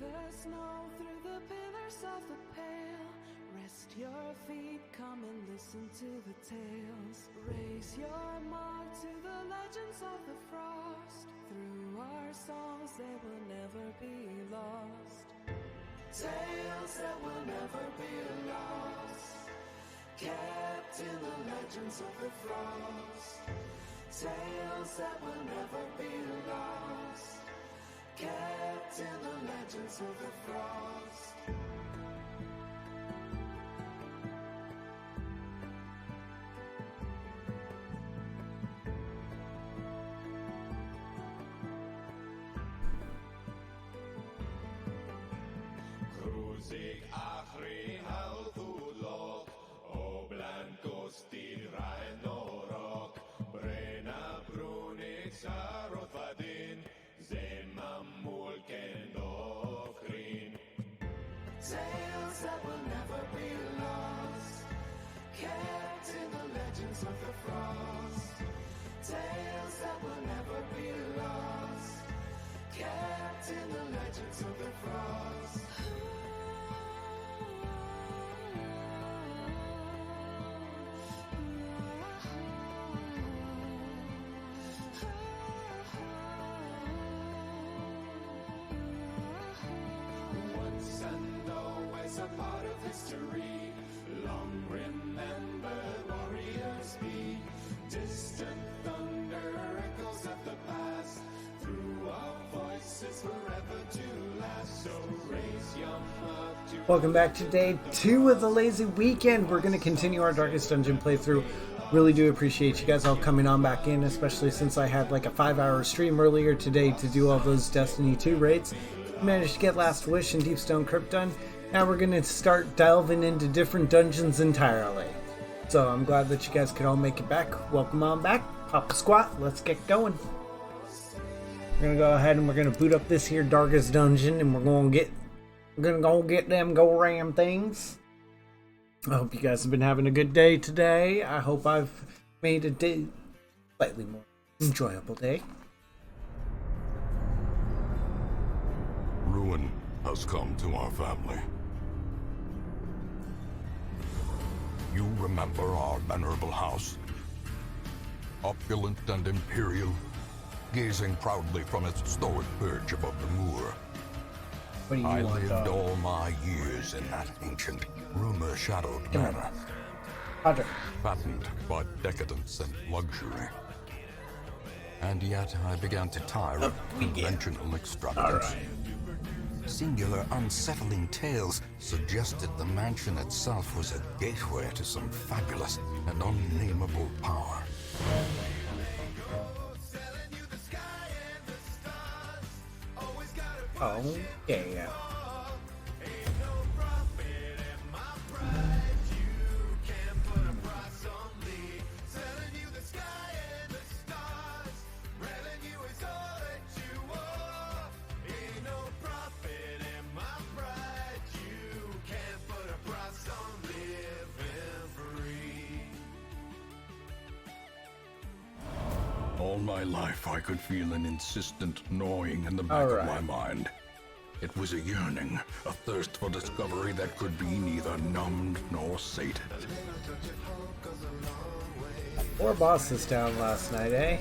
the snow, through the pillars of the pale. Rest your feet, come and listen to the tales. Raise your mark to the legends of the frost. Through our songs they will never be lost. Tales that will never be lost, kept in the legends of the frost. Tales that will never be lost, kept in the legends of the frost. Cruising achri halthulok, o blancos tiraen norok, brena brunig sarot vadin, zemam mulken dofrin. Tales that will never be lost, kept in the legends of the frost. Tales that will never be lost, kept in the legends of the frost. Once and always a part of history, long remembered warriors be. Distant thunder echoes of the past, through our voices forever to last. So raise your heart to... Welcome back to day 2 of the lazy weekend. We're going to continue our Darkest Dungeon playthrough. Really do appreciate you guys all coming on back in, especially since I had like a 5-hour stream earlier today to do all those Destiny 2 raids. Managed to get Last Wish and Deepstone Crypt done. Now we're going to start delving into different dungeons entirely. So I'm glad that you guys could all make it back. Welcome on back. Pop a squat. Let's get going. We're going to go ahead and we're going to boot up this here Darkest Dungeon, and we're going to go get them go ram things. I hope you guys have been having a good day today. I hope I've made a day slightly more enjoyable day. Ruin has come to our family. You remember our venerable house? Opulent and imperial, gazing proudly from its stoic perch above the moor. What do you I want, lived dog? all my years in that ancient, rumor-shadowed manor, Roger. fattened by decadence and luxury. And yet I began to tire of conventional extravagance. Singular, unsettling tales suggested the mansion itself was a gateway to some fabulous and unnameable power. Oh, yeah. All my life I could feel an insistent gnawing in the back of my mind. It was a yearning, a thirst for discovery that could be neither numbed nor sated. 4 bosses down last night, eh?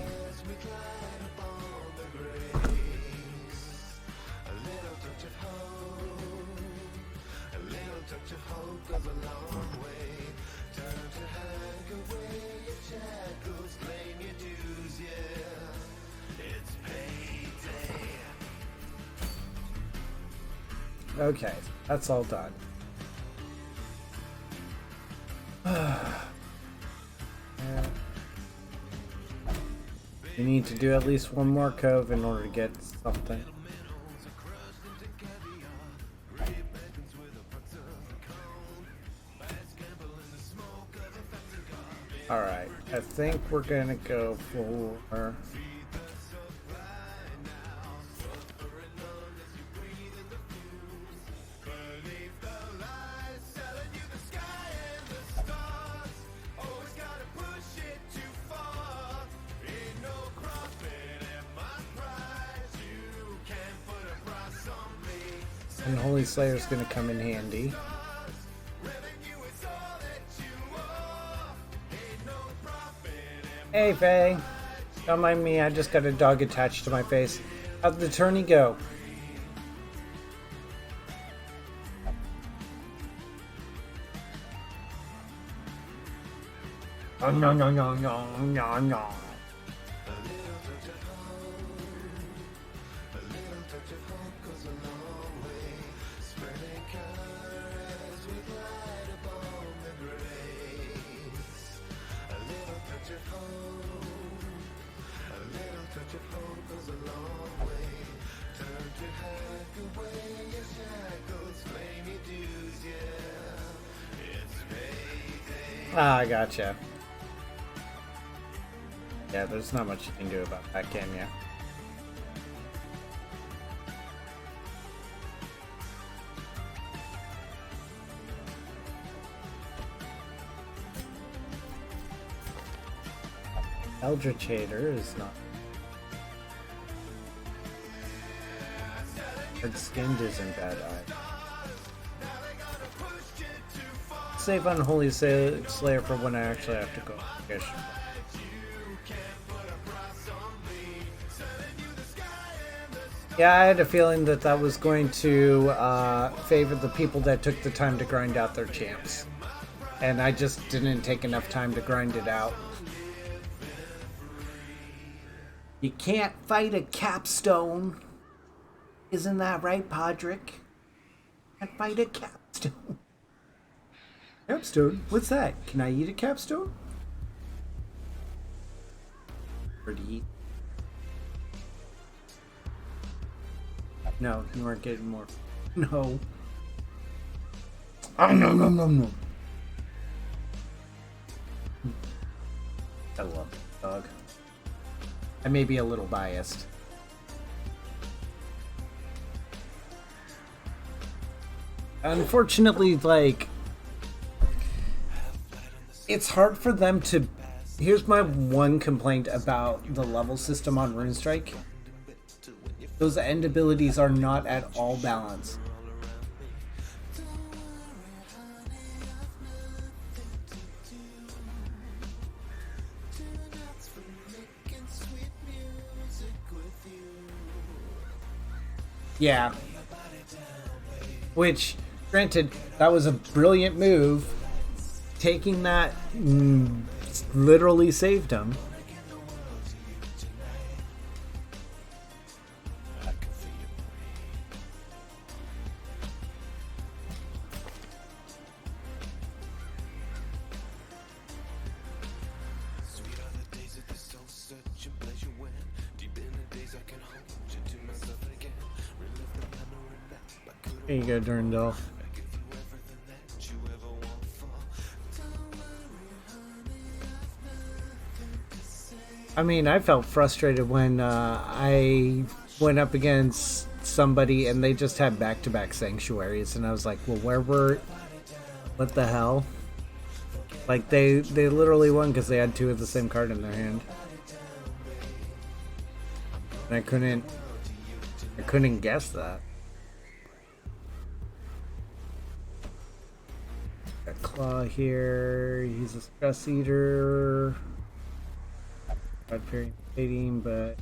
Okay, that's all done. We need to do at least one more cove in order to get something. Alright, I think we're gonna go for... Unholy Slayer's gonna come in handy. Hey, Faye. Don't mind me, I just got a dog attached to my face. How'd the tourney go? Oh, no, no, no, no, no, no. Ah, I gotcha. Yeah, there's not much you can do about that, can you? Eldritch Hater is not. Red Skinned isn't bad either. Save Unholy Slayer for when I actually have to go. Yeah, I had a feeling that that was going to favor the people that took the time to grind out their champs. And I just didn't take enough time to grind it out. You can't fight a capstone. Isn't that right, Podrick? Can't fight a capstone. Capstone? What's that? Can I eat a capstone? Or to eat? No, you aren't getting more. No. Oh, no, no, no, no. I love that dog. I may be a little biased. Unfortunately, like, it's hard for them to... Here's my one complaint about the level system on RuneStrike. Those end abilities are not at all balanced. Yeah. Which, granted, that was a brilliant move. Taking that literally saved him. Here you go, Durandal. I mean, I felt frustrated when I went up against somebody and they just had back-to-back sanctuaries, and I was like, well, what the hell? Like, they literally won because they had two of the same card in their hand. And I couldn't guess that. Got Claw here, he's a Stress Eater. Not very fading, but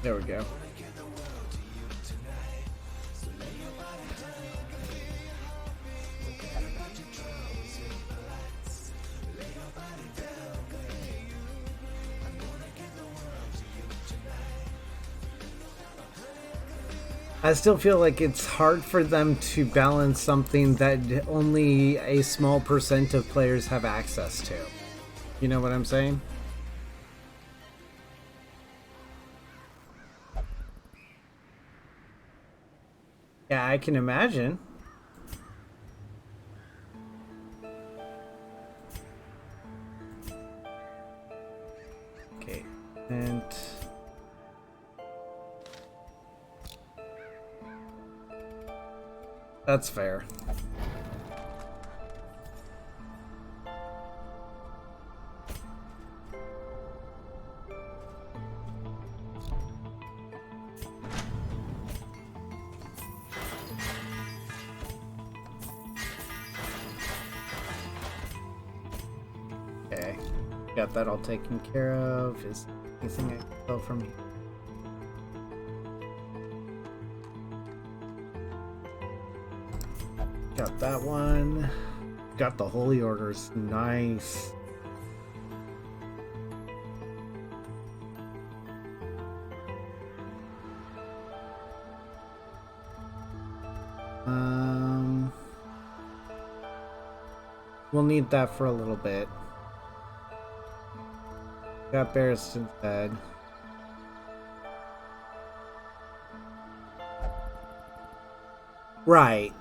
there we go. I still feel like it's hard for them to balance something that only a small percent of players have access to. You know what I'm saying? Yeah, I can imagine. Okay, And that's fair. Okay, got that all taken care of. Is anything I can go from here? Got that one. Got the holy orders. Nice. We'll need that for a little bit. Got Barriston's head. Right.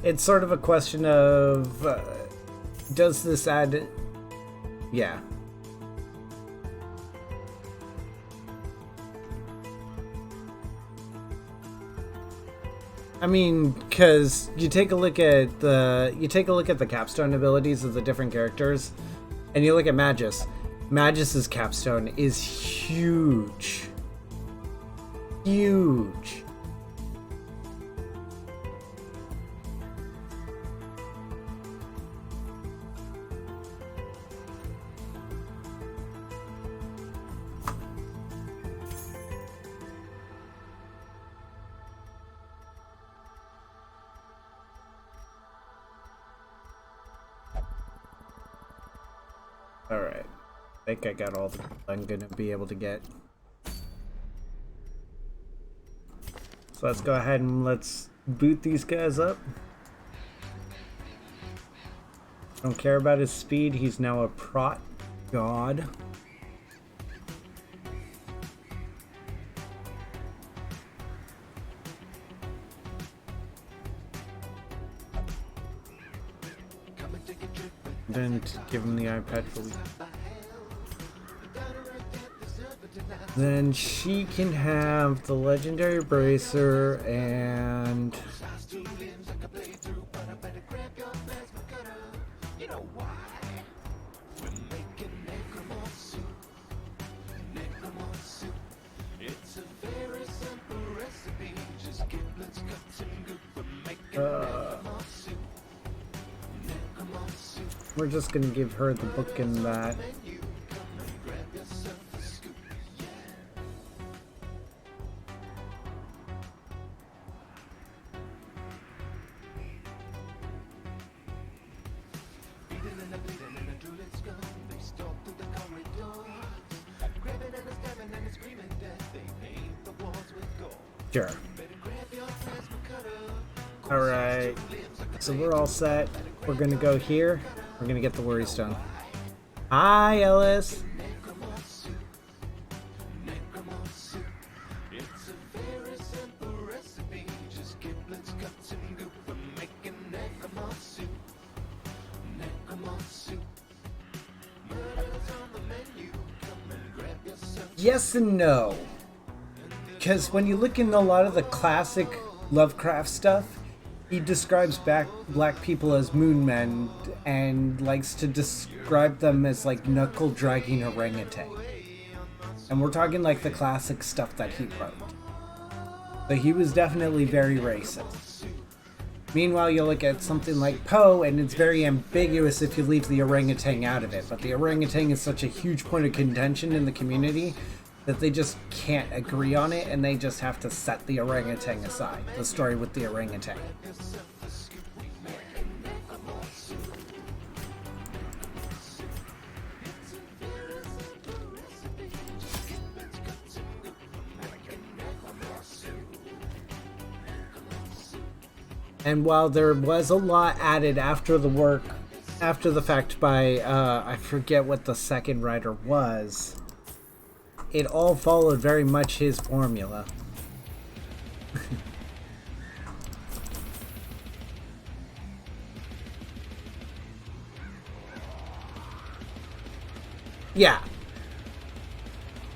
It's sort of a question of does this add... Yeah. I mean, because you take a look at the capstone abilities of the different characters, and you look at Magus. Magus's capstone is huge. Huge. Alright. I think I got all the I'm gonna be able to get. So let's go ahead and let's boot these guys up. Don't care about his speed, he's now a prot god. Then to give him the iPad for week. Then she can have the legendary bracer and we're just gonna give her the book and that. Sure. Alright. So we're all set. We're gonna go here. We're gonna get the worry stone. Hi, Ellis. Yes and no. Because when you look in a lot of the classic Lovecraft stuff, he describes black people as moon men and likes to describe them as like knuckle dragging orangutan. And we're talking like the classic stuff that he wrote. So he was definitely very racist. Meanwhile, you look at something like Poe, and it's very ambiguous if you leave the orangutan out of it. But the orangutan is such a huge point of contention in the community that they just can't agree on it, and they just have to set the orangutan aside. The story with the orangutan. And while there was a lot added after the fact by, I forget what the second writer was, it all followed very much his formula. Yeah.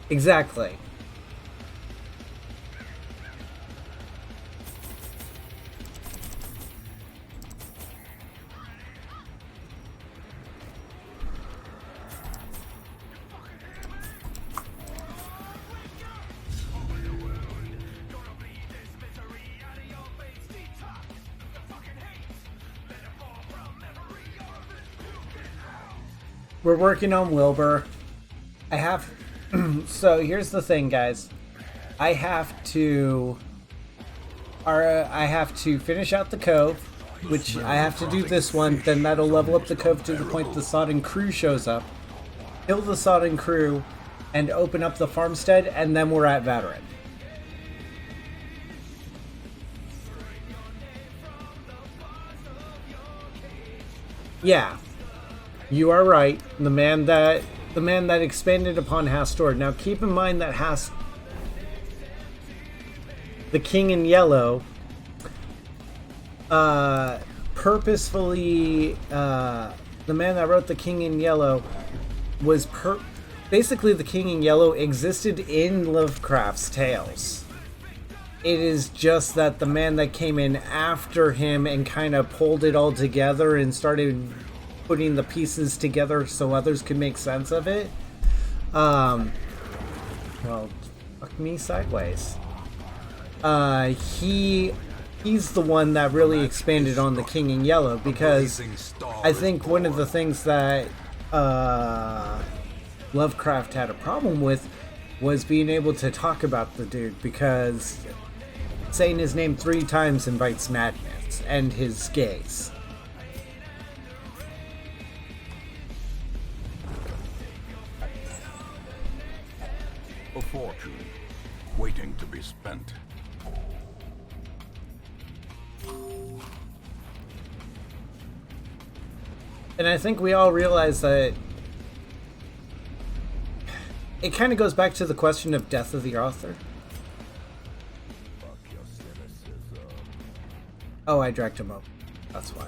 Exactly. We're working on Wilbur. I have... So here's the thing, guys. I have to finish out the cove, which I have to do this one. Then that'll level up the cove to the point the Sodden crew shows up. Kill the Sodden crew and open up the farmstead, and then we're at Veteran. Yeah. You are right. The man that expanded upon Hastor. Now keep in mind that the King in Yellow purposefully the man that wrote the King in Yellow was basically the King in Yellow existed in Lovecraft's tales. It is just that the man that came in after him and kind of pulled it all together and started putting the pieces together so others could make sense of it. Well, fuck me sideways. He's the one that really expanded on the King in Yellow, because I think one of the things that Lovecraft had a problem with was being able to talk about the dude, because saying his name 3 times invites madness and his gaze. A fortune waiting to be spent. And I think we all realize that it kind of goes back to the question of death of the author. Oh, I dragged him up. That's why.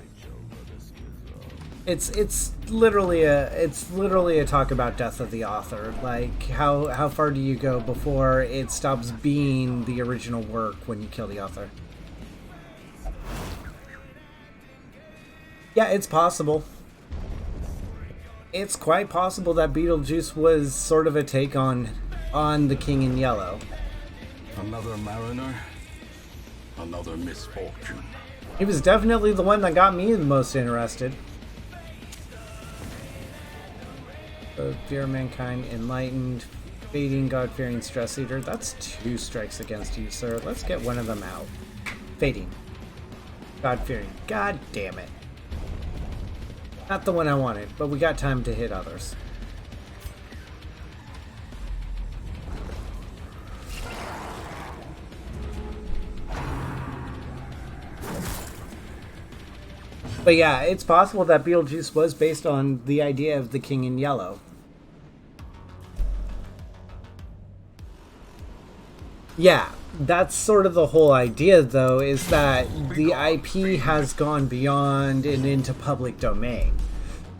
It's literally a talk about death of the author. Like how far do you go before it stops being the original work when you kill the author? Yeah, it's possible. It's quite possible that Beetlejuice was sort of a take on the King in Yellow. Another mariner, another misfortune. He was definitely the one that got me the most interested. Fear of mankind, enlightened, fading, God-fearing, stress eater. That's 2 strikes against you, sir. Let's get one of them out. Fading. God-fearing. God damn it. Not the one I wanted, but we got time to hit others. But yeah, it's possible that Beetlejuice was based on the idea of the King in Yellow. Yeah, that's sort of the whole idea, though, is that the IP has gone beyond and into public domain.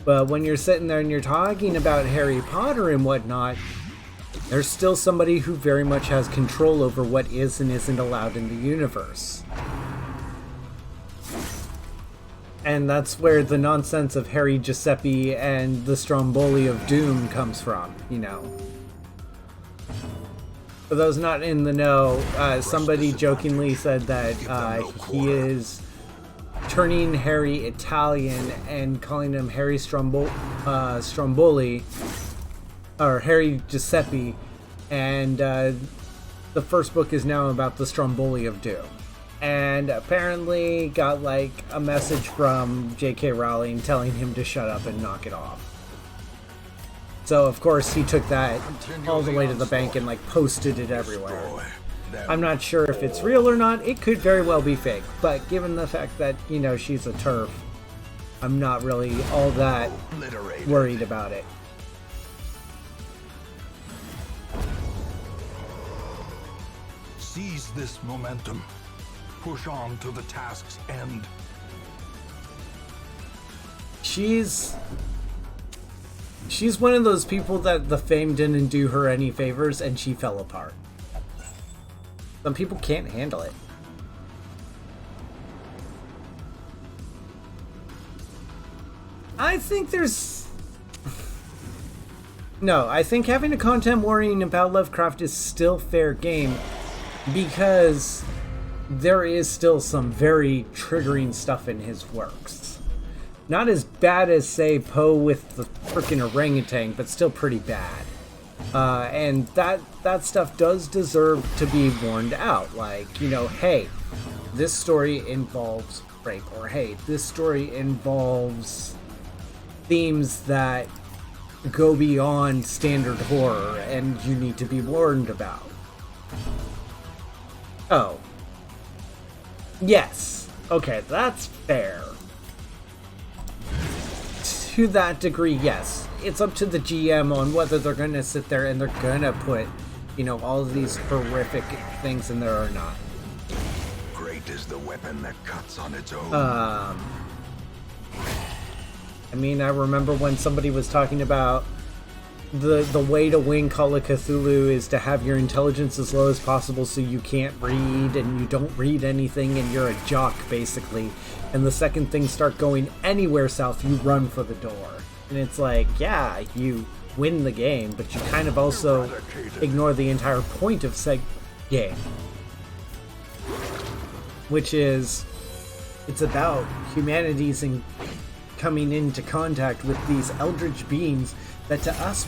But when you're sitting there and you're talking about Harry Potter and whatnot, there's still somebody who very much has control over what is and isn't allowed in the universe. And that's where the nonsense of Harry Giuseppe and the Stromboli of Doom comes from, you know. For those not in the know, somebody jokingly said that he is turning Harry Italian and calling him Harry Stromboli, or Harry Giuseppe, and the first book is now about the Stromboli of Doom. And apparently got like a message from J.K. Rowling telling him to shut up and knock it off. So of course he took that all the way to the bank and like posted it everywhere. I'm not sure if it's real or not. It could very well be fake. But given the fact that, you know, she's a TERF, I'm not really all that worried about it. Seize this momentum. Push on to the task's end. She's She's one of those people that the fame didn't do her any favors and she fell apart. Some people can't handle it. I think there's... No, I think having a content warning about Lovecraft is still fair game because there is still some very triggering stuff in his works. Not as bad as, say, Poe with the frickin' orangutan, but still pretty bad. And that stuff does deserve to be warned out. Like, you know, hey, this story involves rape, or hey, this story involves themes that go beyond standard horror and you need to be warned about. Oh. Yes. Okay, that's fair. To that degree, yes. It's up to the GM on whether they're going to sit there and they're going to put, you know, all of these horrific things in there or not. Great is the weapon that cuts on its own. I mean, I remember when somebody was talking about the way to win Call of Cthulhu is to have your intelligence as low as possible so you can't read and you don't read anything and you're a jock, basically. And the second things start going anywhere south, you run for the door. And it's like, yeah, you win the game, but you kind of also ignore the entire point of said game. Which is, it's about humanity's coming into contact with these eldritch beings that to us,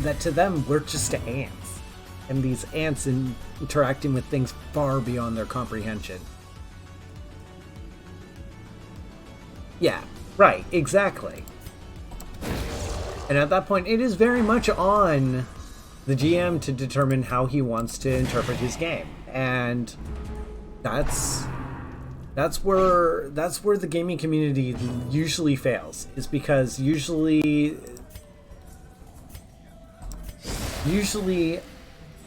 that to them, we're just ants. And these ants interacting with things far beyond their comprehension. Yeah, right, exactly. And at that point, it is very much on the GM to determine how he wants to interpret his game. And that's where the gaming community usually fails, is because usually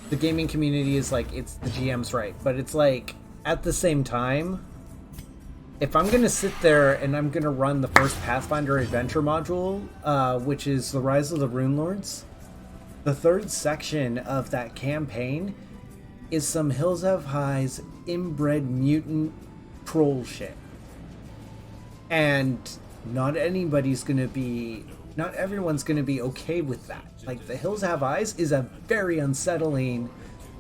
the gaming community is like, it's the GM's right, but it's like, at the same time, if I'm gonna sit there and I'm gonna run the first Pathfinder adventure module, which is the Rise of the Rune Lords, the third section of that campaign is some Hills Have Highs inbred mutant troll shit. And not everyone's gonna be okay with that. Like, The Hills Have Eyes is a very unsettling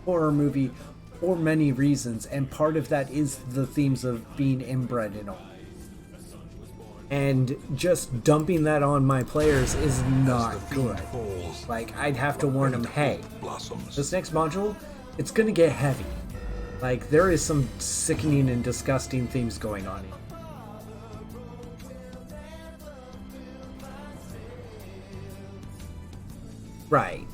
horror movie for many reasons, and part of that is the themes of being inbred and all. And just dumping that on my players is not good. Like, I'd have to warn them, hey, this next module, it's gonna get heavy. Like, there is some sickening and disgusting themes going on here. Right.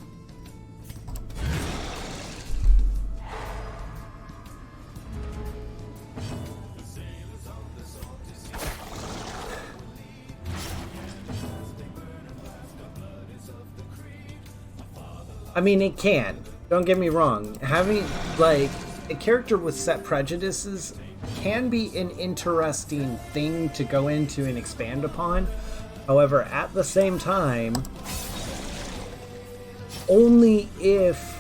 I mean, it can. Don't get me wrong. Having, like, a character with set prejudices can be an interesting thing to go into and expand upon. However, at the same time, only if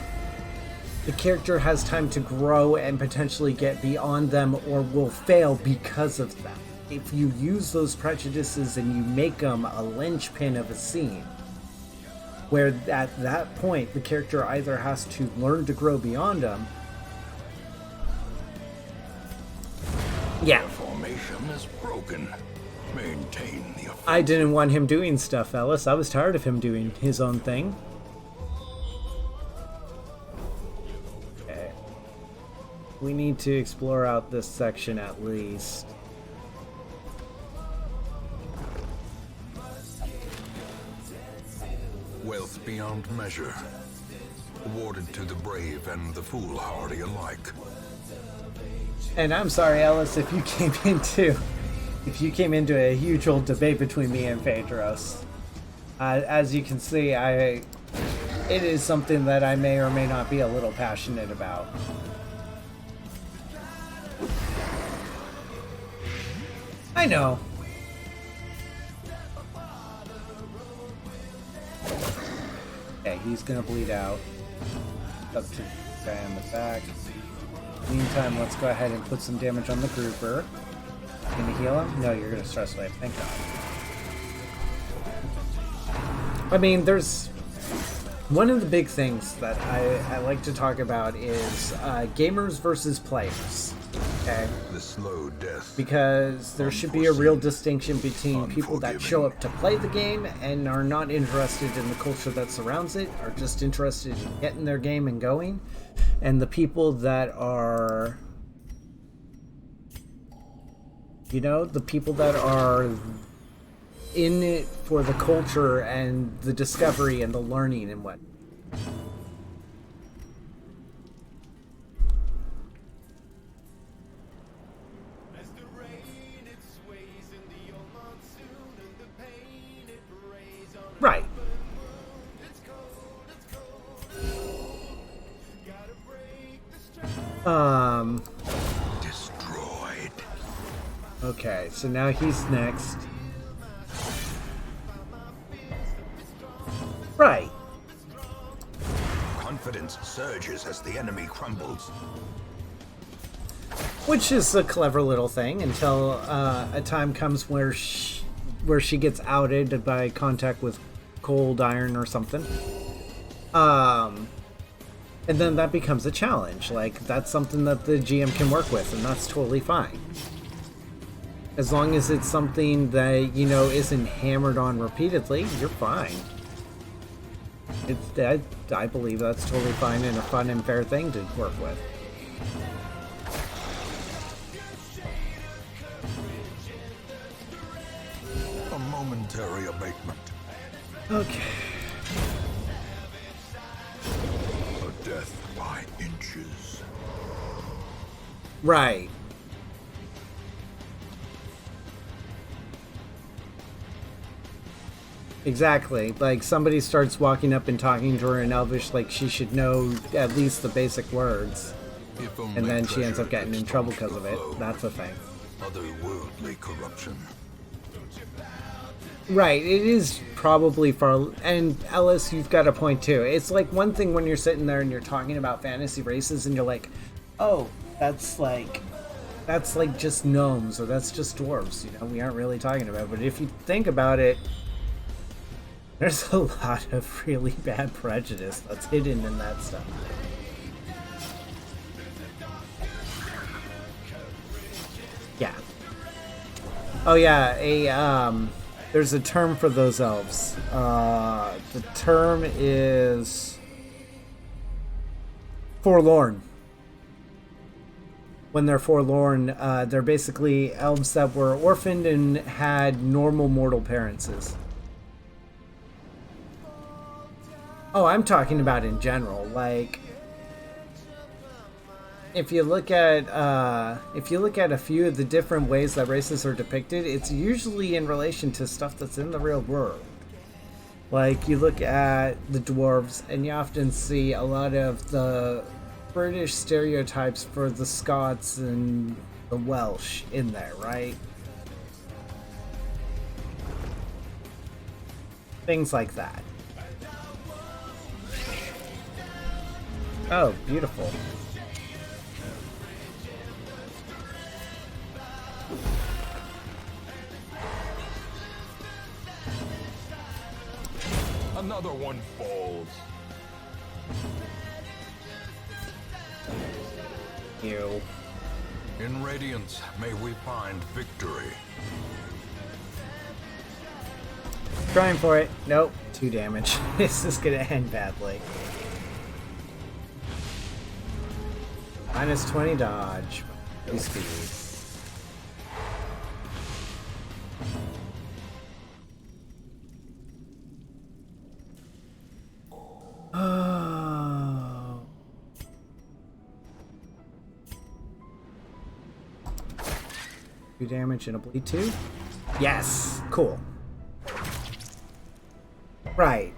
the character has time to grow and potentially get beyond them, or will fail because of them. If you use those prejudices and you make them a linchpin of a scene, where at that point the character either has to learn to grow beyond them. Yeah. The formation is broken. Maintain the effect. I didn't want him doing stuff, Ellis. I was tired of him doing his own thing. Okay. We need to explore out this section at least. Wealth beyond measure, awarded to the brave and the foolhardy alike. And I'm sorry, Ellis, if you came into a huge old debate between me and Phaedros. As you can see, it is something that I may or may not be a little passionate about. I know. Okay, he's gonna bleed out. Up to the guy on the back. Meantime, let's go ahead and put some damage on the grouper. Gonna heal him? No, you're gonna stress wave. Thank God. I mean, there's one of the big things that I like to talk about is gamers versus players. Okay. The slow death. Because there should be a real distinction between people that show up to play the game and are not interested in the culture that surrounds it, are just interested in getting their game and going, and the people that are, you know, the people that are in it for the culture and the discovery and the learning and what. Right. Destroyed. Okay, so now he's next. Right. Confidence surges as the enemy crumbles. Which is a clever little thing until a time comes where she gets outed by contact with cold iron or something. And then that becomes a challenge. Like, that's something that the GM can work with, and that's totally fine. As long as it's something that, you know, isn't hammered on repeatedly, you're fine. I believe that's totally fine and a fun and fair thing to work with. A momentary abatement. Okay. A death by inches. Right. Exactly. Like, somebody starts walking up and talking to her in Elvish like she should know at least the basic words. And then she ends up getting in trouble because of it. That's a thing. Otherworldly corruption. Right, it is probably far... And Ellis, you've got a point too. It's like one thing when you're sitting there and you're talking about fantasy races and you're like, oh, that's like just gnomes or that's just dwarves. You know, we aren't really talking about it. But if you think about it, there's a lot of really bad prejudice that's hidden in that stuff. Yeah. Oh yeah, there's a term for those elves. The term is forlorn. When they're forlorn, they're basically elves that were orphaned and had normal mortal parents. Oh, I'm talking about in general. Like, if you look at a few of the different ways that races are depicted, it's usually in relation to stuff that's in the real world. Like, you look at the dwarves, and you often see a lot of the British stereotypes for the Scots and the Welsh in there, right? Things like that. Oh, beautiful. Another one falls. Ew. In Radiance, may we find victory. Trying for it. Nope. 2 damage. This is gonna end badly. Minus 20 dodge. Free speed. Oh. 2 damage and a bleed 2? Yes! Cool. Right.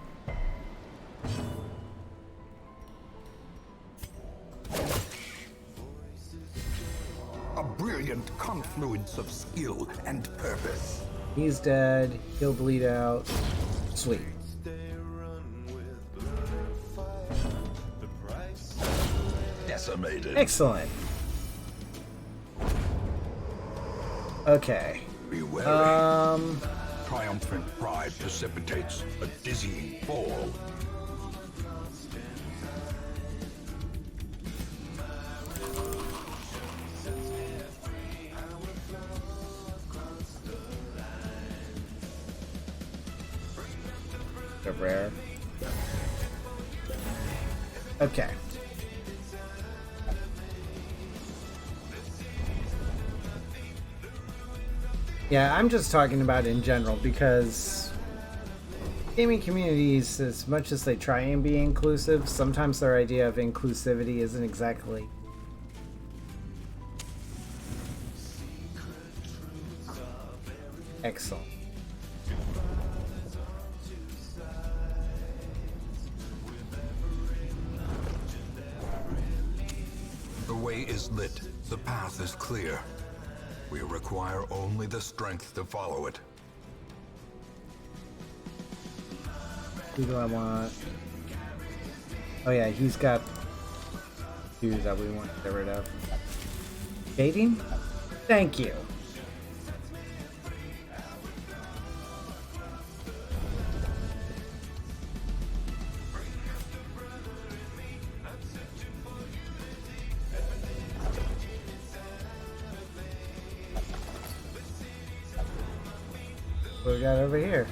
A brilliant confluence of skill and purpose. He's dead. He'll bleed out. Sweet. decimated. Excellent. Okay. Be wary. Triumphant pride precipitates a dizzying fall. They're rare. Okay. Yeah, I'm just talking about in general because gaming communities, as much as they try and be inclusive, sometimes their idea of inclusivity isn't exactly. Excellent. The way is lit. The path is clear. We require only the strength to follow it. Who do I want? Oh yeah, he's got two that we want to get rid of. Dating? Thank you. What we got over here?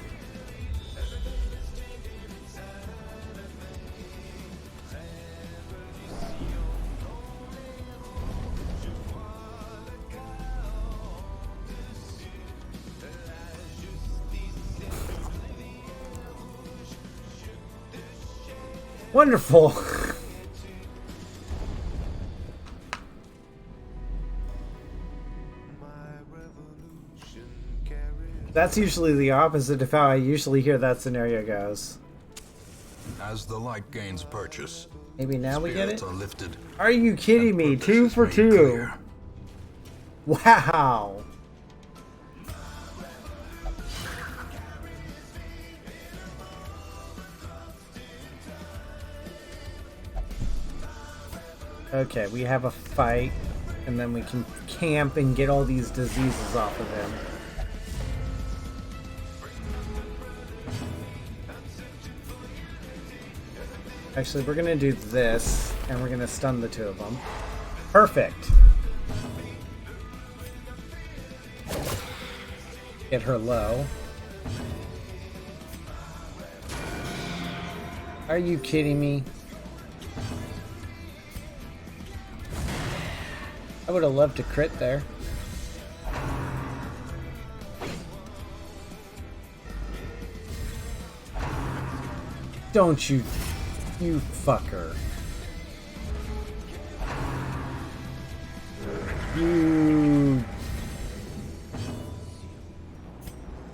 Wonderful. That's usually the opposite of how I usually hear that scenario goes. As the light gains purchase, Maybe now we get it? spirits are lifted. Are you kidding me? Purpose 2 is for made 2. clear. Wow. Okay, we have a fight, and then we can camp and get all these diseases off of him. Actually, we're gonna do this, and we're gonna stun the two of them. Perfect! Get her low. Are you kidding me? I would have loved to crit there. Don't you fucker. You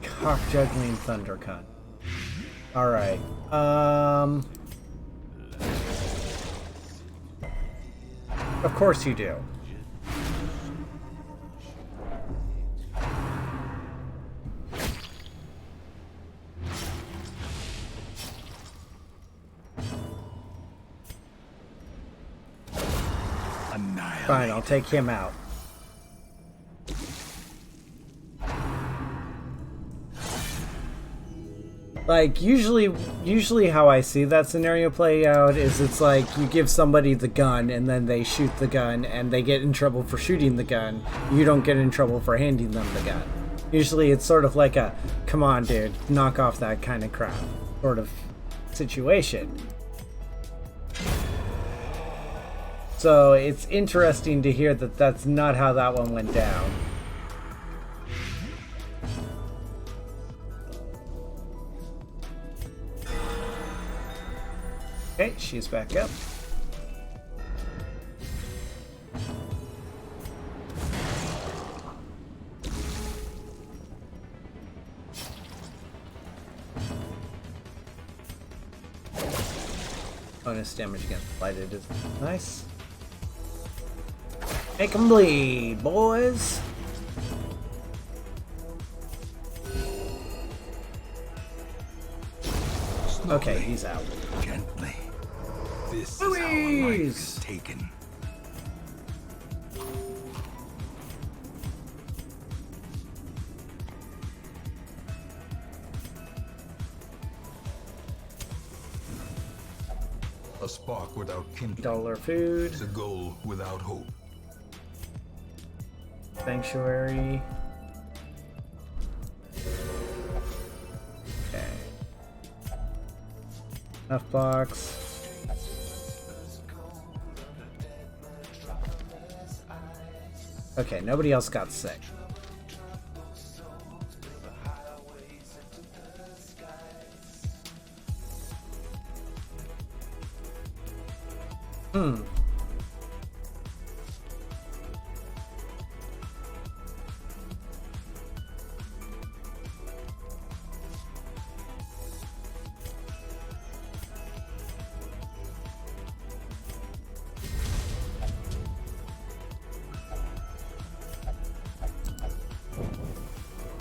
cock juggling thunder cunt. Alright. Of course you do. Fine, I'll take him out. Like, usually how I see that scenario play out is it's like you give somebody the gun and then they shoot the gun and they get in trouble for shooting the gun. You don't get in trouble for handing them the gun. Usually it's sort of like a, come on dude, knock off that kind of crap sort of situation. So it's interesting to hear that that's not how that one went down. Okay, she's back up. Bonus damage against blighted is nice. Make them bleed, boys. Slowly, Okay, he's out. Gently. This is how Louise! life is taken. A spark without kindling. Dollar food. It's a goal without hope. Sanctuary. Okay. Enough box. Okay, nobody else got sick.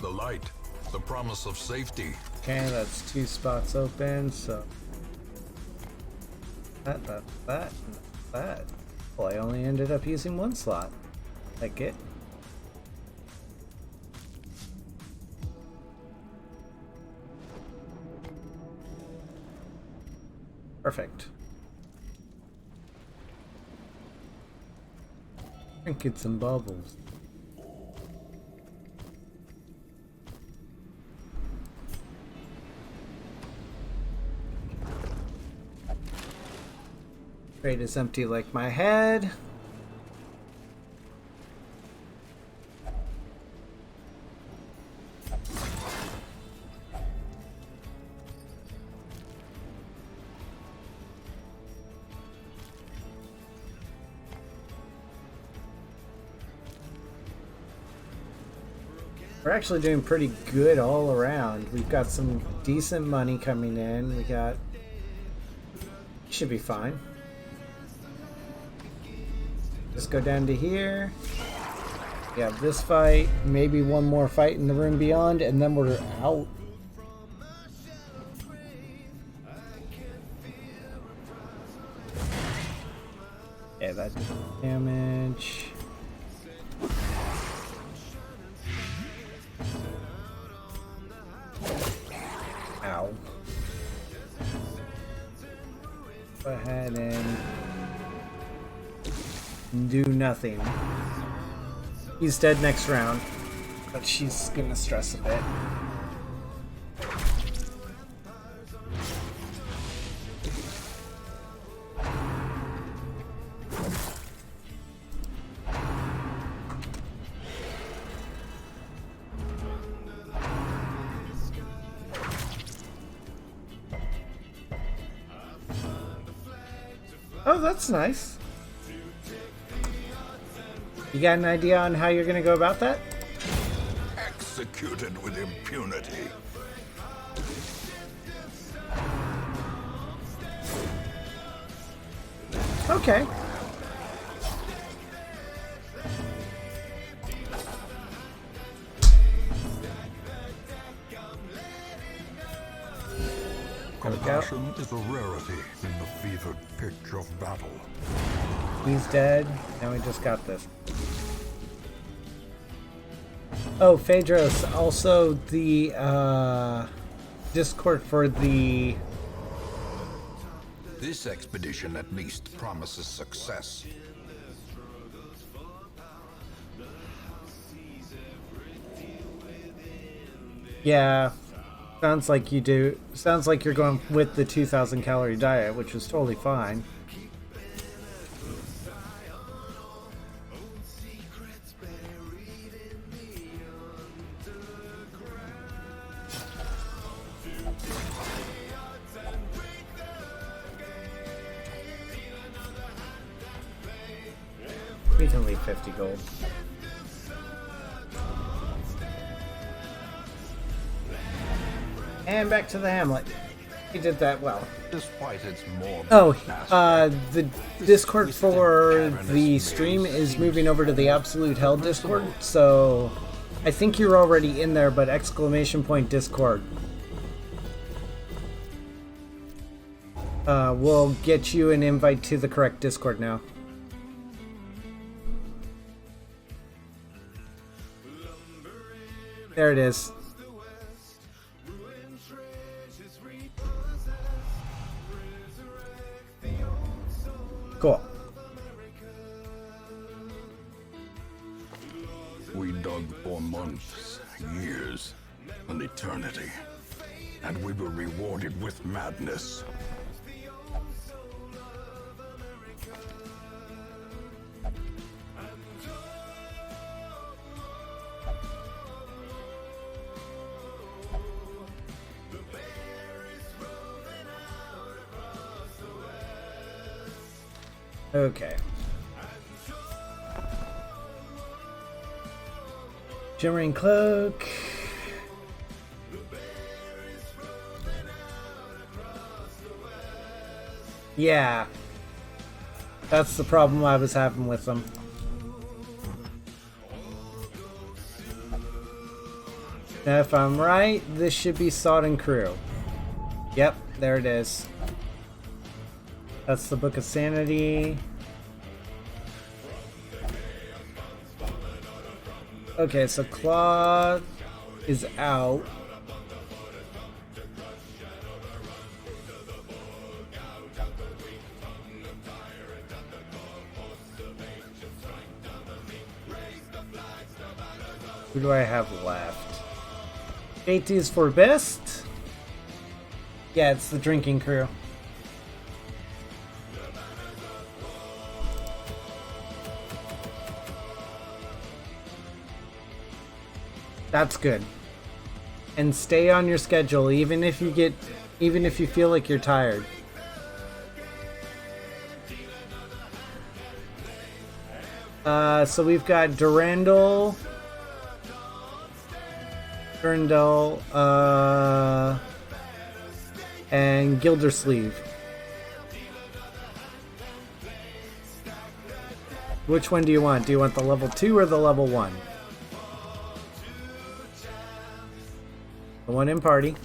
The light, the promise of safety. Okay, that's 2 spots open, so that. Well, I only ended up using 1 slot. Like it. Perfect. Trinkets and bubbles. Crate is empty like my head. We're actually doing pretty good all around. We've got some decent money coming in. Should be fine. Just go down to here. We have this fight, maybe one more fight in the room beyond, and then we're out. Yeah, that did damage. Ow. Go ahead and do nothing. He's dead next round, but she's gonna stress a bit. Oh, that's nice. You got an idea on how you're gonna go about that? Executed with impunity. Okay. Compassion is a rarity in the fevered pitch of battle. He's dead. Now we just got this. Oh, Phaedros, also the Discord for the... This expedition at least promises success. Yeah, sounds like you do. Sounds like you're going with the 2,000 calorie diet, which is totally fine. We can leave 50 gold. And back to the Hamlet. He did that well. Despite its more the Discord for the stream is moving over to the Absolute Hell Discord, so I think you're already in there, but exclamation point Discord. We'll get you an invite to the correct Discord now. There it is. Cool. We dug for months, years, an eternity. And we were rewarded with madness. Okay. Shimmering cloak. Yeah. That's the problem I was having with them. Now, if I'm right, this should be Sod and Crew. Yep, there it is. That's the Book of Sanity. Okay, so Claw is out. Who do I have left? JT is for best? Yeah, it's the Drinking Crew. That's good. And stay on your schedule, even if you feel like you're tired. So we've got Durandal, and Gildersleeve. Which one do you want? Do you want the level 2 or the level 1? The one in party.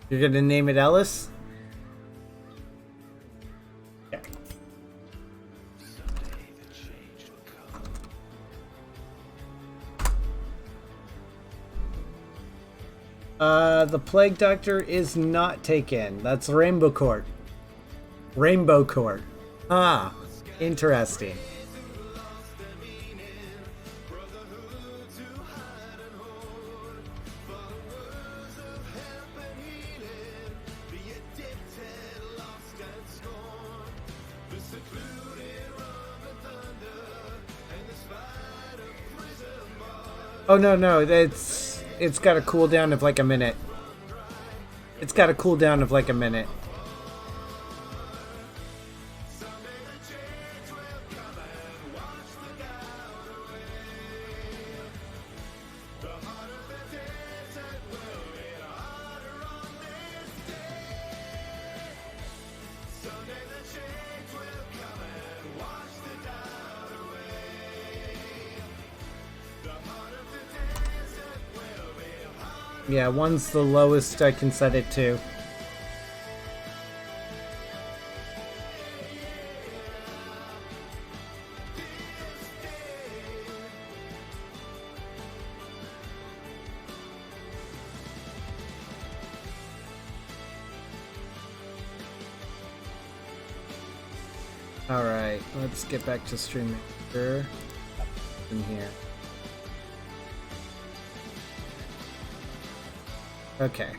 You're gonna name it Ellis? Yeah. The Plague Doctor is not taken. That's Rainbow Court. Rainbow Court. Ah, interesting. Oh no, it's got a cooldown of like a minute. It's got a cooldown of like a minute. Yeah, one's the lowest I can set it to. Alright, let's get back to streaming in here. Okay.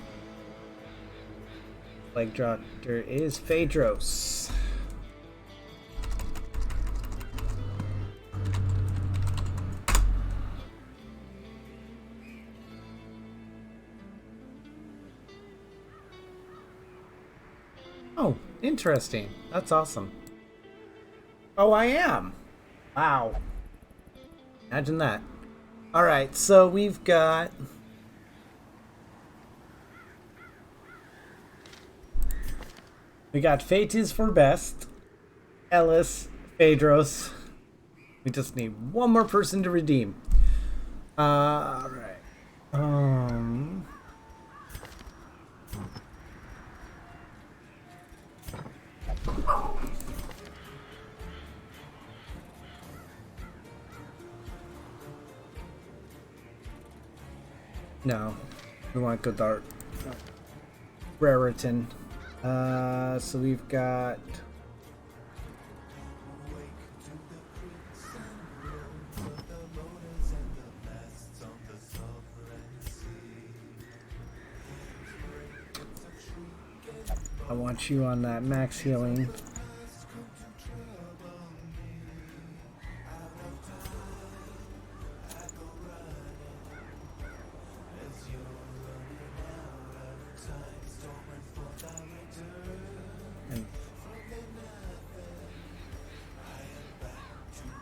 Plague Doctor is Phaedros. Oh, interesting. That's awesome. Oh, I am. Wow. Imagine that. Alright, so we've got... We got Fate is for best, Ellis, Phaedros. We just need one more person to redeem. Alright. No. We want Godard. Raritan. So we've got... I want you on that max healing.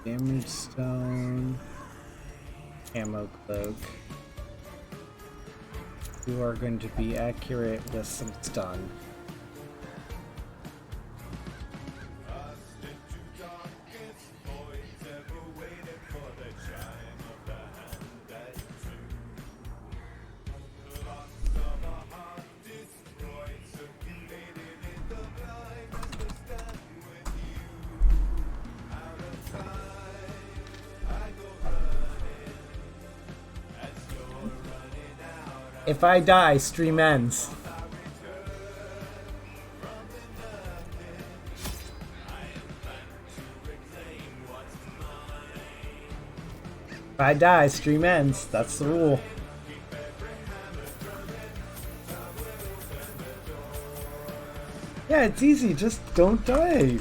Damage stone, ammo cloak. You are going to be accurate with some stun. If I die, stream ends. If I die, stream ends. That's the rule. Yeah, it's easy. Just don't die.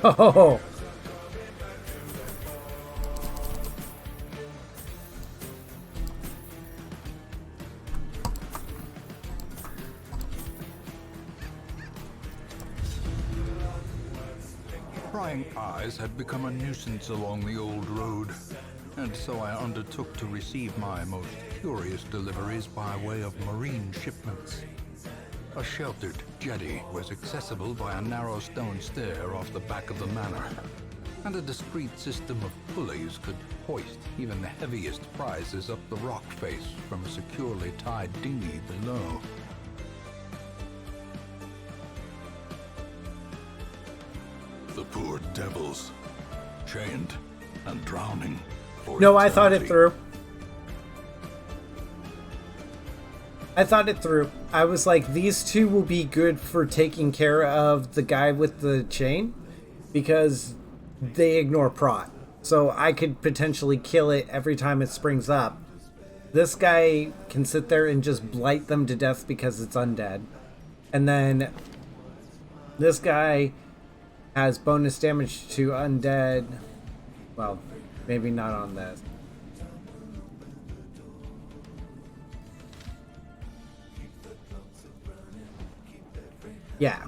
Oh. Prying eyes had become a nuisance along the old road, and so I undertook to receive my most curious deliveries by way of marine shipments. A sheltered jetty was accessible by a narrow stone stair off the back of the manor, and a discreet system of pulleys could hoist even the heaviest prizes up the rock face from a securely tied dinghy below. The poor devils, chained and drowning for No, I thought it eternity. through. I thought it through. I was like, these two will be good for taking care of the guy with the chain because they ignore prot. So I could potentially kill it every time it springs up. This guy can sit there and just blight them to death because it's undead. And then this guy has bonus damage to undead. Well, maybe not on this. Yeah.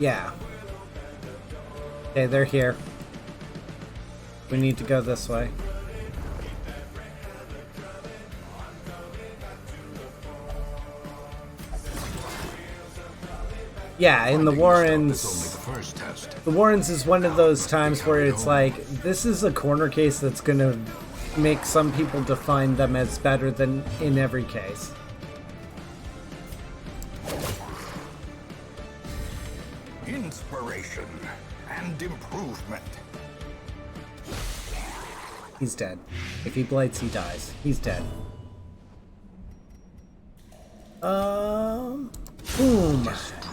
Yeah. Okay, they're here. We need to go this way. Yeah, in the Warrens, First test. the Warrens is one of those times where it's like, this is a corner case that's gonna make some people define them as better than in every case. Inspiration and improvement. He's dead. If he blights, he dies. He's dead. Boom.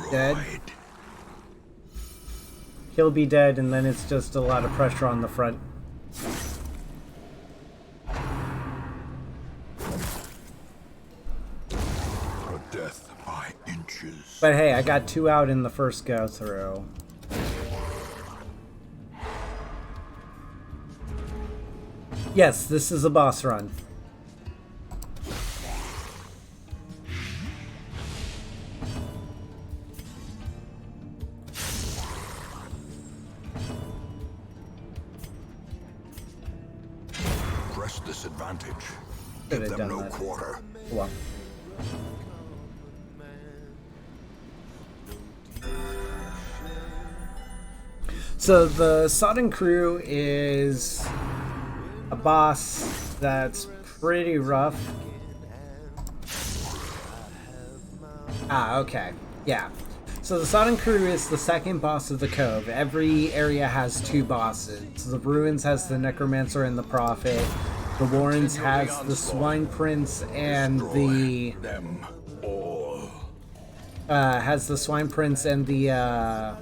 Dead. He'll be dead, and then it's just a lot of pressure on the front. A death by inches. But hey, I got 2 out in the first go through. Yes, this is a boss run. Press disadvantage. Could Give have them done no that. quarter. Well. So the Sodden Crew is a boss that's pretty rough. Ah, okay. Yeah. So the Sodden Crew is the second boss of the Cove. Every area has two bosses. The Ruins has the Necromancer and the Prophet. The Warrens has the Swine Prince and the... them all. has the Swine Prince and the,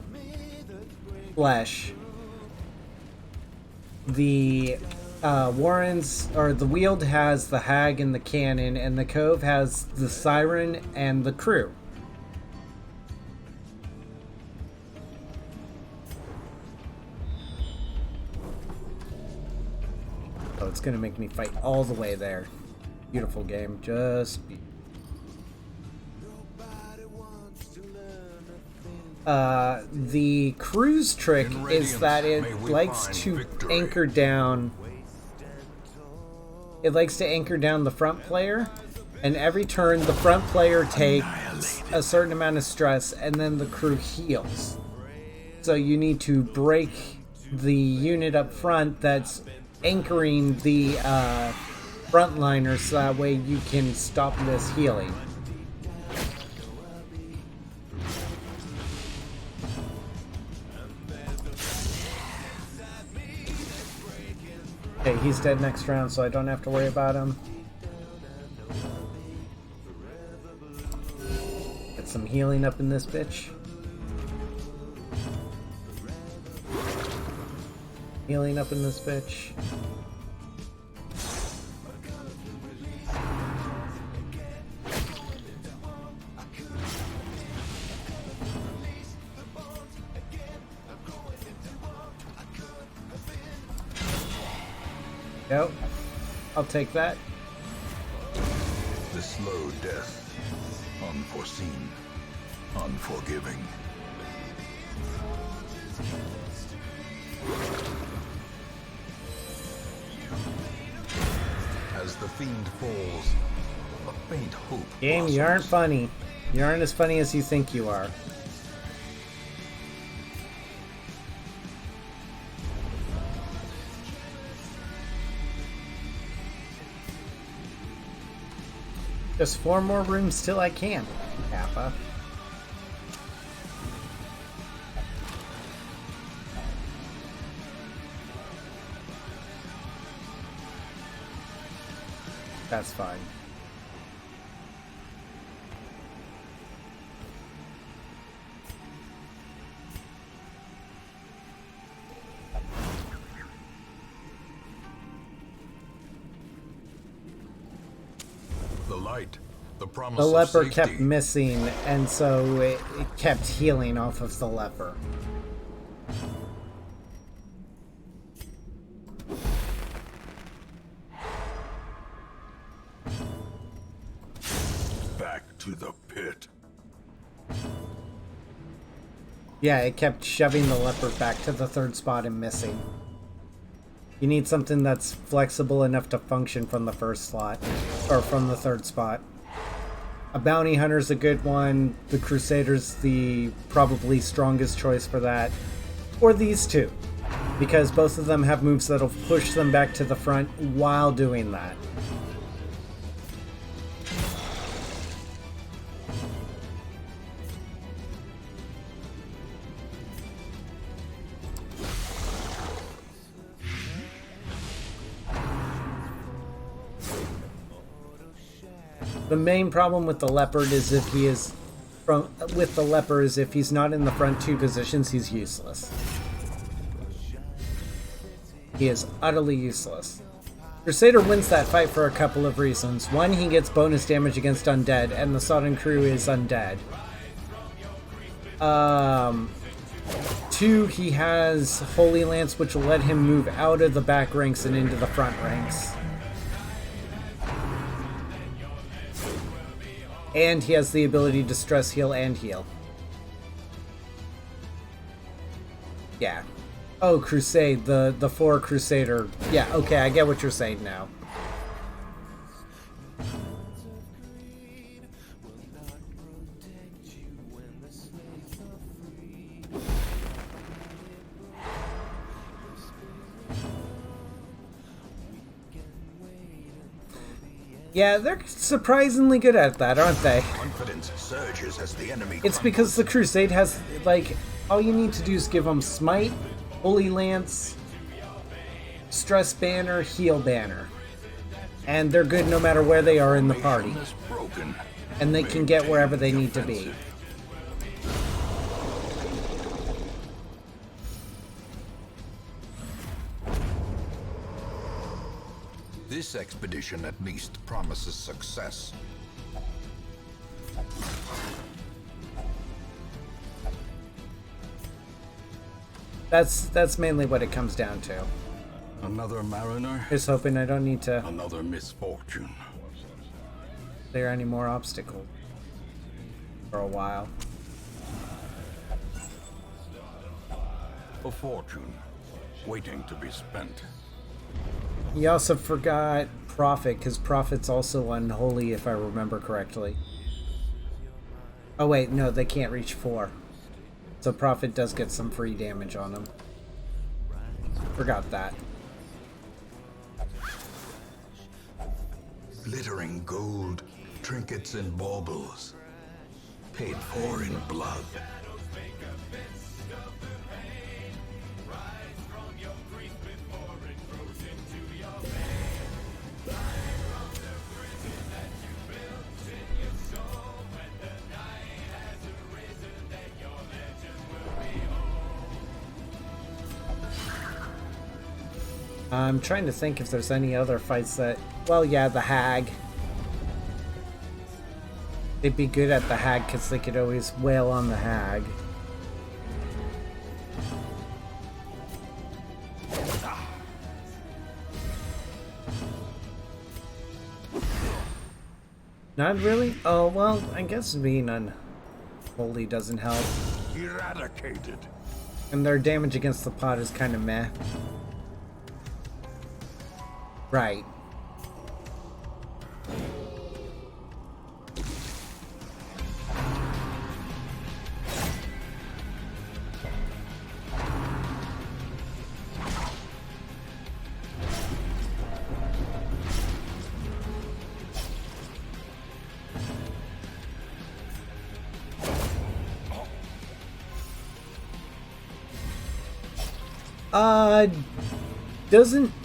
Flesh. The, Warrens, or the Weald has the Hag and the Cannon, and the Cove has the Siren and the Crew. Oh, it's gonna make me fight all the way there. Beautiful game. Just be. The Crew's trick is that it likes to anchor down. It likes to anchor down the front player, and every turn the front player takes a certain amount of stress, and then the Crew heals. So you need to break the unit up front that's anchoring the frontliners so that way you can stop this healing. Okay, he's dead next round, so I don't have to worry about him. Get some healing up in this bitch. Healing up in this bitch. Yep, I'll take that. The slow death, unforeseen, unforgiving. As the fiend falls, a faint hope. Game, you aren't funny. You aren't as funny as you think you are. Just 4 more rooms till I can, Kappa. That's fine. The light, the promise The of leper safety. kept missing, and so it kept healing off of the leper. Back to the pit. Yeah, it kept shoving the leper back to the third spot and missing. You need something that's flexible enough to function from the first slot, or from the third spot. A bounty hunter's a good one. The Crusader's the probably strongest choice for that. Or these two, because both of them have moves that'll push them back to the front while doing that. The main problem with the leopard is if he is if he's not in the front two positions, he's useless. He is utterly useless. Crusader wins that fight for a couple of reasons. One, he gets bonus damage against undead, and the Sodden Crew is undead. 2, he has Holy Lance, which will let him move out of the back ranks and into the front ranks. And he has the ability to stress heal and heal. Yeah. Oh, Crusade, the 4 Crusader. Yeah, okay, I get what you're saying now. Yeah, they're surprisingly good at that, aren't they? Confidence surges as the enemy. It's because the Crusade has, like, all you need to do is give them Smite, Holy Lance, Stress Banner, Heal Banner. And they're good no matter where they are in the party. And they can get wherever they need to be. This expedition at least promises success. That's mainly what it comes down to. Another mariner. Just hoping I don't need to Another misfortune. clear any more obstacles for a while. A fortune waiting to be spent. You also forgot Prophet, because Prophet's also unholy if I remember correctly. Oh wait, no, they can't reach 4. So Prophet does get some free damage on him. Forgot that. Glittering gold, trinkets and baubles, paid for in blood. I'm trying to think if there's any other fights that... Well, yeah, the Hag. They'd be good at the Hag because they could always wail on the Hag. Not really? Oh, well, I guess being unholy doesn't help. Eradicated. And their damage against the pot is kind of meh. Right.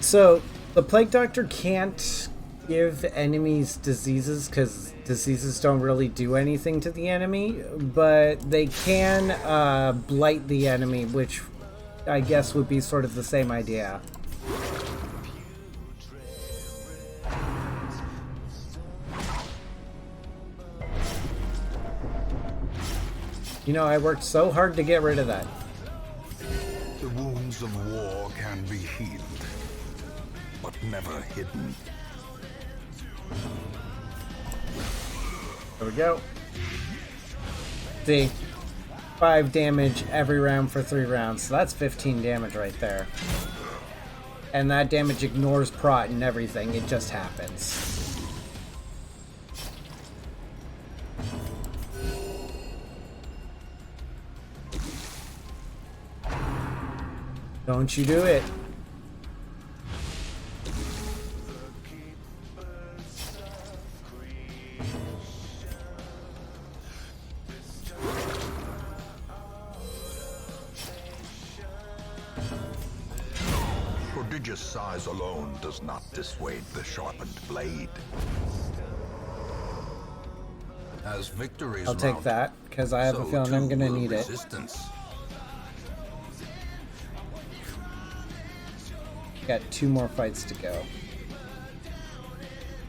So the Plague Doctor can't give enemies diseases because diseases don't really do anything to the enemy, but they can blight the enemy, which I guess would be sort of the same idea. You know, I worked so hard to get rid of that. The wounds of war can be healed, but never hidden. There we go. See, 5 damage every round for 3 rounds, so that's 15 damage right there. And that damage ignores prot and everything, it just happens. Don't you do it. Prodigious size alone does not dissuade the sharpened blade. As victories I'll take mount, that, because I have a so feeling I'm too gonna will need it. resistance. Got 2 more fights to go.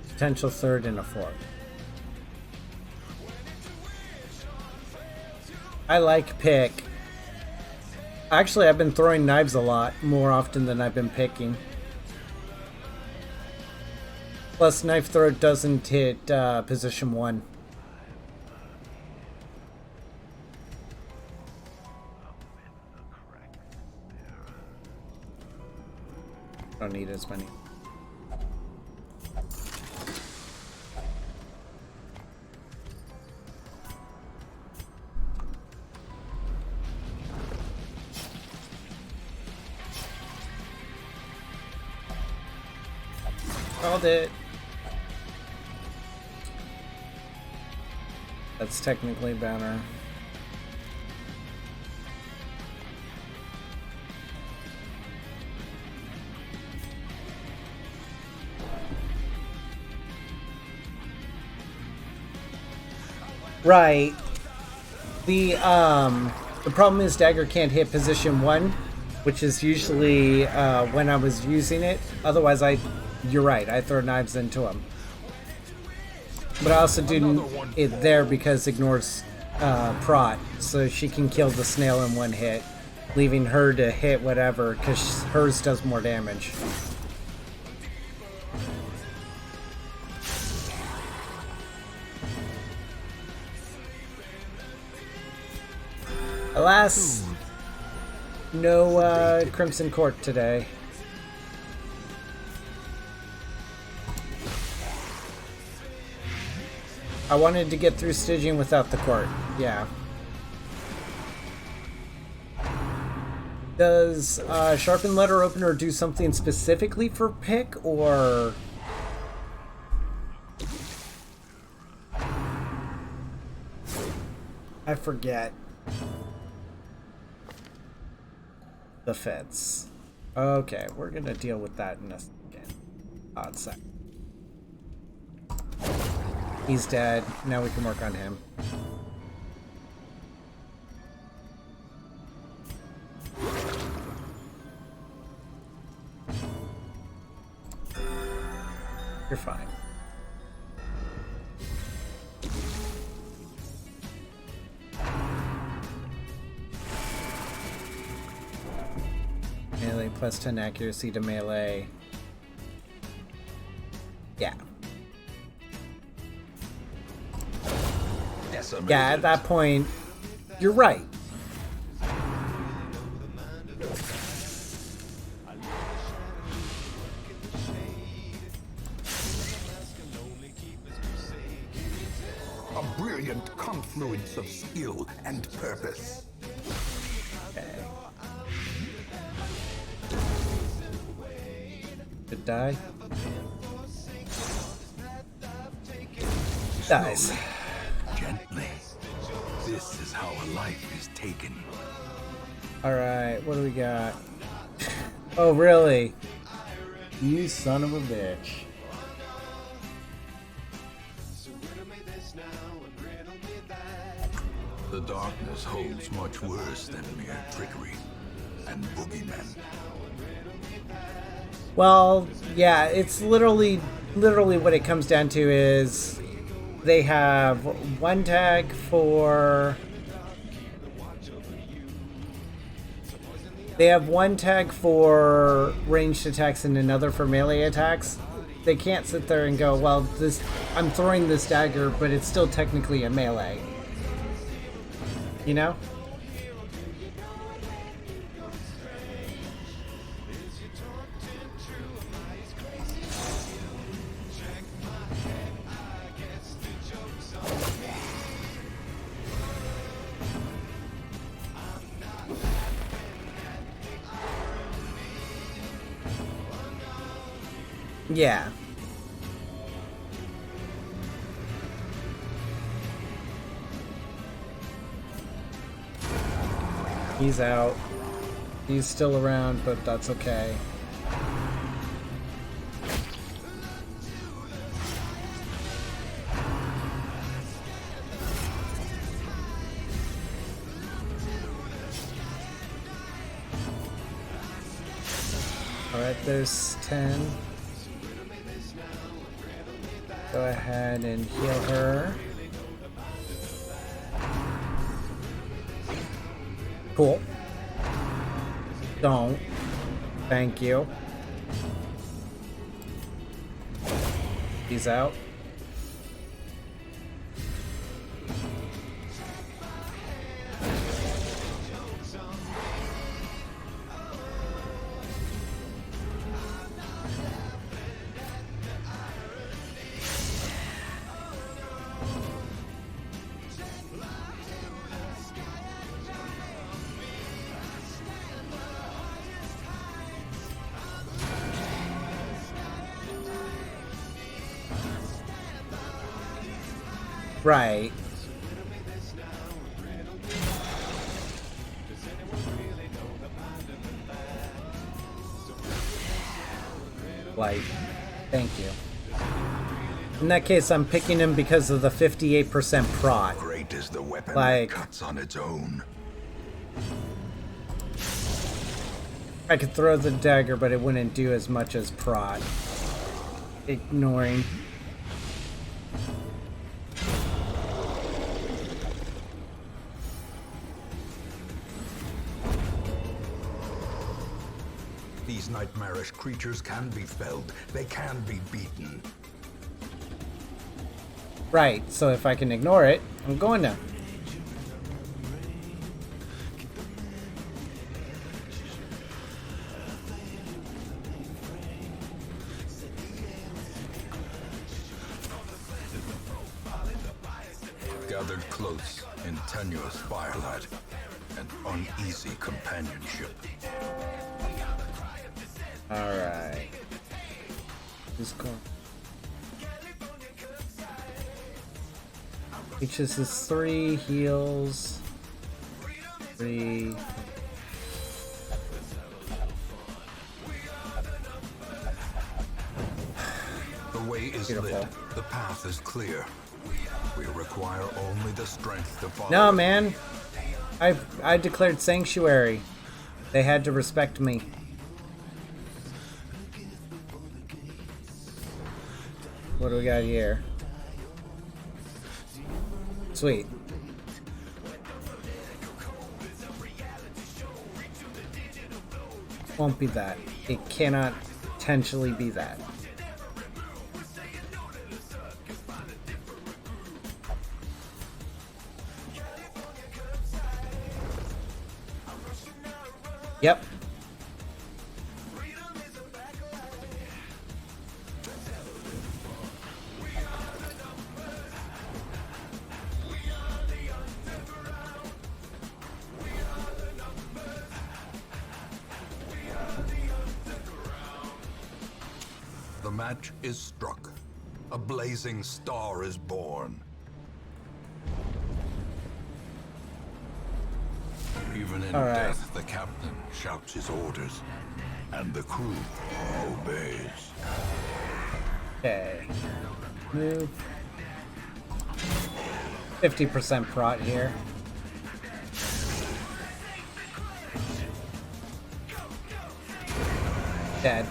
Potential 3rd and a 4th. I like pick. Actually, I've been throwing knives a lot more often than I've been picking. Plus, knife throw doesn't hit position 1. Don't need as many. Called it. That's technically better. Right. The problem is dagger can't hit position 1, which is usually when I was using it. Otherwise, you're right, I throw knives into him. But I also do it there because ignores prot, so she can kill the snail in one hit, leaving her to hit whatever, because hers does more damage. Alas, no Crimson Court today. I wanted to get through Stygian without the court, yeah. Does Sharpened Letter Opener do something specifically for pick, or... I forget. The fence. Okay, we're gonna deal with that in a second. Odd sec. He's dead. Now we can work on him. You're fine. Melee plus 10 accuracy to melee. Yeah. Yeah, at that point, you're right. A brilliant confluence of skill and purpose. Okay. Could die. Dies. Gently. This is how a life is taken. Alright, what do we got? Oh, really? You son of a bitch. The darkness holds much worse than mere trickery and boogeymen. Well, yeah, it's literally what it comes down to is they have one tag for... They have one tag for ranged attacks and another for melee attacks. They can't sit there and go, well, this I'm throwing this dagger, but it's still technically a melee. You know? Yeah. He's out. He's still around, but that's okay. Alright, there's 10. Go ahead and heal her. Cool. Don't. Thank you. He's out. Right. Light. Thank you. In that case, I'm picking him because of the 58% prot. Great is the weapon Like, that cuts on its own. I could throw the dagger, but it wouldn't do as much as prot. Ignoring. These nightmarish creatures can be felled. They can be beaten. Right, so if I can ignore it, I'm going to. Gathered close in tenuous firelight and uneasy companionship. Alright. Who's going? H's is 3, heals 3. The way is Beautiful. lit. The path is clear. We require only the strength to follow. No, man. I declared sanctuary. They had to respect me. What do we got here? Sweet. Won't be that. It cannot potentially be that. Yep. The match is struck. A blazing star is born. Even in All right. death, the captain shouts his orders, and the crew obeys. Okay. Move. 50% prot here. Dead.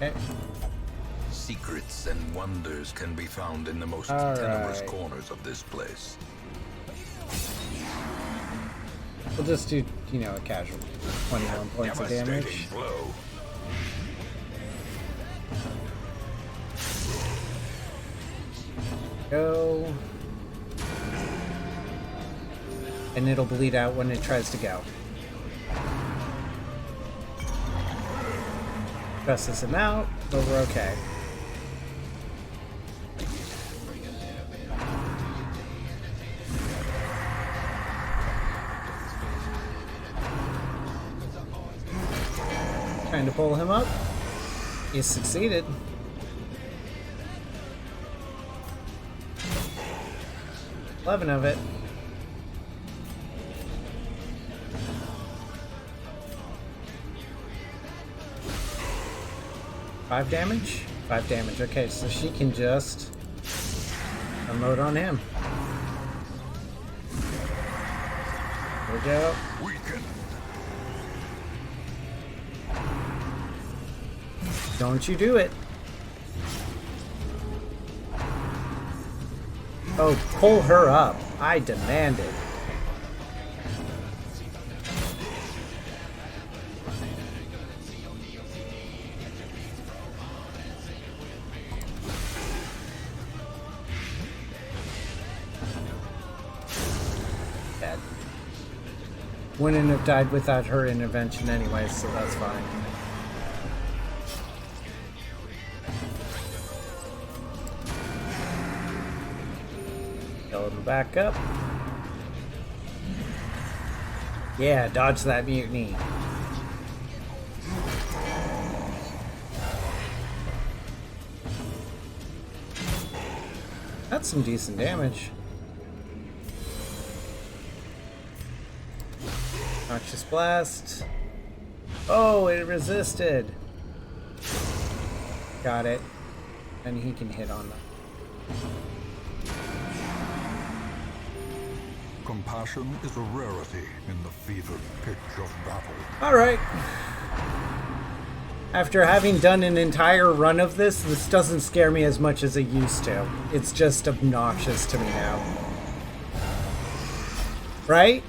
Okay. Secrets and wonders can be found in the most All tenebrous right. corners of this place. We'll just do, you know, a casual 21 points of damage. Devastating blow. Go. And it'll bleed out when it tries to go. Stresses him out, but we're okay. Trying to pull him up. He succeeded. $11 of it. Five damage? 5 damage. Okay, so she can just unload on him. There we go. Weaken. Don't you do it. Oh, pull her up. I demand it. Dead. Wouldn't have died without her intervention anyway, so that's fine. Heal him back up. Yeah, dodge that mutiny. That's some decent damage. Noxious Blast. Oh, it resisted. Got it. And he can hit on that. Compassion is a rarity in the fevered pitch of battle. Alright. After having done an entire run of this doesn't scare me as much as it used to. It's just obnoxious to me now. Right?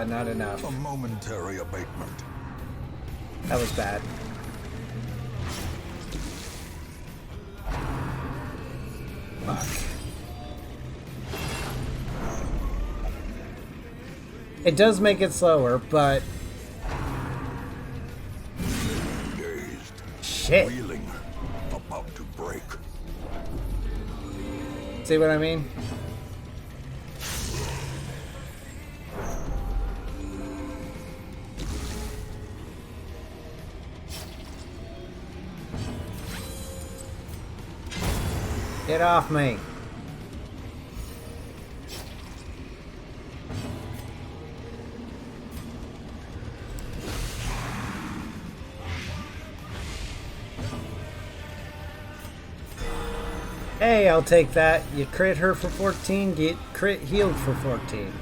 Not enough. A momentary abatement. That was bad. Fuck. It does make it slower, but... Dazed. Shit. Reeling. About to break. See what I mean? Get off me. Hey, I'll take that. You crit her for 14, get crit healed for 14.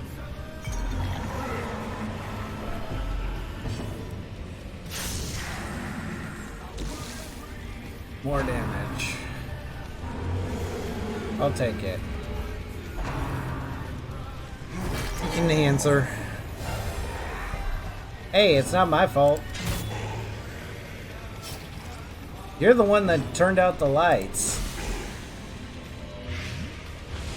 More damage. I'll take it. You can answer. Hey, it's not my fault. You're the one that turned out the lights.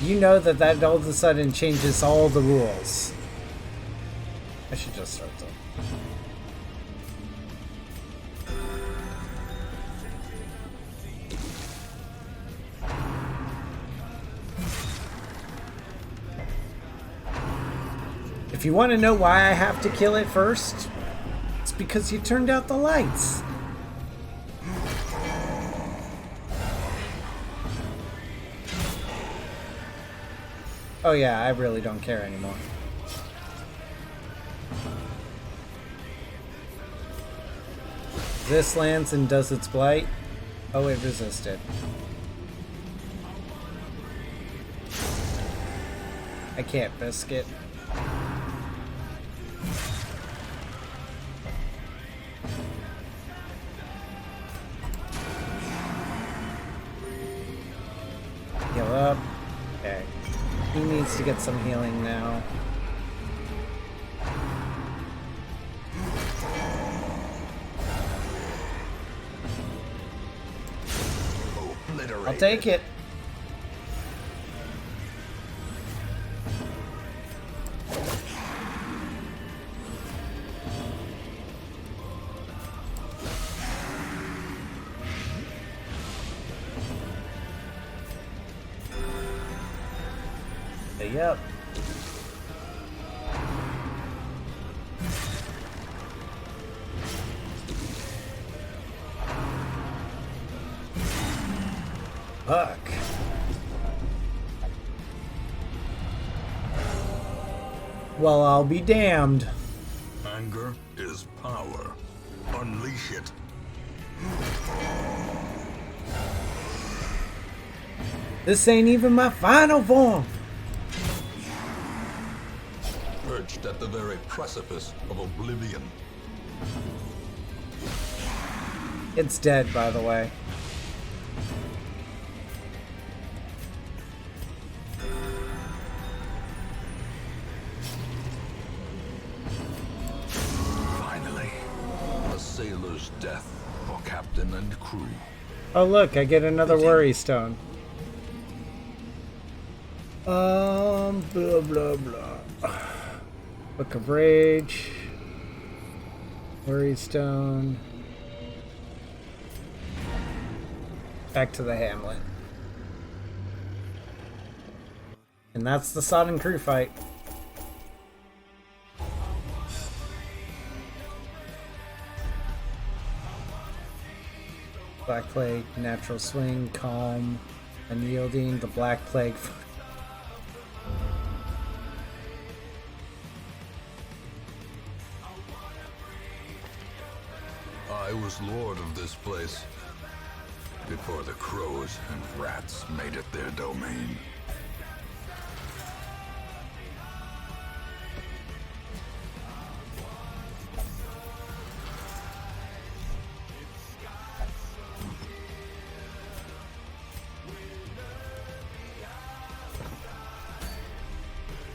You know that all of a sudden changes all the rules. I should just start them. If you want to know why I have to kill it first, it's because you turned out the lights. Oh yeah, I really don't care anymore. This lands and does its blight. Oh, it resisted. I can't risk it. Heal up. Okay. He needs to get some healing now. I'll take it. Yep. Fuck. Well, I'll be damned. Anger is power. Unleash it. This ain't even my final form. Perched at the very precipice of oblivion. It's dead, by the way. Finally, a sailor's death for captain and crew. Oh look, I get another worry stone. Blah blah blah. Book of Rage. Worry Stone. Back to the Hamlet. And that's the Sodden crew fight. Black Plague, Natural Swing, Calm, Unyielding, the Black Plague. I was lord of this place before the crows and rats made it their domain.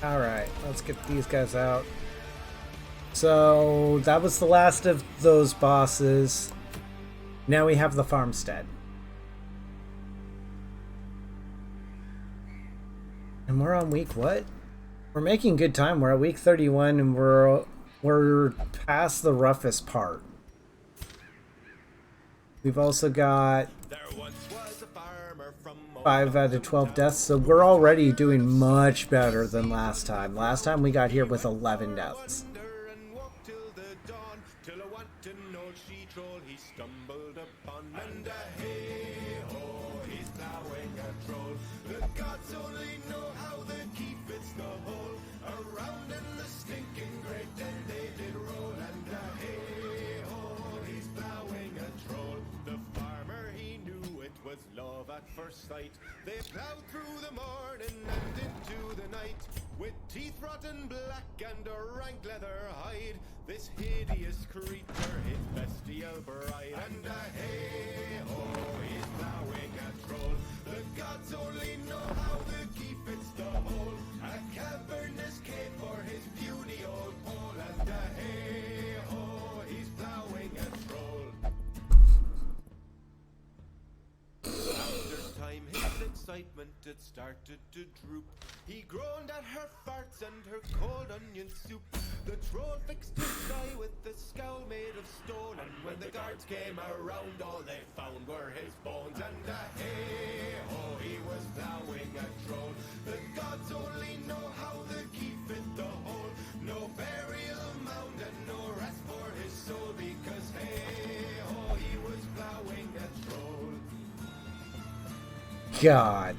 Alright, let's get these guys out. So, that was the last of those bosses. Now we have the farmstead. And we're on week what? We're making good time. We're at week 31 and we're past the roughest part. We've also got 5 out of 12 deaths, so we're already doing much better than last time. Last time we got here with 11 deaths. Sight. They plowed through the morning and into the night with teeth rotten black and a rank leather hide. This hideous creature, his bestial bride, and hey-ho, he's plowing a troll. The gods only know how the key fits the hole. A cavernous cave for his puny old pole, and hey-ho, he's plowing a troll. Time his excitement had started to droop. He groaned at her farts and her cold onion soup. The troll fixed his eye with a scowl made of stone, and when the guards came around, all they found were his bones. And hey-ho, he was plowing a troll. The gods only know how the key fit the hole. No burial mound and no rest for his soul, because hey-ho, he was plowing a troll. God.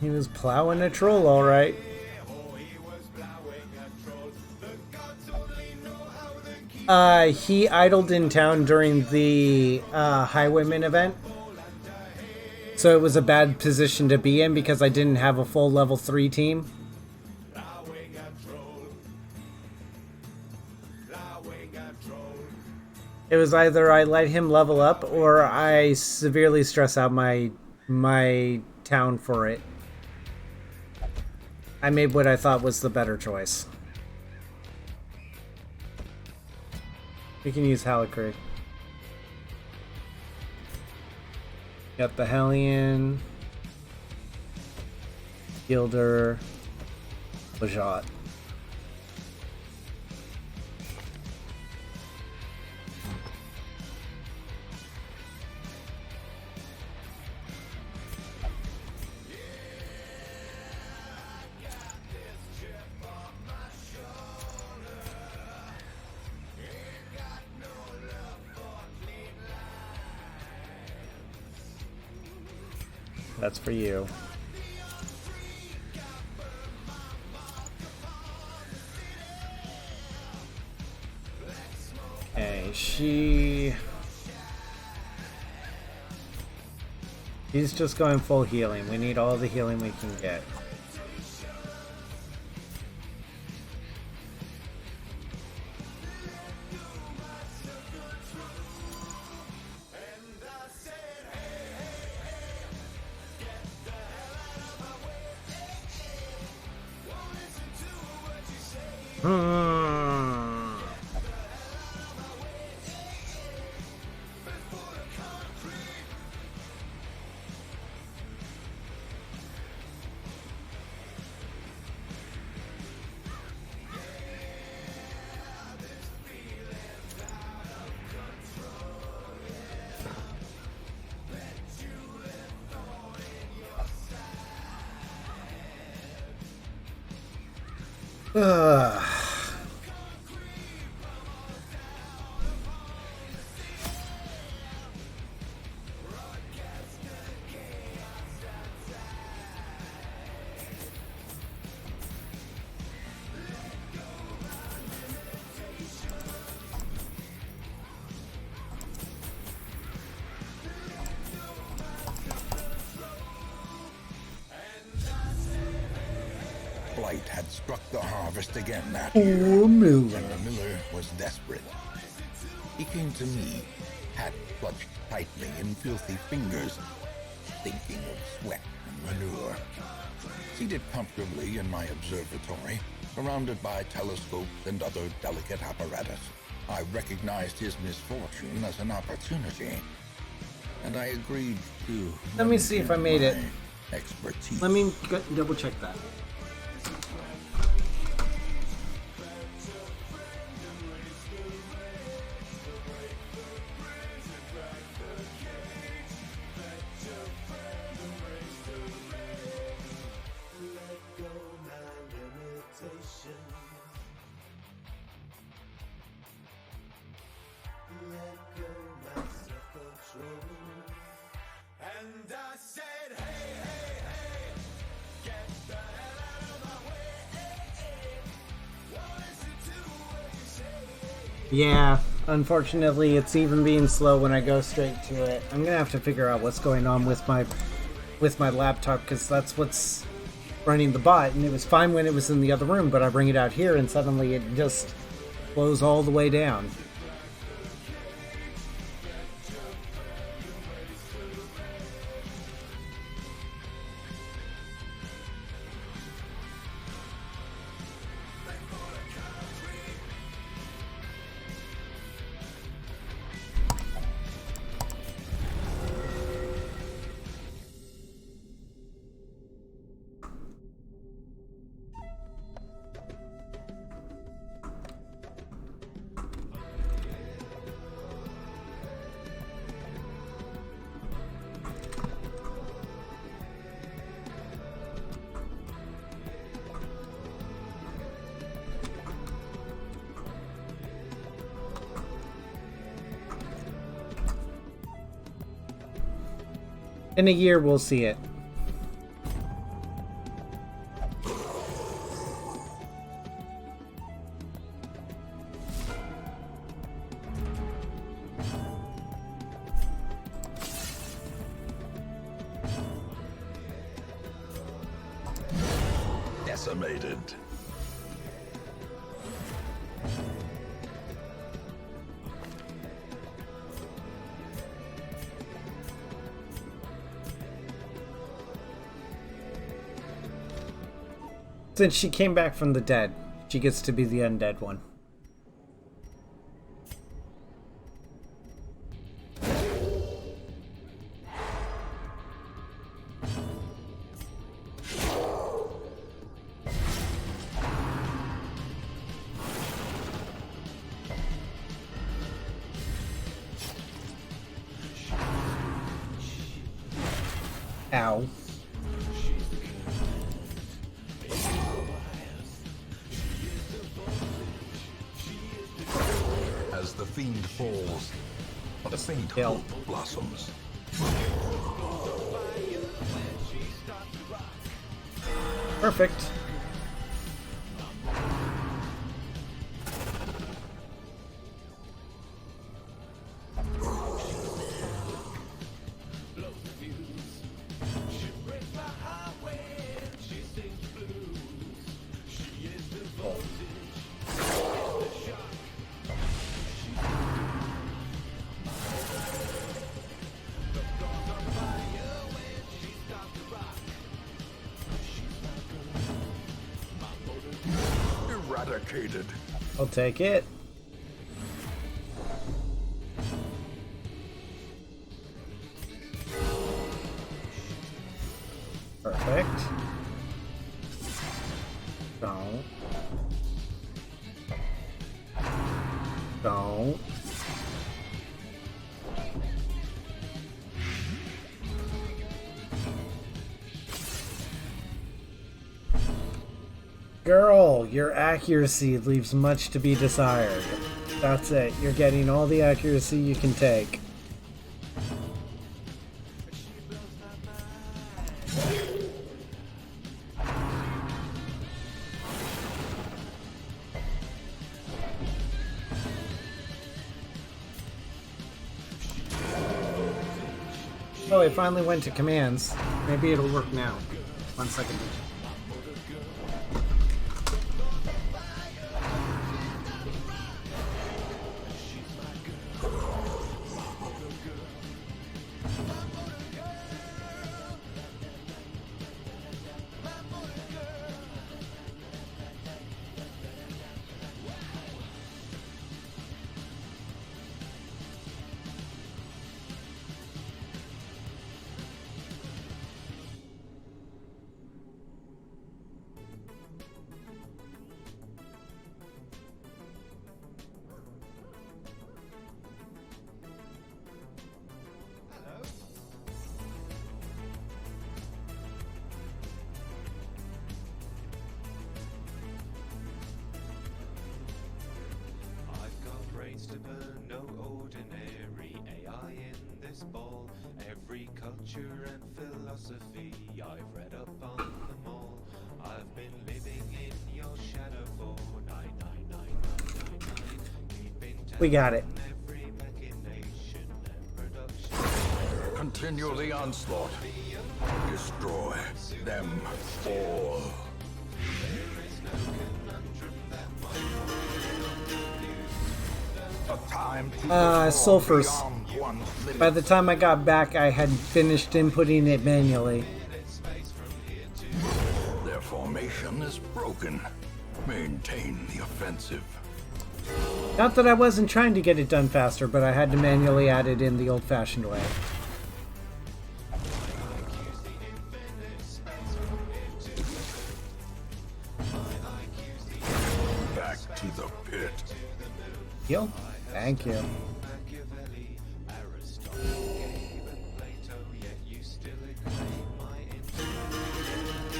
He was plowing a troll, all right. He idled in town during the Highwayman event. So it was a bad position to be in because I didn't have a full level 3 team. It was either I let him level up or I severely stress out my town for it. I made what I thought was the better choice. We can use Halicree. Got the Hellion, Gilder, Bajot. That's for you. Okay, she's just going full healing. We need all the healing we can get. Ugh. Blight had struck the harvest again that Poor year, Miller. and the miller was desperate. He came to me, hat clutched tightly in filthy fingers, thinking of sweat and manure. Seated comfortably in my observatory, surrounded by telescopes and other delicate apparatus, I recognized his misfortune as an opportunity, and I agreed to... Let me see if I made it. Expertise. Let me double check that. And I said, hey, hey, hey, get the hell out of my way. What is it to say? Yeah, unfortunately, it's even being slow when I go straight to it. I'm gonna have to figure out what's going on with my laptop, because that's what's running the bot, and it was fine when it was in the other room, but I bring it out here and suddenly it just slows all the way down. In a year, we'll see it. Decimated. Since she came back from the dead, she gets to be the undead one. Ow. As the fiend falls, a faint Kill. hope blossoms. Perfect. Eradicated. I'll take it. Perfect. Don't. Don't. Girl, your accuracy leaves much to be desired. That's it. You're getting all the accuracy you can take. Oh, it finally went to commands. Maybe it'll work now. 1 second. I've got brains to burn, no ordinary AI in this ball. Every culture and philosophy I've read up on them all. I've been living in your shadow for 99999. Keeping We got it. every machination and production. Continue the onslaught. Destroy them all. A time to sulfurs. beyond one's limit. By the time I got back, I had finished inputting it manually. Their formation is broken. Maintain the offensive. Not that I wasn't trying to get it done faster, but I had to manually add it in the old-fashioned way. Back to the pit. Heal? Thank you. Machiavelli, Aristotle, Gabe and Plato, yet you still acclaim my intellect.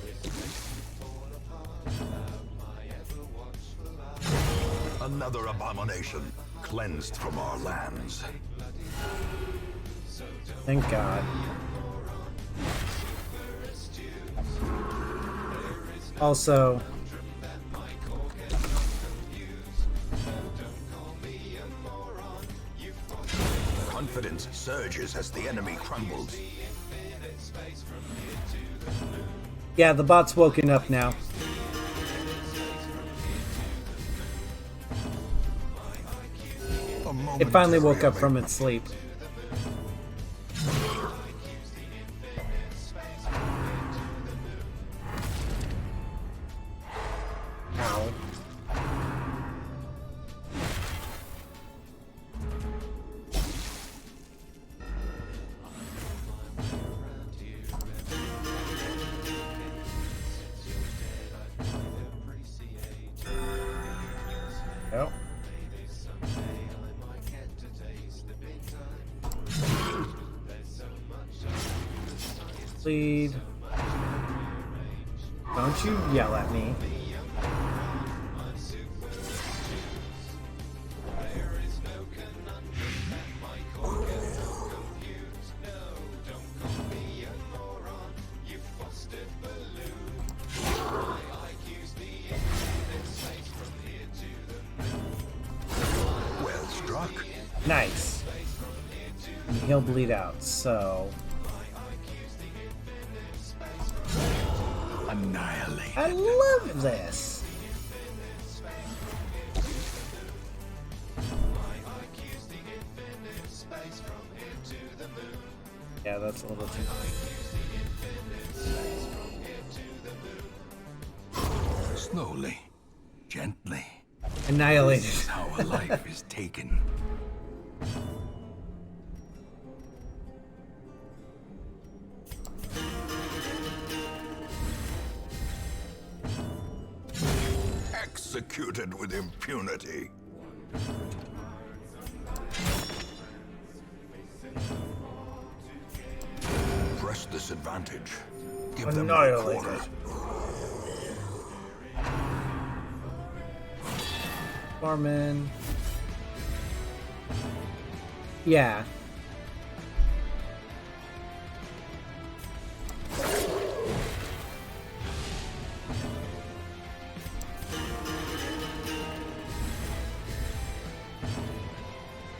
This makes you fall apart without my ever watchful eye. Another abomination cleansed from our lands. Thank God. Also, Confidence surges as the enemy crumbles. yeah, the bot's woken up now. It finally woke up from its sleep. Ow. Oh. Please. Don't you yell at me. Well struck. Nice. And he'll bleed out, so... Annihilate. I love this! Yeah, that's a little too... Slowly. Gently. Annihilated. This is how a life is taken. Executed with impunity. Press this advantage. Give them their Annihilated. quarter. Foreman. Yeah.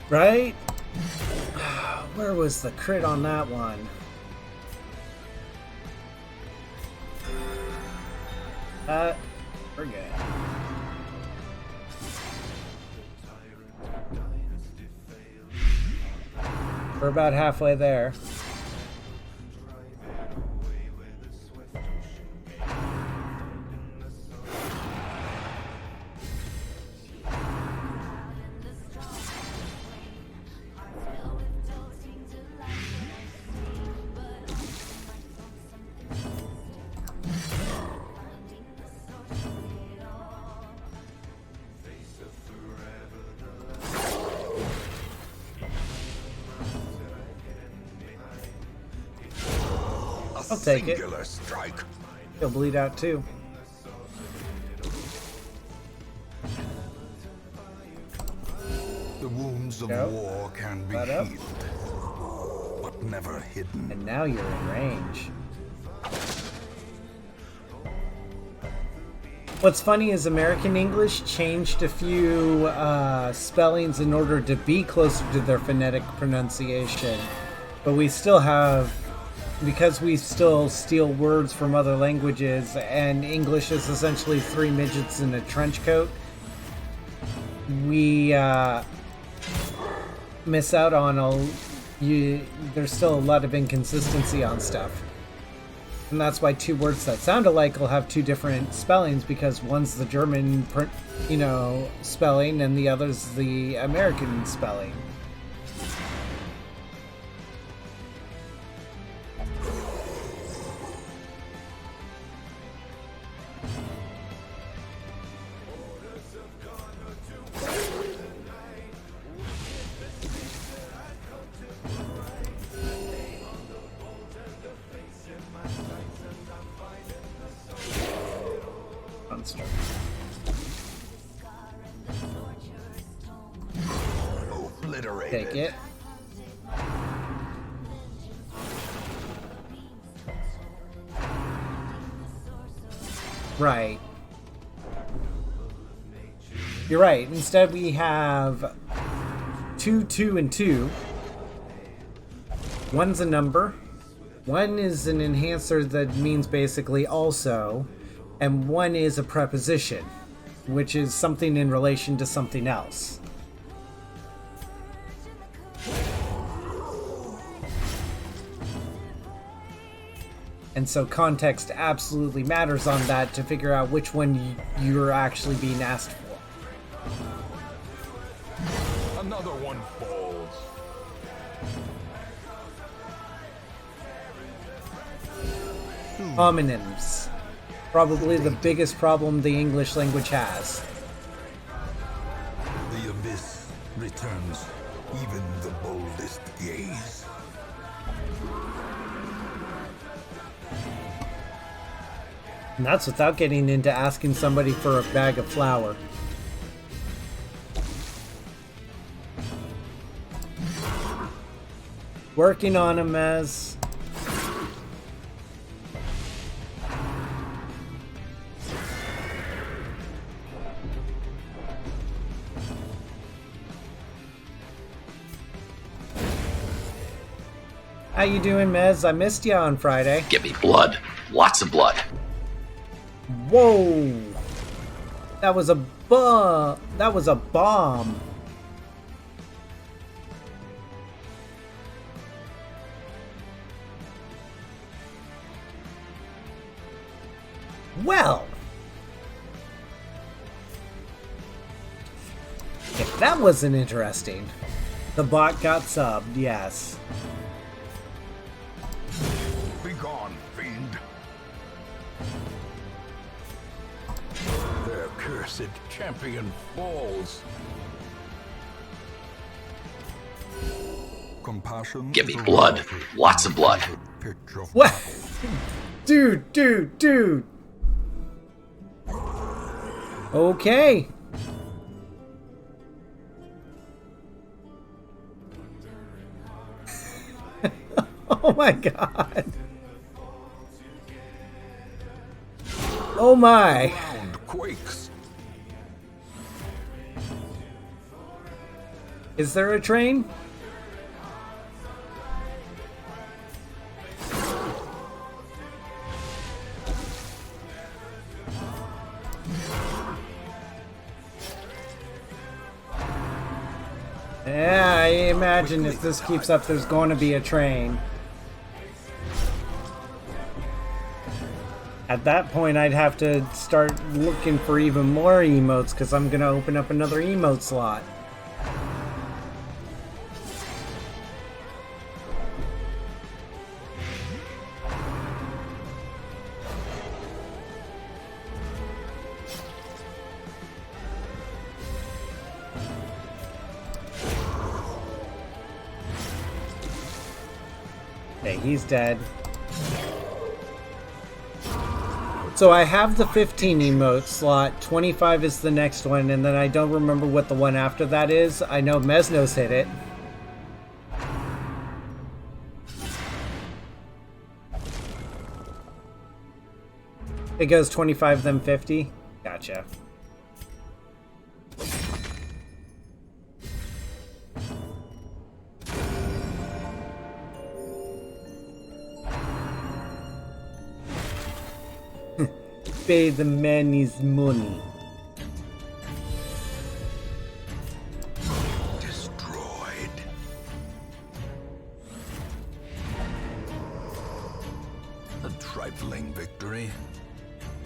Right? Where was the crit on that one? We're good. We're about halfway there. I'll take it. Strike. He'll bleed out too. The wounds of Nope. war can be That up. healed, but never hidden. And now you're in range. What's funny is American English changed a few spellings in order to be closer to their phonetic pronunciation. But we still have, because we still steal words from other languages, and English is essentially three midgets in a trench coat, we miss out on there's still a lot of inconsistency on stuff. And that's why two words that sound alike will have two different spellings, because one's the German, spelling, and the other's the American spelling. Obliterated. Take it. Right. You're right. Instead we have 2, 2, and 2. One's a number. One is an enhancer that means basically also. And one is a preposition, which is something in relation to something else. And so context absolutely matters on that to figure out which one you're actually being asked for. Another one falls. Homonyms. Probably the biggest problem the English language has. The abyss returns even the boldest gaze. And that's without getting into asking somebody for a bag of flour. Working on him, as how you doing, Mez? I missed you on Friday. Give me blood. Lots of blood. Whoa! That was a bomb. Well, if that wasn't interesting. The bot got subbed, yes. Begone, fiend. Their cursed champion falls. Compassion. Give me blood. Lots of blood. What? Dude. Okay. Oh my god. Oh my. Ground quakes. Is there a train? Yeah, I imagine if this keeps up, there's going to be a train. At that point, I'd have to start looking for even more emotes because I'm going to open up another emote slot. Okay, he's dead. So I have the 15 emote slot, 25 is the next one, and then I don't remember what the one after that is. I know Mesnos hit it. It goes 25, then 50? Gotcha. Pay the man his money. Destroyed. A trifling victory,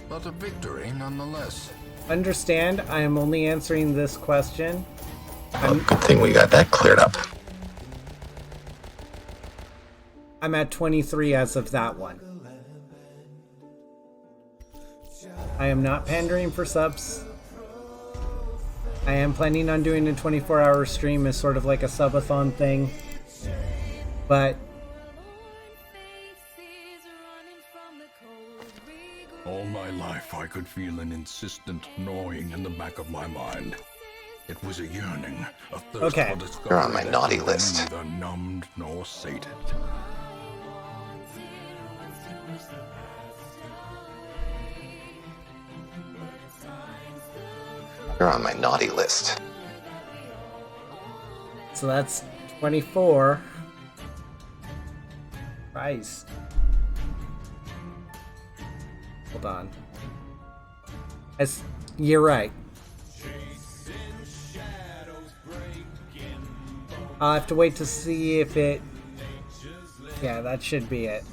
but a victory nonetheless. Understand, I am only answering this question. Oh, good thing we got that cleared up. I'm at 23 as of that one. I am not pandering for subs. I am planning on doing a 24-hour stream as sort of like a subathon thing. But All my life I could feel an insistent gnawing in the back of my mind. It was a yearning, a thirst Okay. for discovery. You're on my that naughty was list. neither numbed nor sated. You're on my naughty list. so that's 24. Christ. Hold on. You're right. I'll have to wait to see if it... Yeah, that should be it.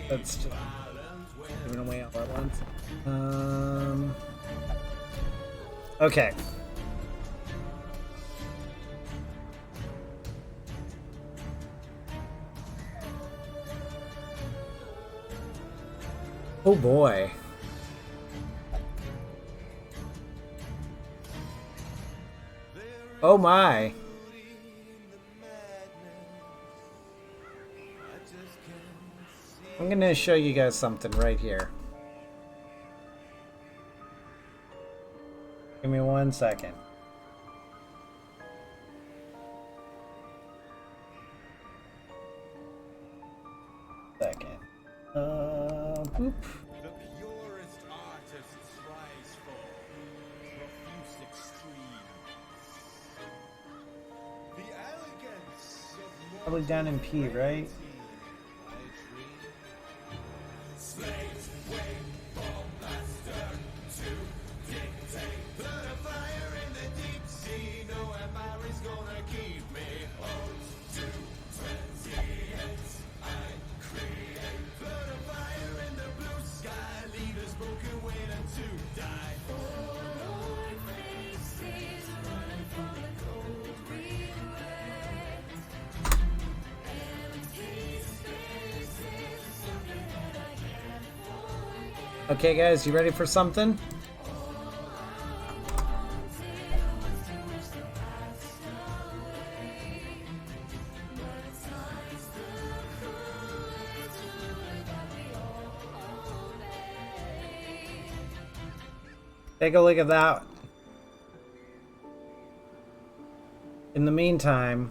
That's just giving away all at once. Okay. Oh boy. Oh my. I'm gonna show you guys something right here. Give me 1 second. Boop. The purest artists rise for profuse extreme. The elegance of Probably down in P, right? slaves wait for master to dictate. Put a fire in the deep sea. No Amari's gonna keep me home to 28. I create. Put a fire in the blue sky. Leaders broken waiting to die. Forlorn faces running from the cold regret. Empty spaces, something that I can't forget. Okay, guys, you ready for something? Take a look at that. In the meantime,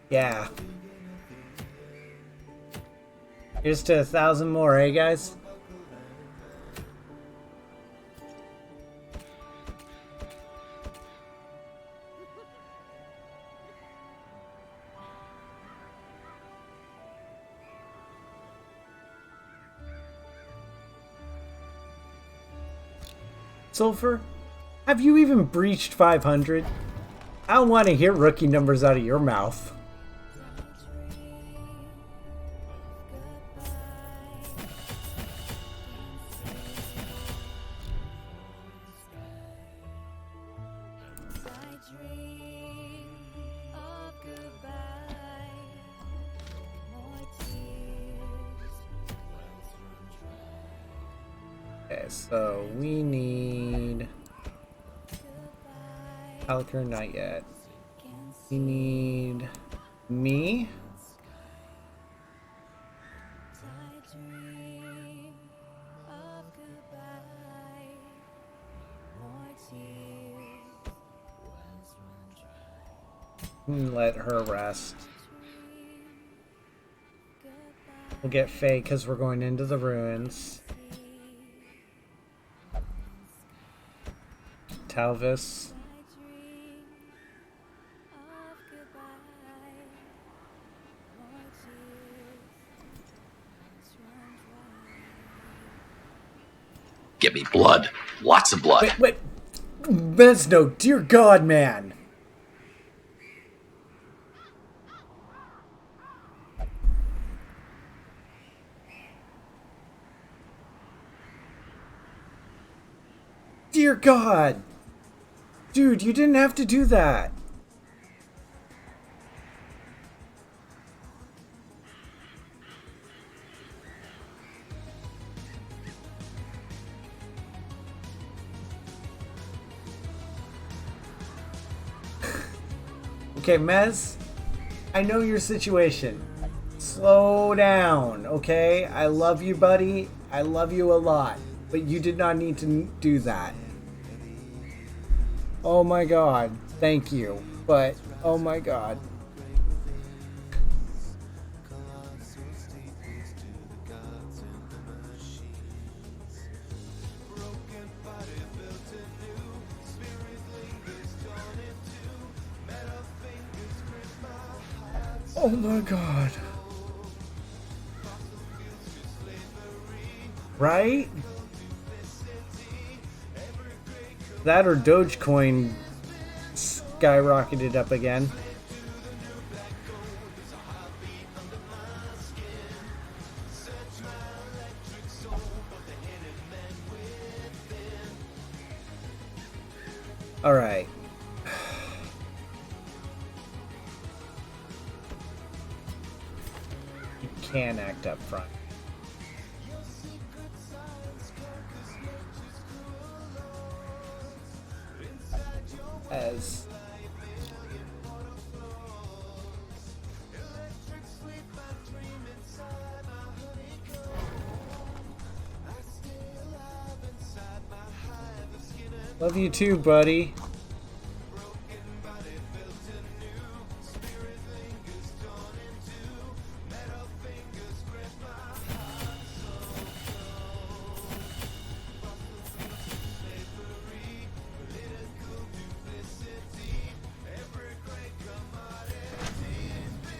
yeah. Here's to 1,000 more, eh, guys? Sulfur, have you even breached 500? I don't want to hear rookie numbers out of your mouth. Okay, so we need Alker, not yet. We need me. Let her rest. We'll get Faye because we're going into the ruins. Talvis. Give me blood. Lots of blood. Wait. Mesno, dear God, man. Dear God. Dude, you didn't have to do that. Okay, Mez, I know your situation. Slow down, okay? I love you, buddy. I love you a lot. But you did not need to do that. Oh my God. Thank you. But, oh my God. Oh my God. Right? That or Dogecoin skyrocketed up again. All right. You can act up front. As love you too, buddy.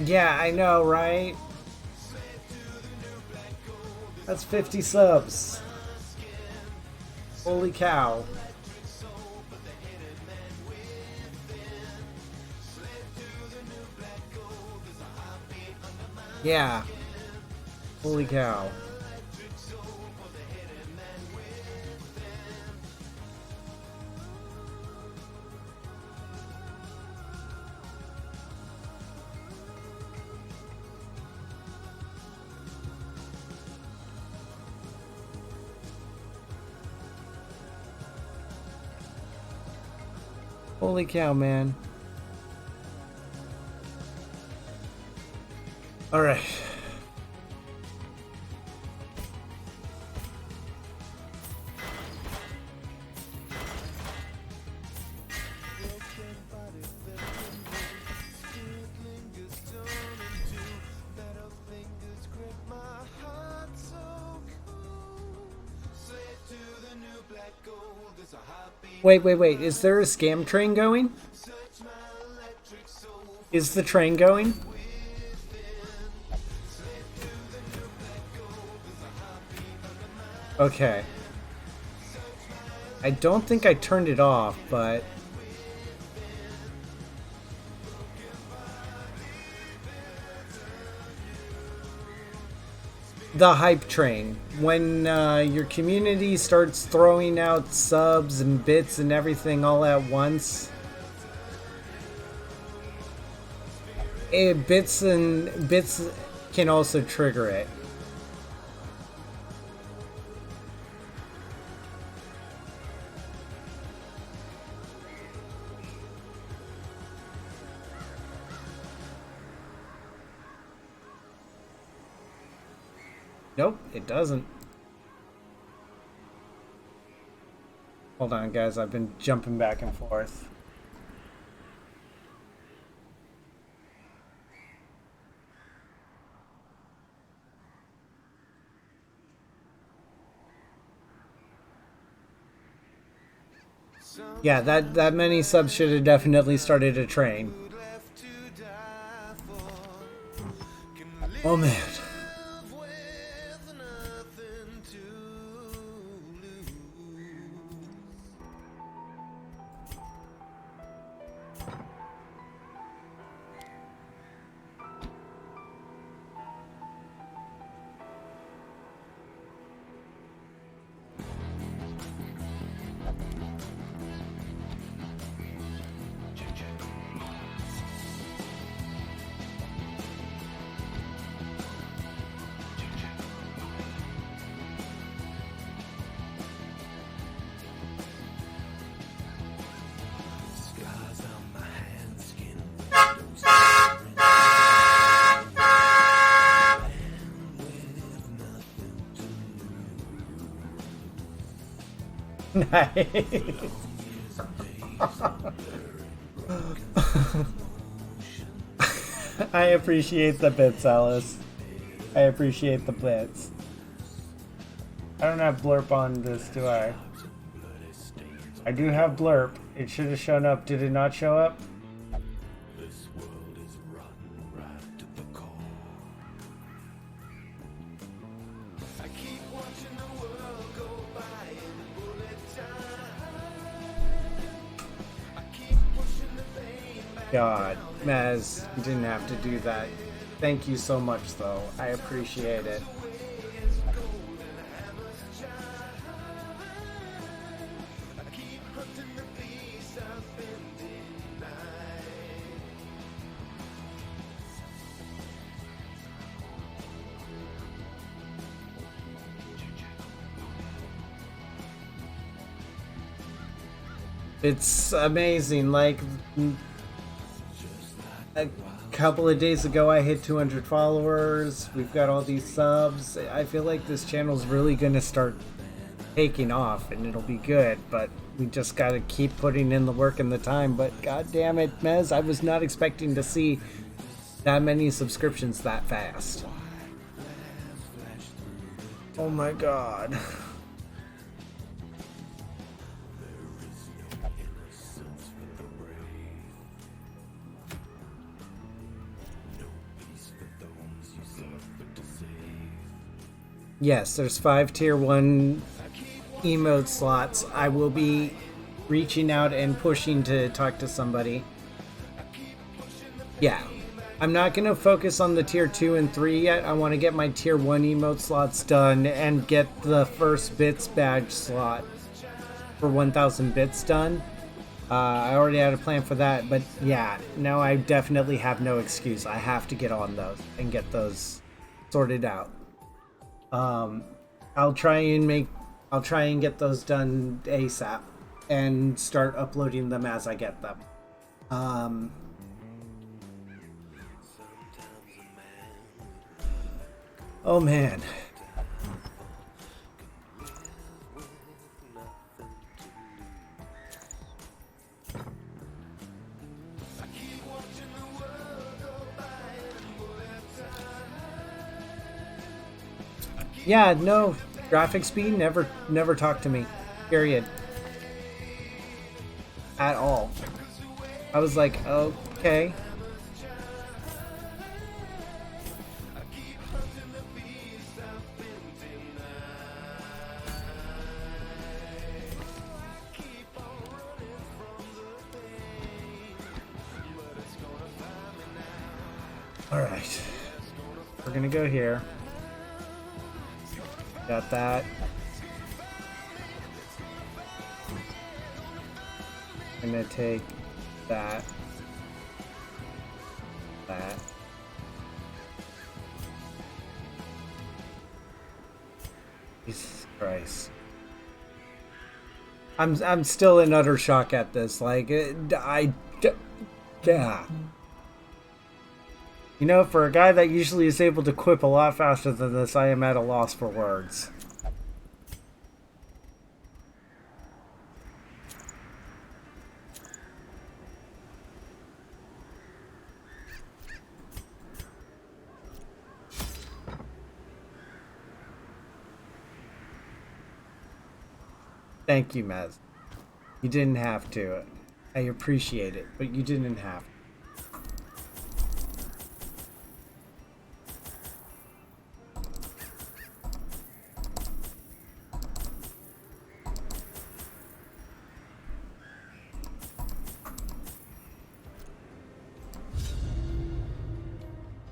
Yeah, I know, right? That's 50 subs. Holy cow. Yeah. Holy cow. Holy cow, man. All right. Wait. Is there a scam train going? Is the train going? Okay. I don't think I turned it off, but... The hype train. When your community starts throwing out subs and bits and everything all at once, bits can also trigger it. Nope, it doesn't. Hold on, guys. I've been jumping back and forth. Yeah, that many subs should have definitely started a train. Oh, man. Nice. I appreciate the bits, Alice. I appreciate the bits. I don't have blurp on this, do I? I do have blurp. It should have shown up. Did it not show up? God, Maz, you didn't have to do that. Thank you so much, though. I appreciate it. It's amazing, like... A couple of days ago I hit 200 followers. We've got all these subs. I feel like this channel's really gonna start taking off and it'll be good, but we just gotta keep putting in the work and the time. But god damn it, Mez, I was not expecting to see that many subscriptions that fast. Oh my god. Yes, there's 5 tier 1 emote slots. I will be reaching out and pushing to talk to somebody. Yeah. I'm not going to focus on the tier 2 and 3 yet. I want to get my tier 1 emote slots done and get the first bits badge slot for 1000 bits done. I already had a plan for that, but yeah, now I definitely have no excuse. I have to get on those and get those sorted out. I'll try and get those done ASAP and start uploading them as I get them. Oh man. Yeah, no, graphic speed never talk to me. Period. At all. I was like, okay. Alright. We're gonna go here. Got that. I'm gonna take that. That. Jesus Christ. I'm still in utter shock at this. Like, yeah. You know, for a guy that usually is able to quip a lot faster than this, I am at a loss for words. Thank you, Mez. You didn't have to. I appreciate it, but you didn't have to.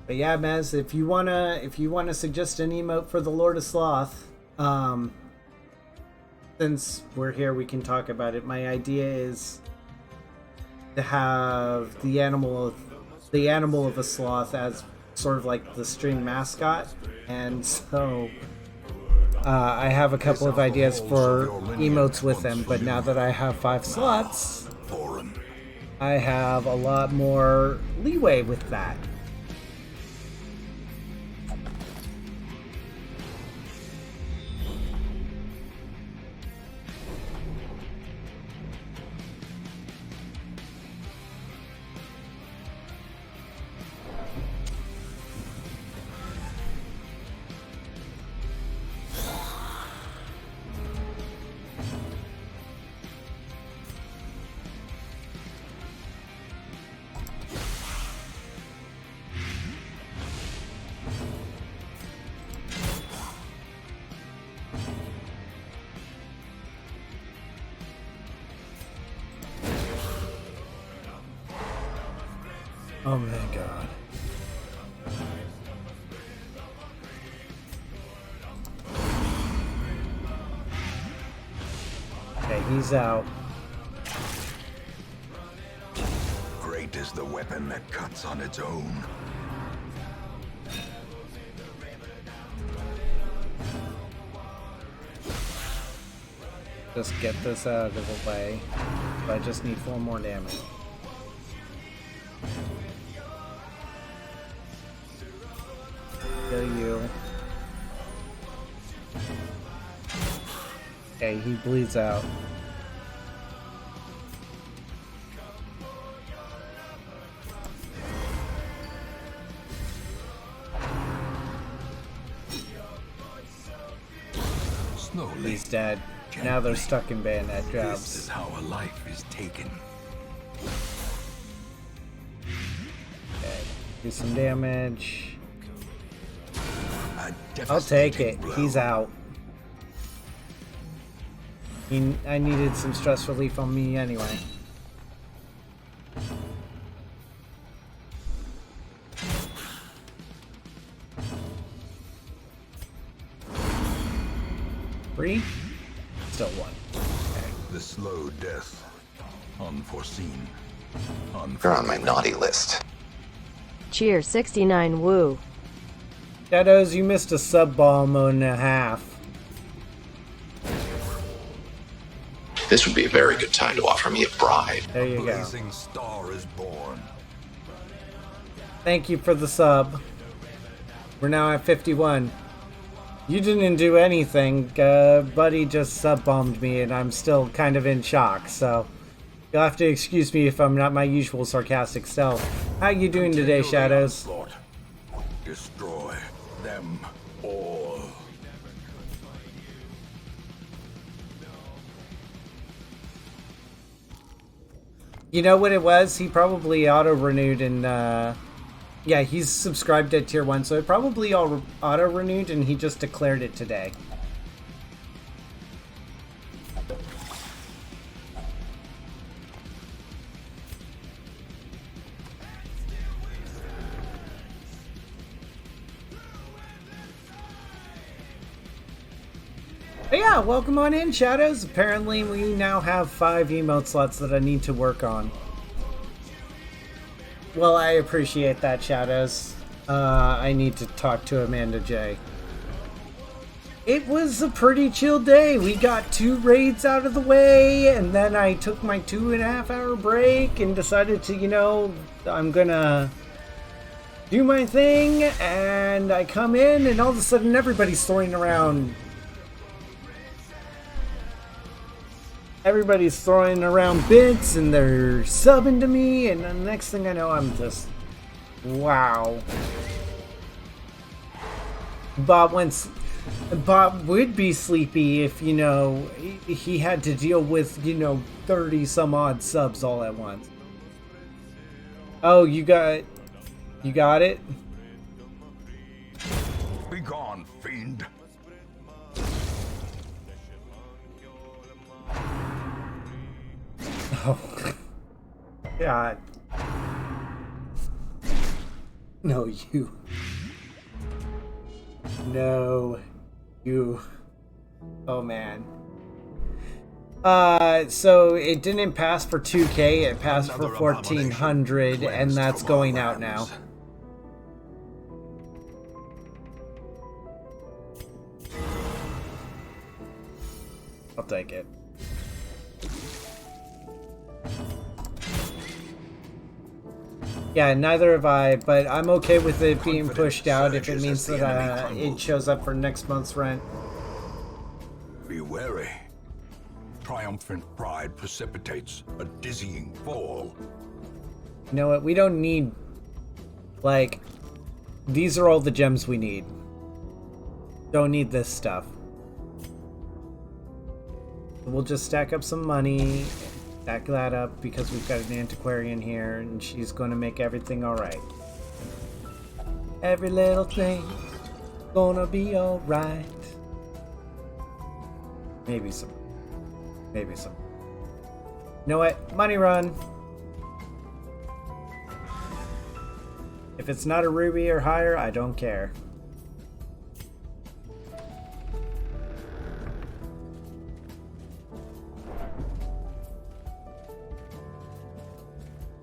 But yeah, Mez, if you wanna suggest an emote for the Lord of Sloth, since we're here, we can talk about it. My idea is to have the animal of a sloth as sort of like the string mascot, and so I have a couple of ideas for emotes with them. But now that I have 5 slots, I have a lot more leeway with that. Oh my god. Okay, he's out. Great is the weapon that cuts on its own. Just get this out of the way. I just need 4 more damage. Kill you. Okay, he bleeds out. Slowly. He's dead. Now they're stuck in bayonet This jabs. is how a life is taken. Okay, do some damage. A I'll take devastating it. blow. He's out. I needed some stress relief on me anyway. Three? Still 1. Okay. The slow death. Unforeseen. You're on my naughty list. Cheer 69 woo. Shadows, you missed a sub bomb and a half. This would be a very good time to offer me a bribe. There you go. Blazing star is born. Thank you for the sub. We're now at 51. You didn't do anything. Buddy just sub-bombed me and I'm still kind of in shock, so you'll have to excuse me if I'm not my usual sarcastic self. How you doing today, Shadows? Onslaught. Destroy them all. You know what it was? He probably auto-renewed and, yeah, he's subscribed at Tier 1, so it probably auto-renewed and he just declared it today. But yeah, welcome on in, Shadows. Apparently we now have 5 emote slots that I need to work on. Well, I appreciate that, Shadows. I need to talk to Amanda J. It was a pretty chill day. We got 2 raids out of the way, and then I took my 2.5 hour break and decided to, you know, I'm gonna do my thing, and I come in, and all of a sudden everybody's throwing around bits, and they're subbing to me, and the next thing I know, I'm just, wow. Bob would be sleepy if, you know, he had to deal with, you know, 30 some odd subs all at once. Oh, you got it? Be gone, fiend. Oh, God. No, you. No, you. Oh, man. So it didn't pass for 2K, it passed for 1400, and that's going out now. I'll take it. Yeah, neither have I, but I'm okay with it being pushed out if it means that it shows up for next month's rent. Be wary. Triumphant pride precipitates a dizzying fall. You know what? We don't need, like, these are all the gems we need. Don't need this stuff. We'll just stack up some money. Stack that up because we've got an antiquarian here and she's going to make everything alright. Every little thing gonna be alright. Maybe some. Maybe some. You know what? Money run. If it's not a ruby or higher, I don't care.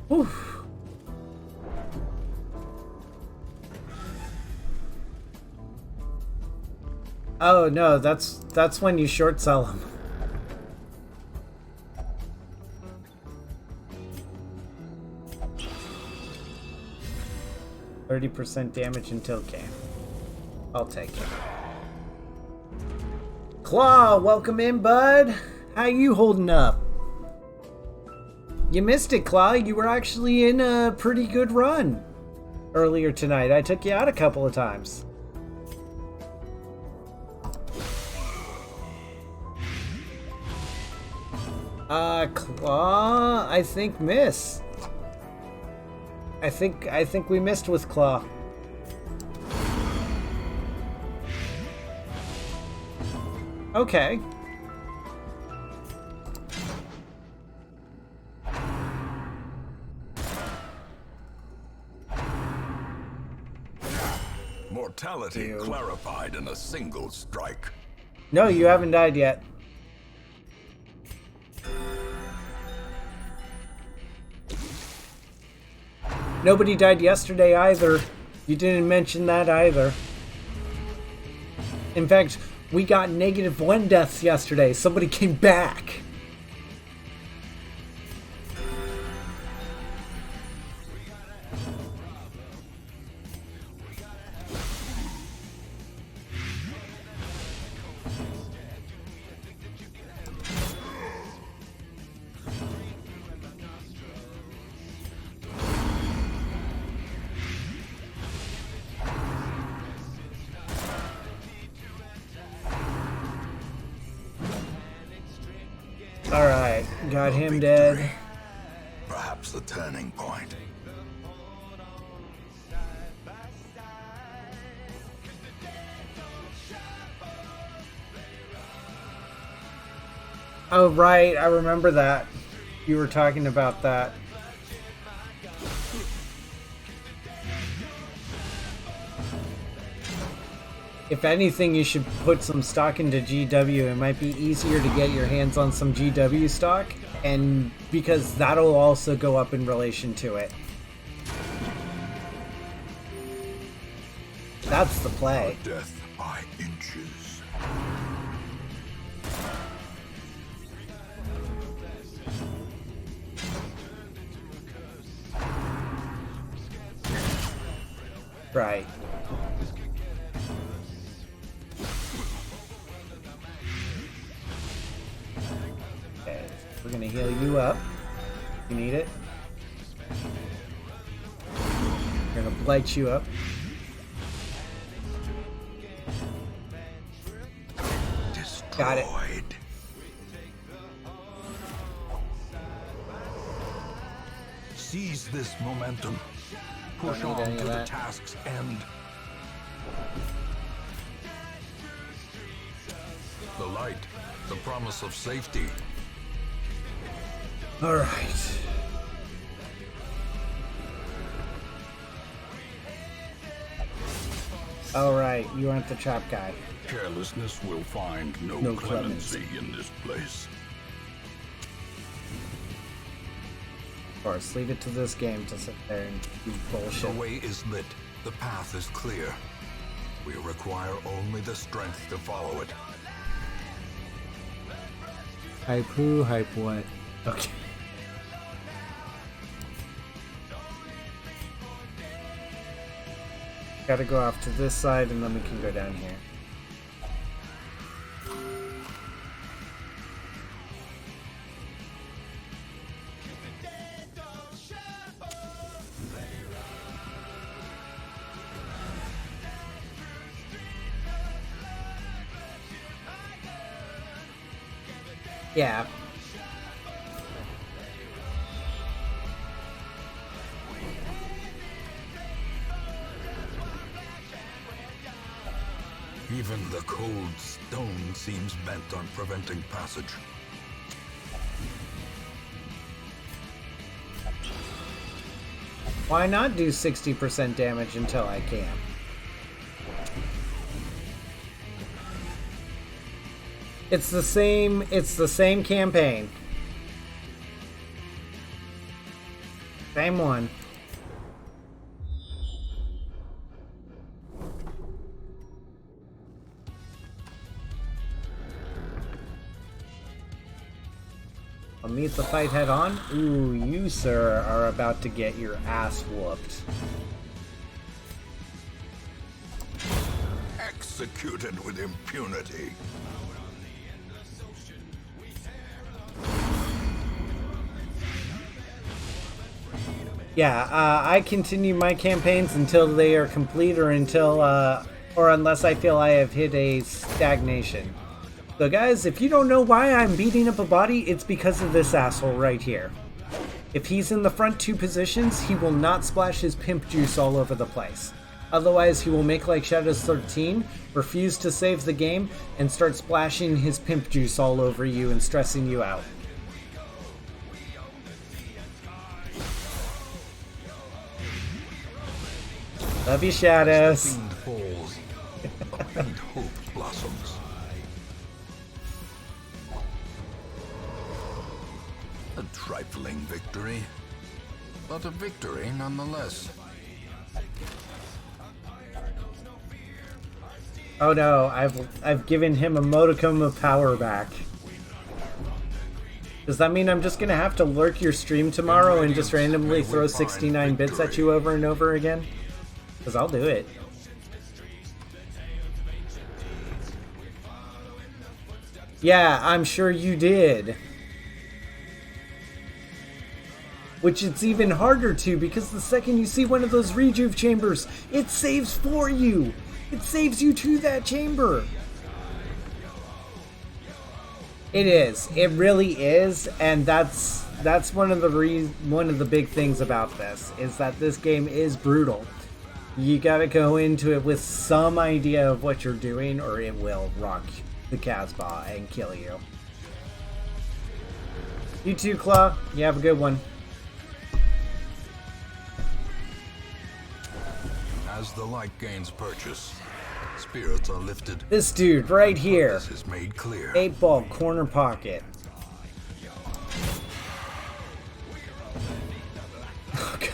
Whew. Oh no, that's when you short sell them. %30 damage until game. I'll take it. Claw, welcome in, bud. How you holding up? You missed it, Claw. You were actually in a pretty good run earlier tonight. I took you out a couple of times. Claw, I think miss. I think we missed with Claw. Okay. Mortality clarified in a single strike. No, you haven't died yet. Nobody died yesterday either. You didn't mention that either. In fact, we got -1 deaths yesterday. Somebody came back. Alright, got him dead. perhaps the turning point. Oh, right. I remember that. You were talking about that. If anything, you should put some stock into GW. It might be easier to get your hands on some GW stock, and because that'll also go up in relation to it. That's the play. Death by inches. Right. Okay, we're gonna heal you up. You need it. We're gonna blight you up. Got it. Seize this momentum. Push Don't need on any to of the that. task's end. The light, the promise of safety. All right. All right, you aren't the trap guy. Carelessness will find no, No clemency in this place. Of course, leave it to this game to sit there and do bullshit. The way is lit. The path is clear. We require only the strength to follow it. Hype who? Hype what? Okay. Gotta go off to this side and then we can go down here. Yeah. Even the cold stone seems bent on preventing passage. Why not do 60% damage until I can? It's the same campaign. Same one. I'll meet the fight head on. Ooh, you, sir, are about to get your ass whooped. Executed with impunity. Yeah, I continue my campaigns until they are complete or until, or unless I feel I have hit a stagnation. So guys, if you don't know why I'm beating up a body, it's because of this asshole right here. If he's in the front two positions, he will not splash his pimp juice all over the place. Otherwise, he will make like Shadows 13, refuse to save the game, and start splashing his pimp juice all over you and stressing you out. Love you, Shadows. Fiend falls. A faint hope blossoms. A trifling victory, but a victory nonetheless. Oh no, I've given him a modicum of power back. Does that mean I'm just gonna have to lurk your stream tomorrow and just randomly throw 69 bits at you over and over again? Because I'll do it. Yeah, I'm sure you did. Which it's even harder to, because the second you see one of those rejuve chambers, it saves for you. It saves you to that chamber. It is. It really is, and that's one of the big things about this is that this game is brutal. You gotta go into it with some idea of what you're doing, or it will rock the Casbah and kill you. You too, Claw. You have a good one. As the light gains purchase, spirits are lifted. This dude right here. This is made clear. 8-ball corner pocket. Oh god.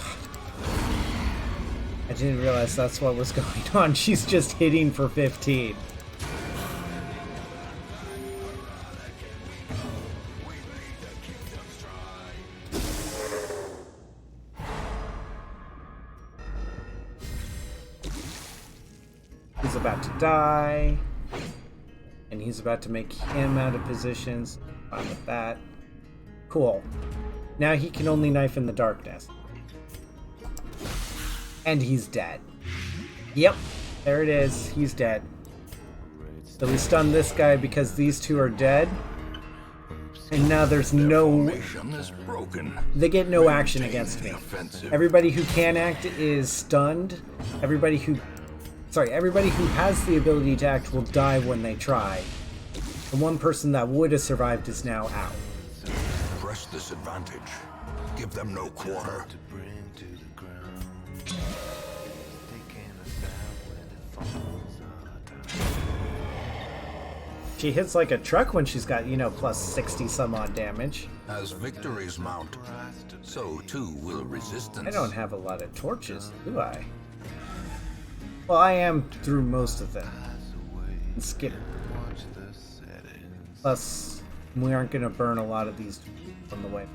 I didn't realize that's what was going on. She's just hitting for 15. He's about to die. And he's about to make him out of positions. Fine with that. Cool. Now he can only knife in the darkness. And he's dead. Yep. There it is. He's dead. So we stunned this guy because these two are dead. And now there's no... They get no action against me. Everybody who can act is stunned. Everybody who has the ability to act will die when they try. The one person that would have survived is now out. Press this advantage. Give them no quarter. She hits like a truck when she's got, plus 60 some odd damage. As victories mount, so too will resistance. I don't have a lot of torches, do I? Well, I am through most of them. And skip. Plus, we aren't going to burn a lot of these on the way.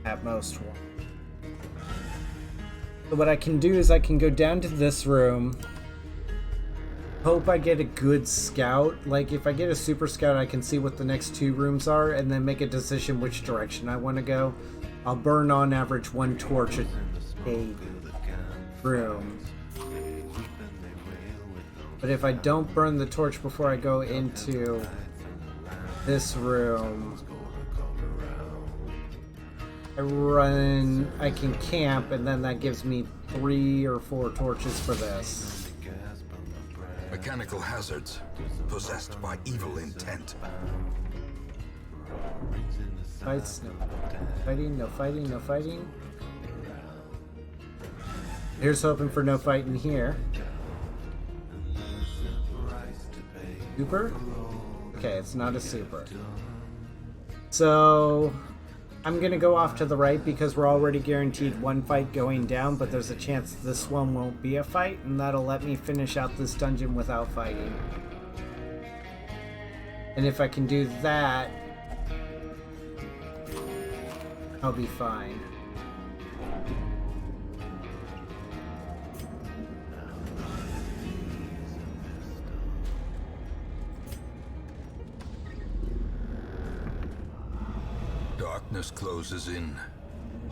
At most one. So what I can do is I can go down to this room. Hope I get a good scout. Like, if I get a super scout, I can see what the next two rooms are and then make a decision which direction I want to go. I'll burn on average 1 torch a room. But if I don't burn the torch before I go into this room, I can camp, and then that gives me 3 or 4 torches for this. Mechanical hazards possessed by evil intent. Fights, no fighting, no fighting, no fighting. Here's hoping for no fighting here. Super? Okay, it's not a super. So I'm gonna go off to the right because we're already guaranteed 1 fight going down, but there's a chance this one won't be a fight, and that'll let me finish out this dungeon without fighting. And if I can do that, I'll be fine. Darkness closes in.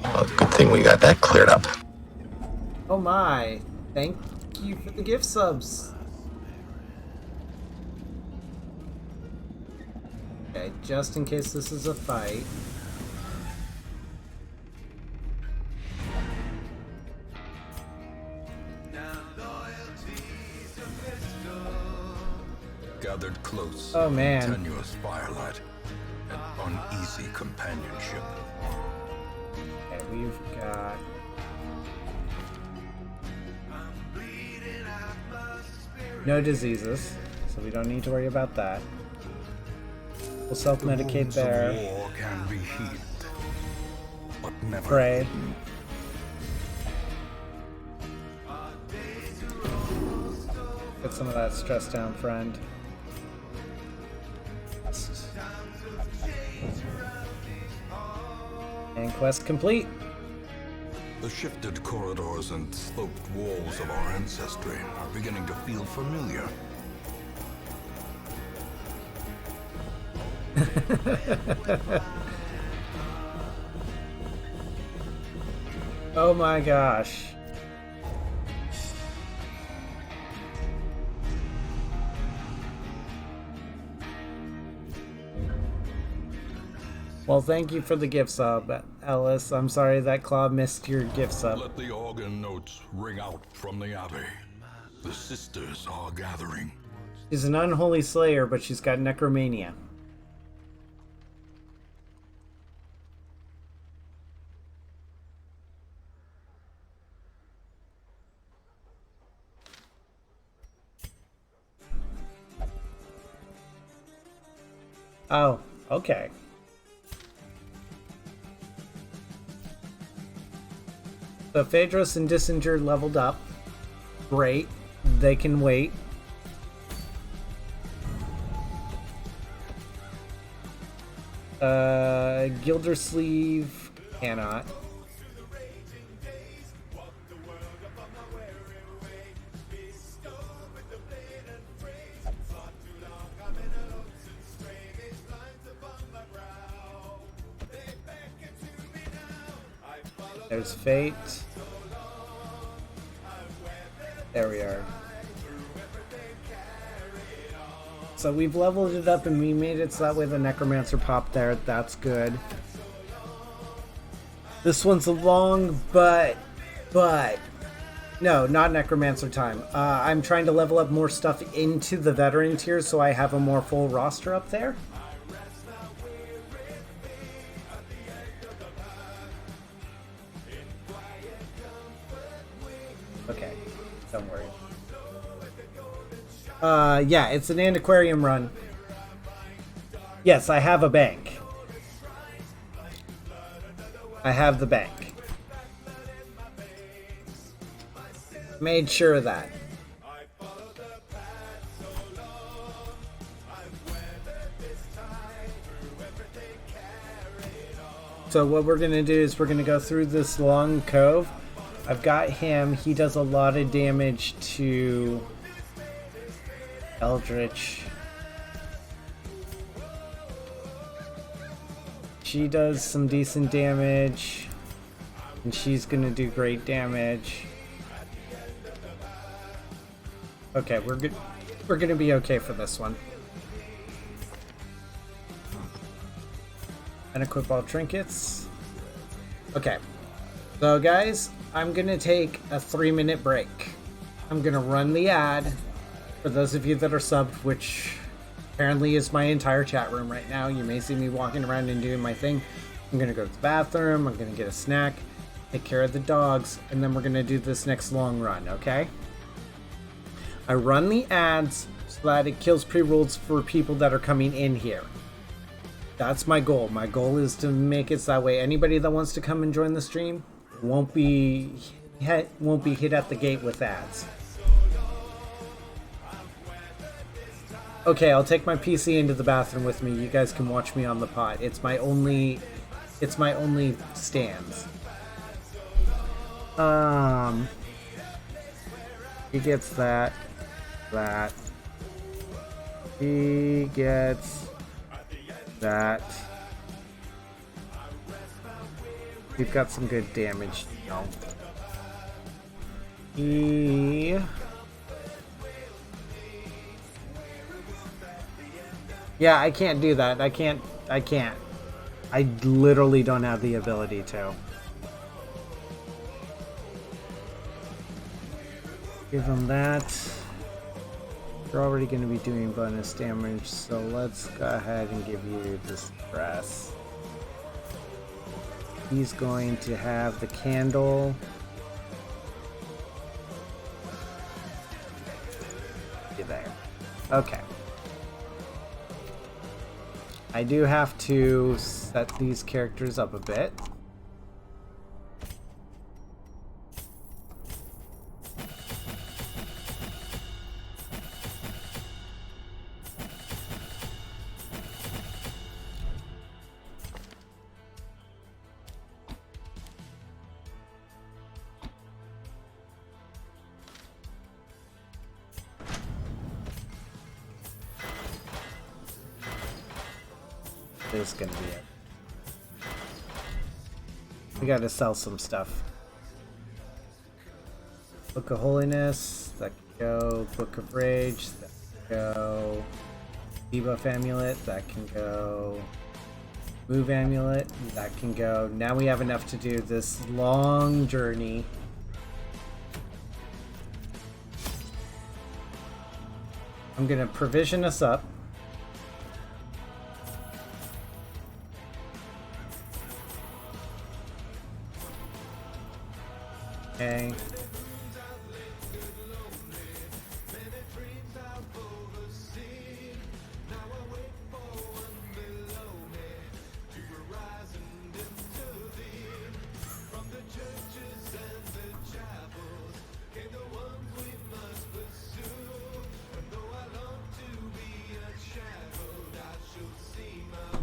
Well, good thing we got that cleared up. Oh my, thank you for the gift subs. Okay, just in case this is a fight. Gathered close. Oh man. Tenuous firelight and uneasy companionship. Okay, we've got... no diseases, so we don't need to worry about that. We'll self-medicate there. War can be healed, but never. Pray. Get some of that stress down, friend. And quest complete. The shifted corridors and sloped walls of our ancestry are beginning to feel familiar. Oh my gosh. Well, thank you for the gift sub, Ellis. I'm sorry that Claw missed your gift sub. Let the organ notes ring out from the abbey. The sisters are gathering. She's an unholy slayer, but she's got necromania. Oh, okay. So Phaedrus and Dissinger leveled up. Great. They can wait. Gildersleeve cannot. There's Fate. There we are. So we've leveled it up and we made it so that way the Necromancer popped there. That's good. This one's a long, but no, not Necromancer time. I'm trying to level up more stuff into the veteran tier so I have a more full roster up there. Okay, don't worry. Yeah, it's an antiquarium run. Yes, I have a bank. I have the bank. Made sure of that. So what we're gonna do is we're gonna go through this long cove. I've got him. He does a lot of damage to Eldritch. She does some decent damage, and she's gonna do great damage. Okay, we're good. We're gonna be okay for this one. And equip all trinkets. Okay, so guys, I'm gonna take a 3-minute break. I'm gonna run the ad. For those of you that are subbed, which apparently is my entire chat room right now, you may see me walking around and doing my thing. I'm going to go to the bathroom, I'm going to get a snack, take care of the dogs, and then we're going to do this next long run, okay? I run the ads so that it kills pre-rolls for people that are coming in here. That's my goal. My goal is to make it so that way anybody that wants to come and join the stream won't be hit at the gate with ads. Okay, I'll take my PC into the bathroom with me. You guys can watch me on the pod. It's my only stands. He gets that. He gets that. We've got some good damage now. Yeah, I can't do that. I can't. I literally don't have the ability to. Give him that. You're already going to be doing bonus damage, so let's go ahead and give you this press. He's going to have the candle. There. Okay. I do have to set these characters up a bit. This is gonna be it. We gotta sell some stuff. Book of Holiness, that can go. Book of Rage, that can go. Debuff Amulet, that can go. Move amulet. That can go. Now we have enough to do this long journey. I'm going to provision us up. Okay.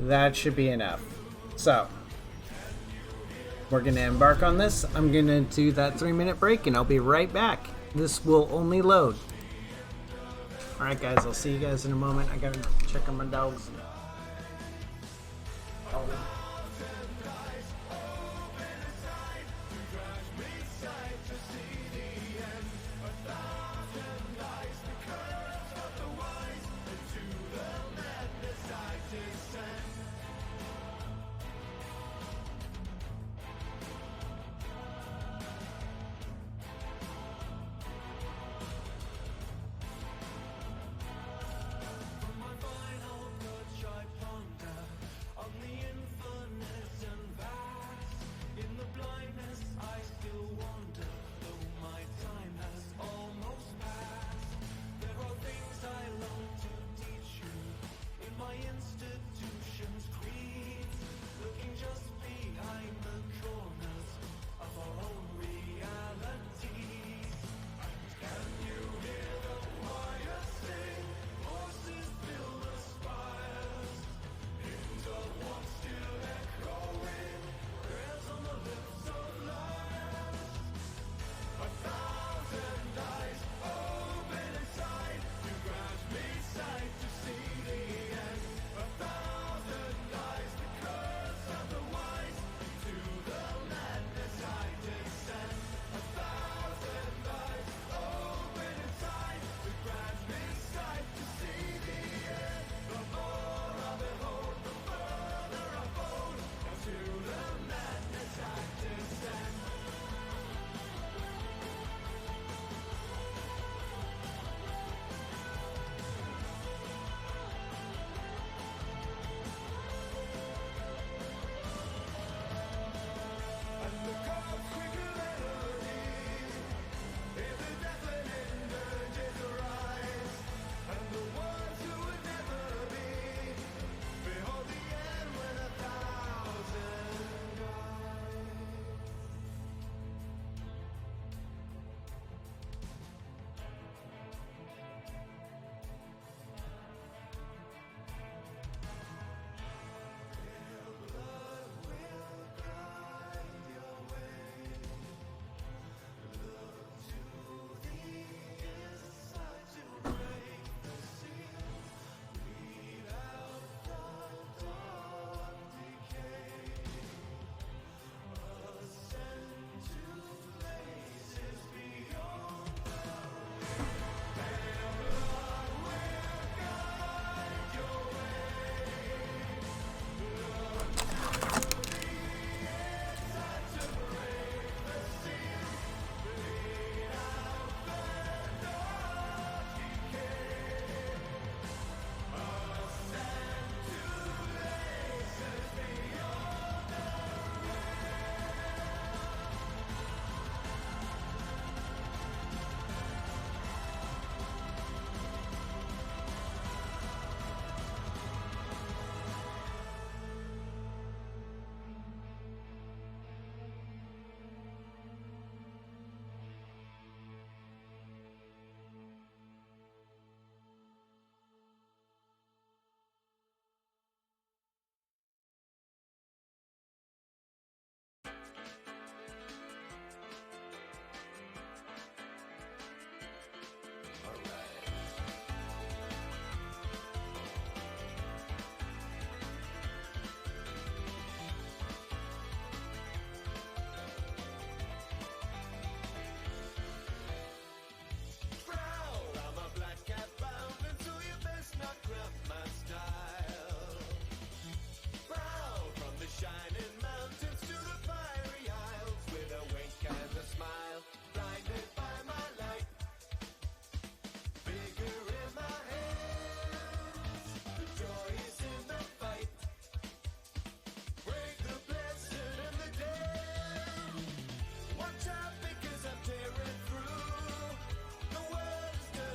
That should be enough. So, we're going to embark on this. I'm going to do that 3-minute break and I'll be right back. This will only load. Alright guys, I'll see you guys in a moment. I gotta check on my dogs.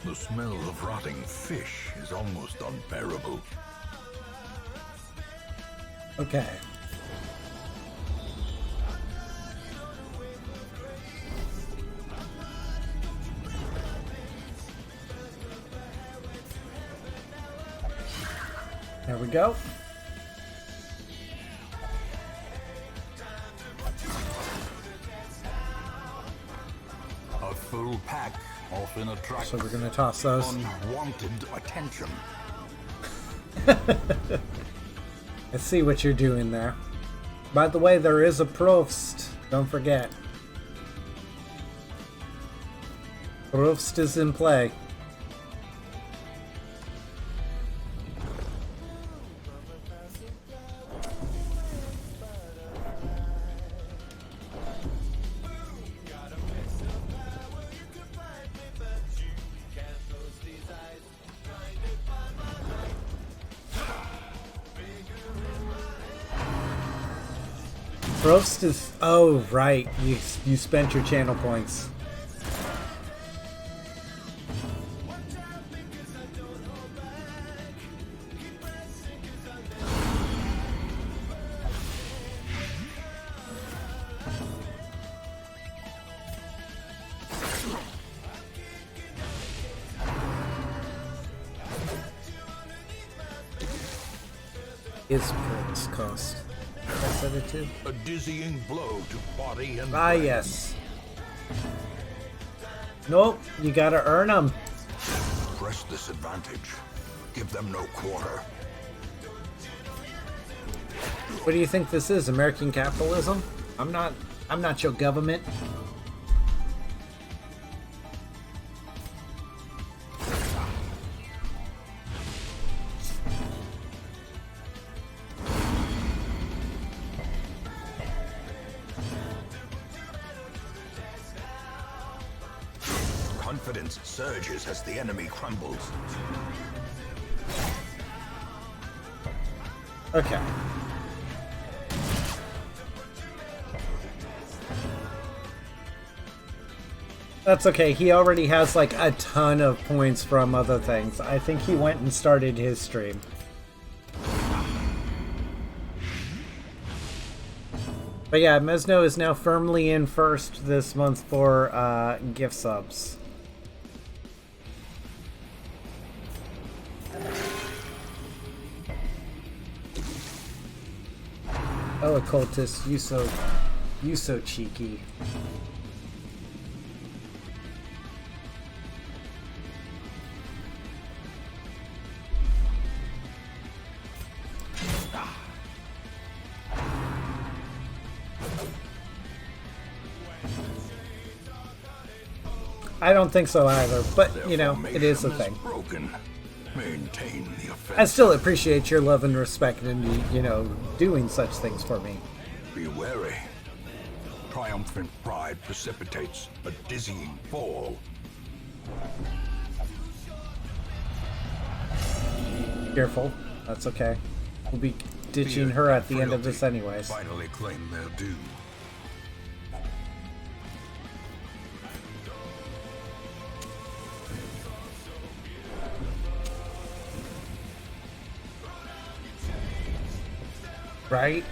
The smell of rotting fish is almost unbearable. Okay. There we go. A full pack often attracts So we're gonna toss those. unwanted attention. I see what you're doing there. By the way, there is a Prost. Don't forget. Prost is in play. Prost is... Oh, right. You spent your channel points. Is Prost cost? I said it too. A dizzying blow to body and Ah, brain. yes. Nope, you gotta earn them. Press this advantage. Give them no quarter. What do you think this is? American capitalism? I'm not your government. Confidence surges as the enemy crumbles. Okay. That's okay. He already has like a ton of points from other things. I think he went and started his stream. But yeah, Mesno is now firmly in first this month for gift subs. Oh, occultist, you so cheeky. I don't think so either, but you know, it is a thing. Broken. Maintain the offense. I still appreciate your love and respect and, you know, doing such things for me. Be wary. Triumphant pride precipitates a dizzying fall. Careful. That's okay. We'll be ditching her at the end of this anyways. Finally claim their due. Right?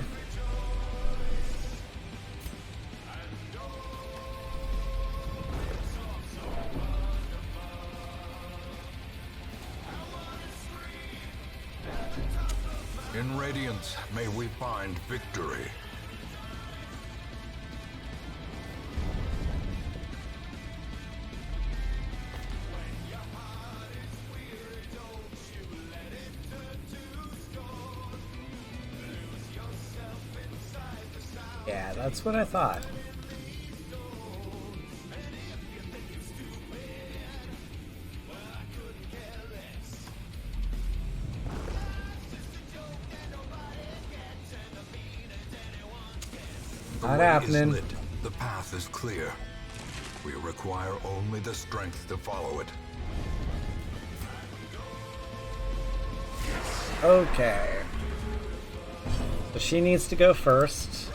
In Radiance, may we find victory. Yeah, that's what I thought. Not happening. Lit. The path is clear. We require only the strength to follow it. Okay. So she needs to go first.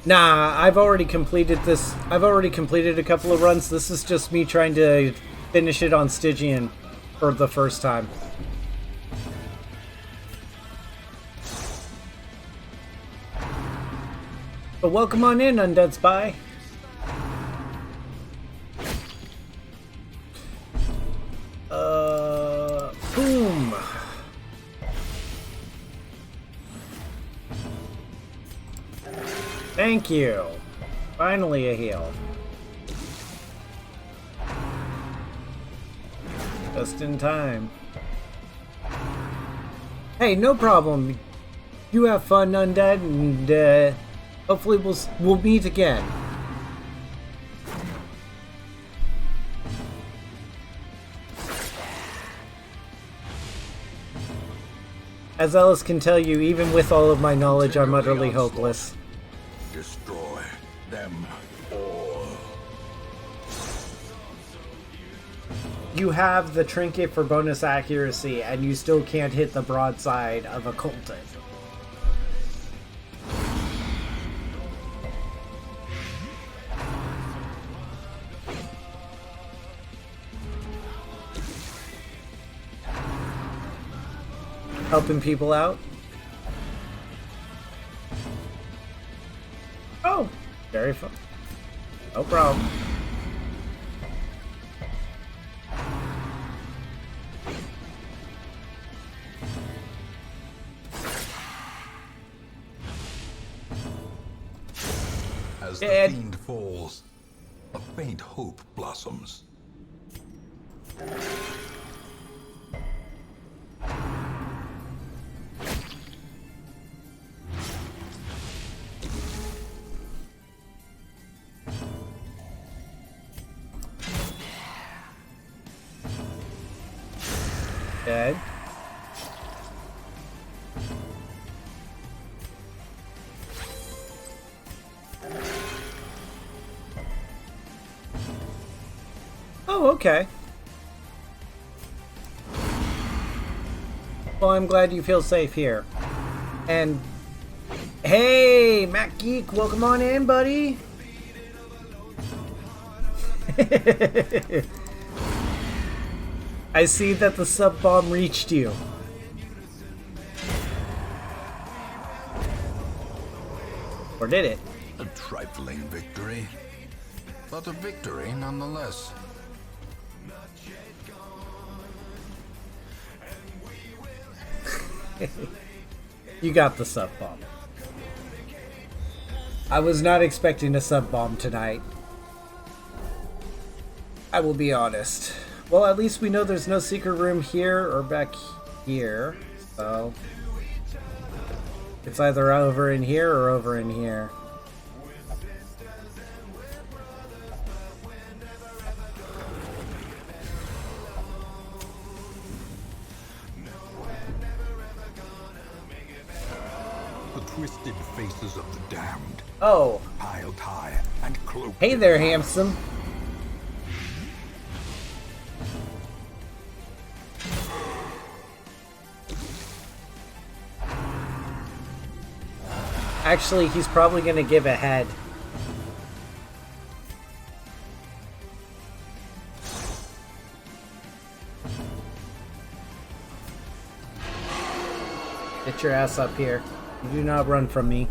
Nah, I've already completed this. I've already completed a couple of runs. This is just me trying to finish it on Stygian for the first time. But welcome on in, Undead Spy. Boom. Thank you. Finally a heal. Just in time. Hey, no problem. You have fun, Undead, and hopefully we'll meet again. As Ellis can tell you, even with all of my knowledge, I'm utterly hopeless. Destroy them all. You have the trinket for bonus accuracy, and you still can't hit the broadside of a cultist. Helping people out. Oh, very fun. No problem. As the fiend falls, a faint hope blossoms. Dead. Oh, okay. Well, I'm glad you feel safe here. And hey, Mac Geek, welcome on in, buddy. I see that the sub bomb reached you. Or did it? A trifling victory, but a victory nonetheless. You got the sub bomb. I was not expecting a sub bomb tonight. I will be honest. Well, at least we know there's no secret room here or back here, so it's either over in here or over in here. The twisted faces of the damned. Oh. Piled high and cloaked. Hey there, handsome. Actually, he's probably going to give a head. Get your ass up here. You do not run from me.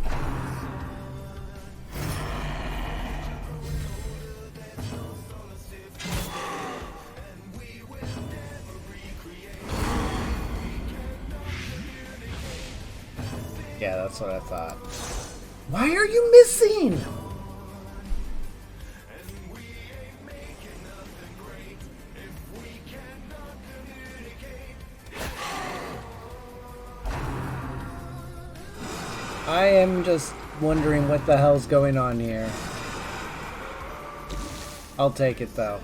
Yeah, that's what I thought. Why are you missing? I am just wondering what the hell's going on here. I'll take it though.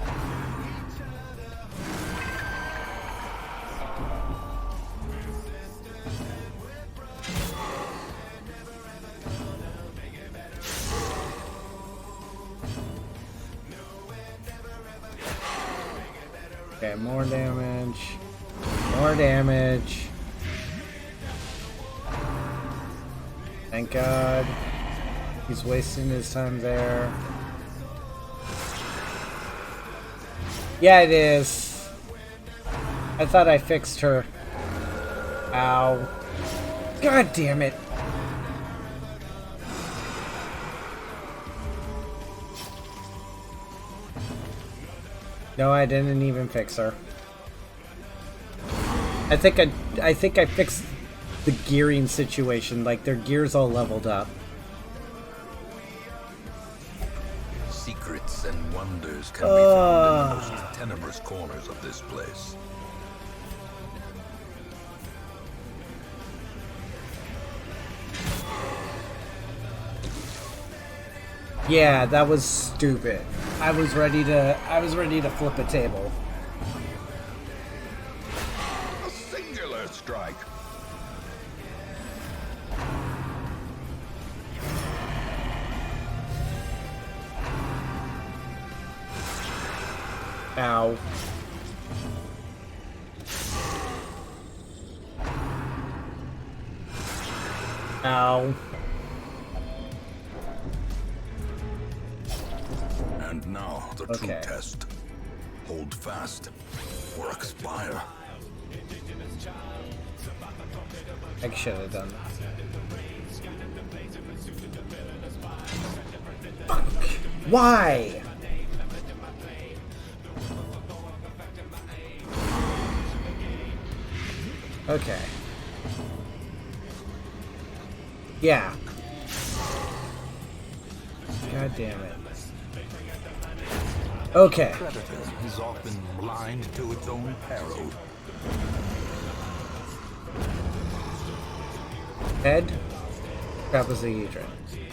Okay, more damage. More damage. Thank God. He's wasting his time there. Yeah, it is. I thought I fixed her. Ow. God damn it. No, I didn't even fix her. I think I fixed the gearing situation, like their gears all leveled up. Secrets and wonders can be found in the most tenebrous corners of this place. Yeah, that was stupid. I was ready to flip a table. A singular strike. Ow. Ow. And now the true test. Hold fast or expire. I should have done that. Fuck. Why? Okay. Yeah. God damn it. Okay. Predator is often blind to its own peril. Head. Trapezohedron.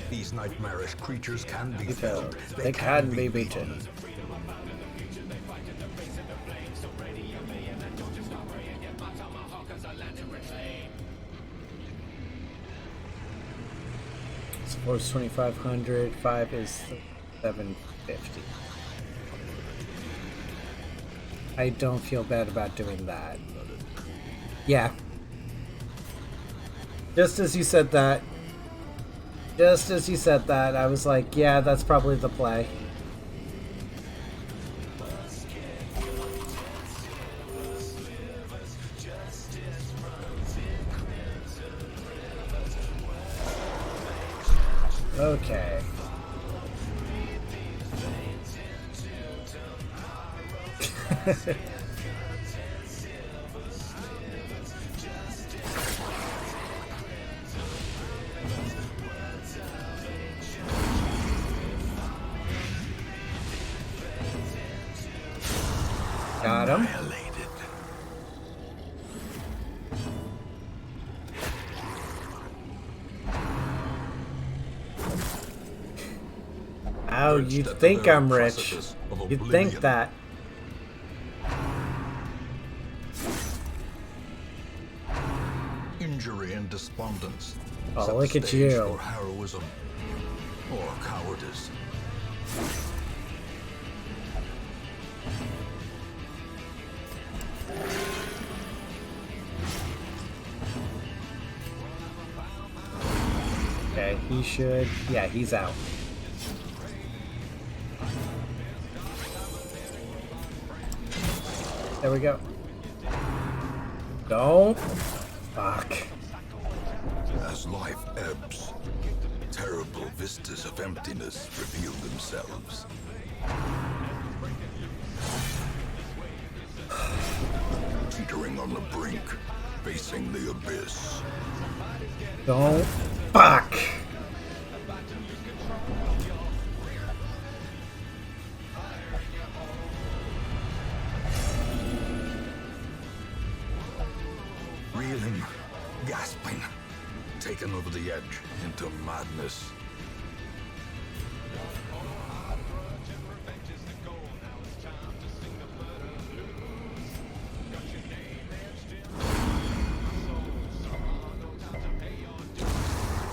These nightmarish creatures can be Felled. felled. They can be beaten. Four is 2,500. 5 is 750. I don't feel bad about doing that. Yeah. Just as you said that, I was like, yeah, that's probably the play. Okay. Got him. Oh, you think I'm rich. You'd think that. Injury and despondence. Oh, set look the at stage you. For heroism or cowardice. Okay, he should. Yeah, he's out. There we go. Don't. Fuck. As life ebbs, terrible vistas of emptiness reveal themselves. Teetering on the brink, facing the abyss. Don't. Fuck. Reeling, gasping, taken over the edge into madness.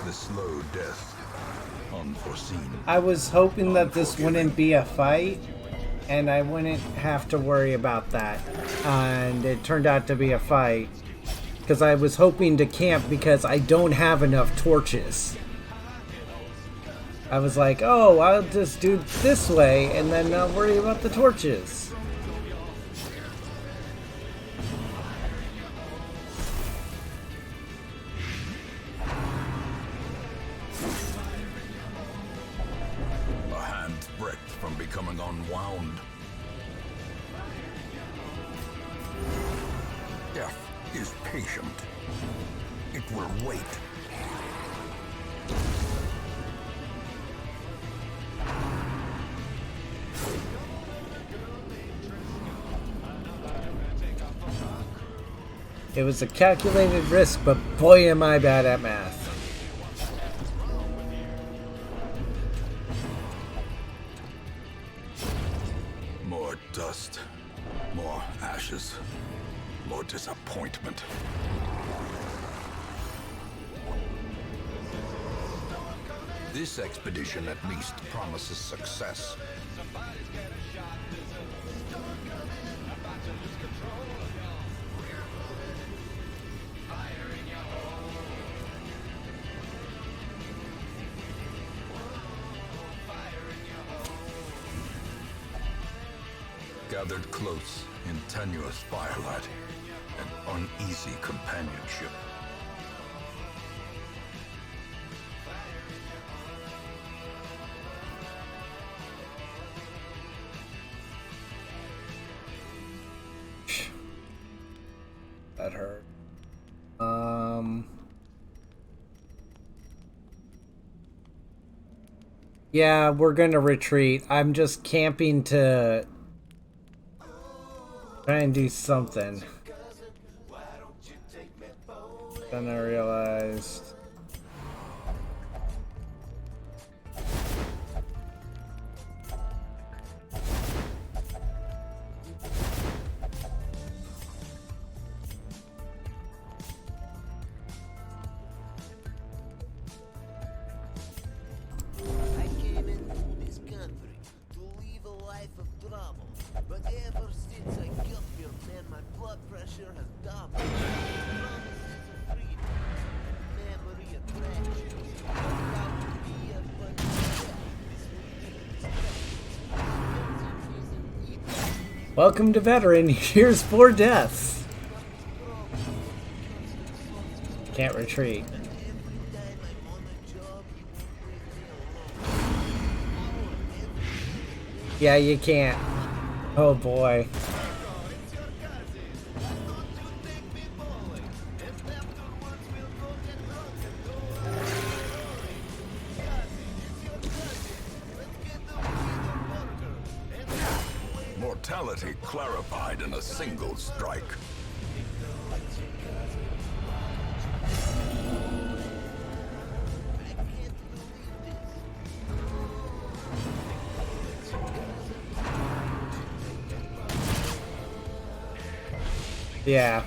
The slow death, unforeseen. I was hoping that this wouldn't be a fight, and I wouldn't have to worry about that. And it turned out to be a fight. Because I was hoping to camp because I don't have enough torches. I was like, oh, I'll just do it this way and then not worry about the torches. A hand's breadth from becoming unwound. Death is patient. It will wait. It was a calculated risk, but boy am I bad at math. More dust, more ashes, more disappointment. This expedition at least promises success. Gathered close in tenuous firelight and uneasy companionship. That hurt. Yeah, we're gonna retreat. I'm just camping to try and do something. Then I realized. I came into this country to live a life of trouble, but ever since I got here, man, my blood pressure has doubled. Promises of freedom, memory of treasures, about to be a bunch of Welcome to Veteran. Here's 4 deaths. Can't retreat. Yeah, you can't. Oh boy. Mortality clarified in a single strike. Yeah.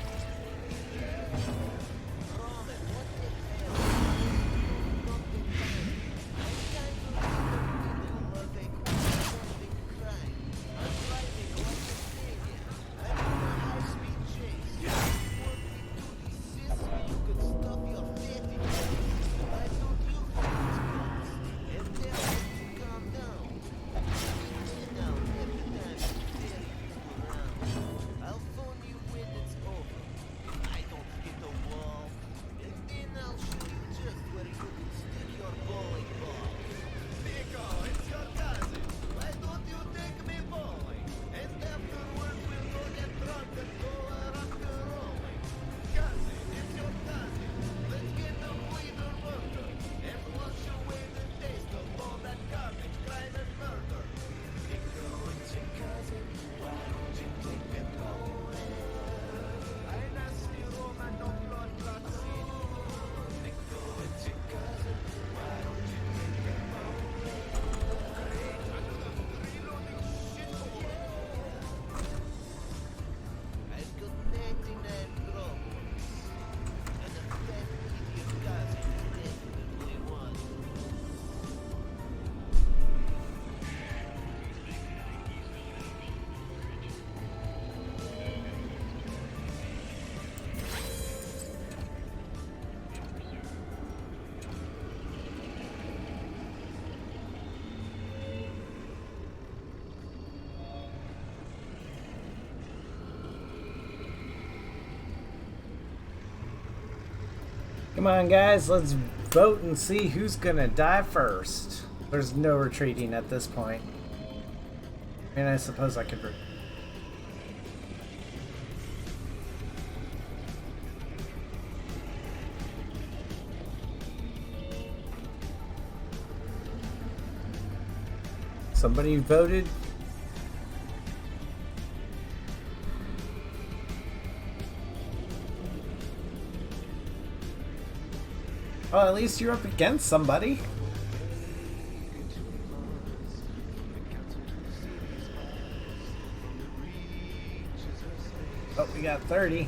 Come on, guys, let's vote and see who's gonna die first. There's no retreating at this point. I mean, I suppose I could. Somebody voted. Oh, at least you're up against somebody. Oh, we got 30.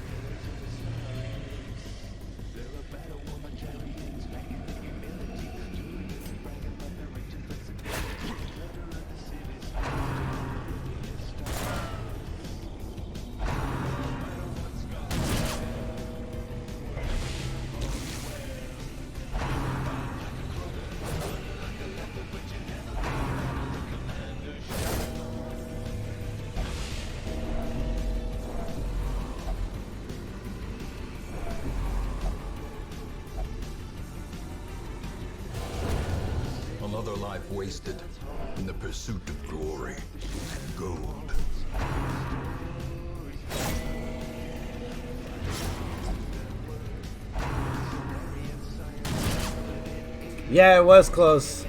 Another life wasted in the pursuit of glory and gold. Yeah, it was close.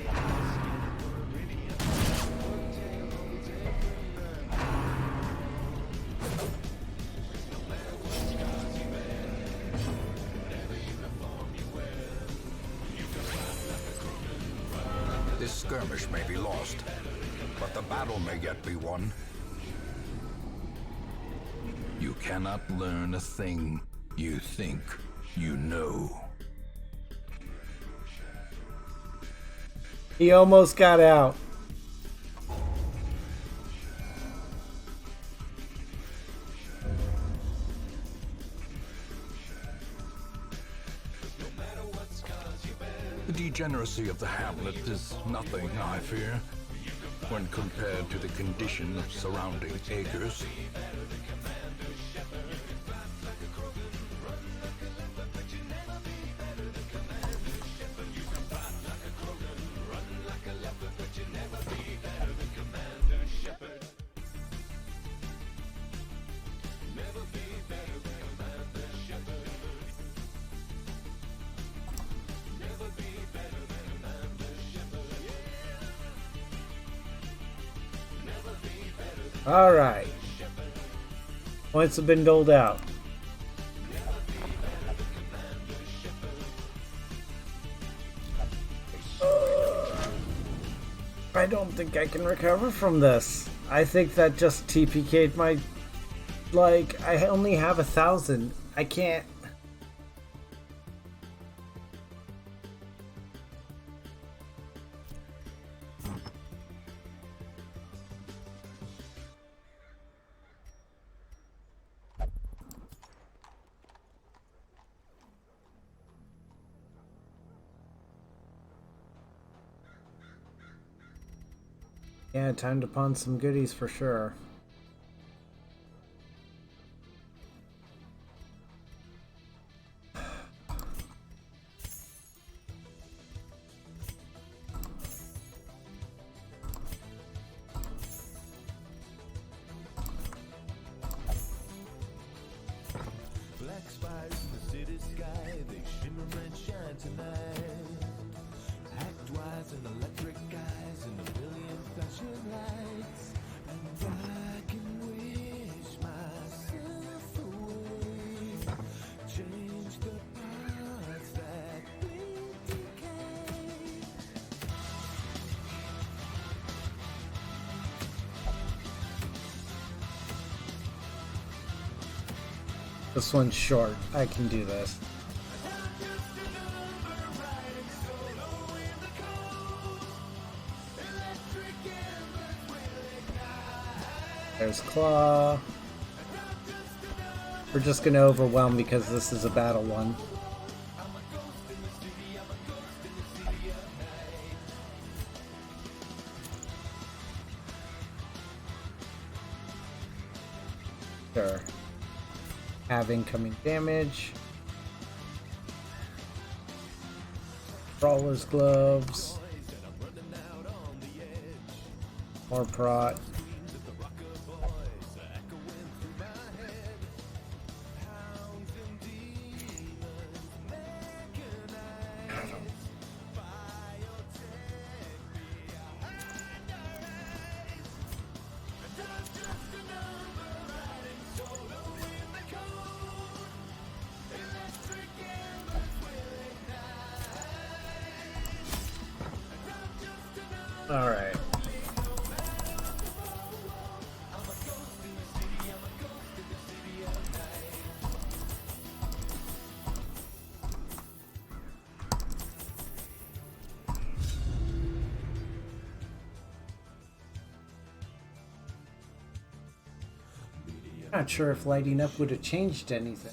This skirmish may be lost, but the battle may yet be won. You cannot learn a thing you think you know. He almost got out. The degeneracy of the hamlet is nothing, I fear, when compared to the condition of surrounding acres. All right. Points have been doled out. I don't think I can recover from this. I think that just TPK'd my... Like, I only have 1,000. I can't... Yeah, time to pawn some goodies for sure. Black spires in the city sky, they shimmer and shine tonight. Act wise and electric eyes and a million flashing lights. And I can wish myself away. Change the parts that bring decay. This one's short. I can do this. There's Claw. We're just gonna overwhelm because this is a battle one. Sure. Have incoming damage. Brawler's gloves. More prot. All right. Not sure if lighting up would have changed anything.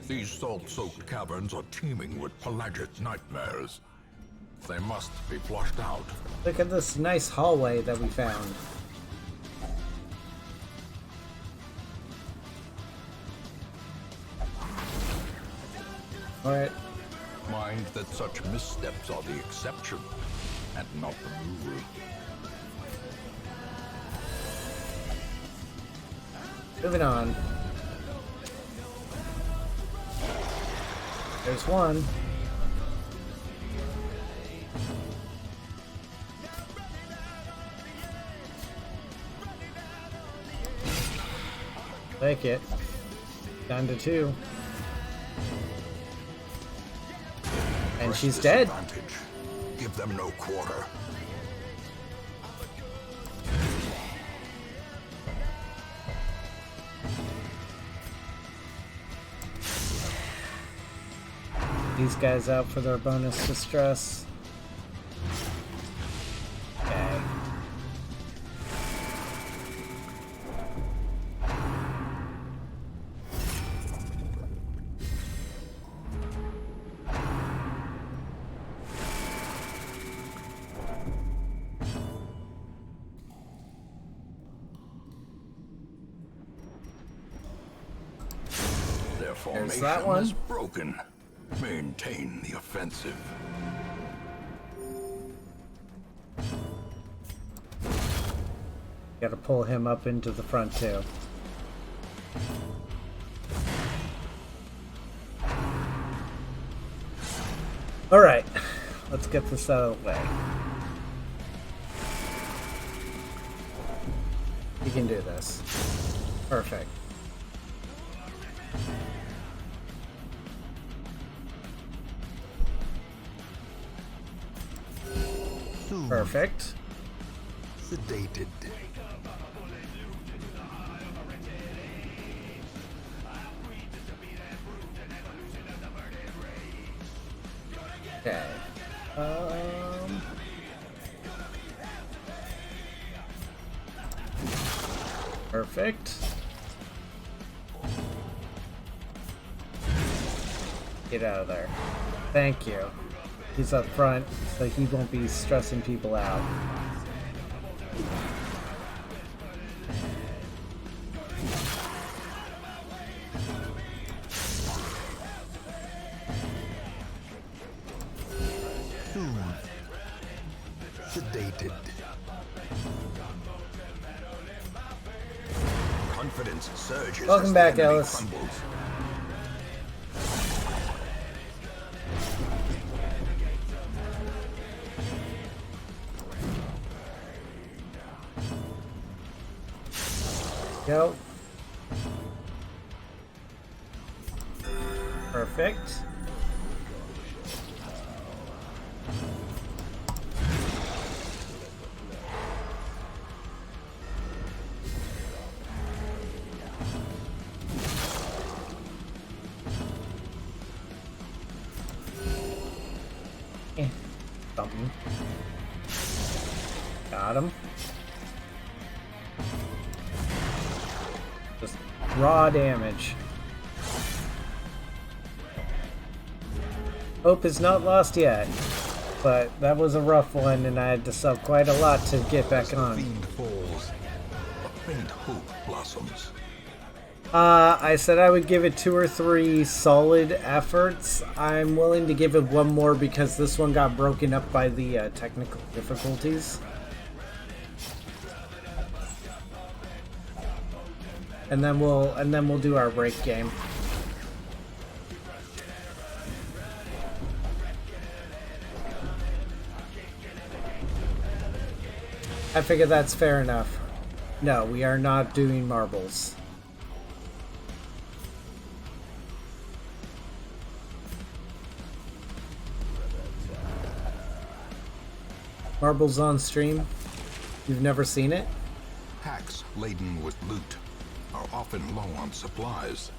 These salt-soaked caverns are teeming with pelagic nightmares. They must be flushed out. Look at this nice hallway that we found. Alright. Mind that such missteps are the exception, and not the rule. Moving on. There's one. Take it. Down to 2. And she's dead. Give them no quarter. These guys out for their bonus distress. Okay. Their formation that one. is broken. Maintain the offensive. Gotta pull him up into the front too. Alright, let's get this out of the way. You can do this. Perfect. Perfect. Sedated. Okay. Perfect. Get out of there. Thank you. He's up front, so he won't be stressing people out. Sedated. Confidence surges. Welcome back, Ellis. Crumbles. Go. Perfect. Something. Got him. Just raw damage. Hope is not lost yet, but that was a rough one, and I had to sell quite a lot to get back on. Fiend falls. A faint hope blossoms. I said I would give it 2 or 3 solid efforts. I'm willing to give it one more because this one got broken up by the technical difficulties. And then we'll do our break game. I figure that's fair enough. No, we are not doing marbles. Marbles on stream? You've never seen it? Packs laden with loot are often low on supplies.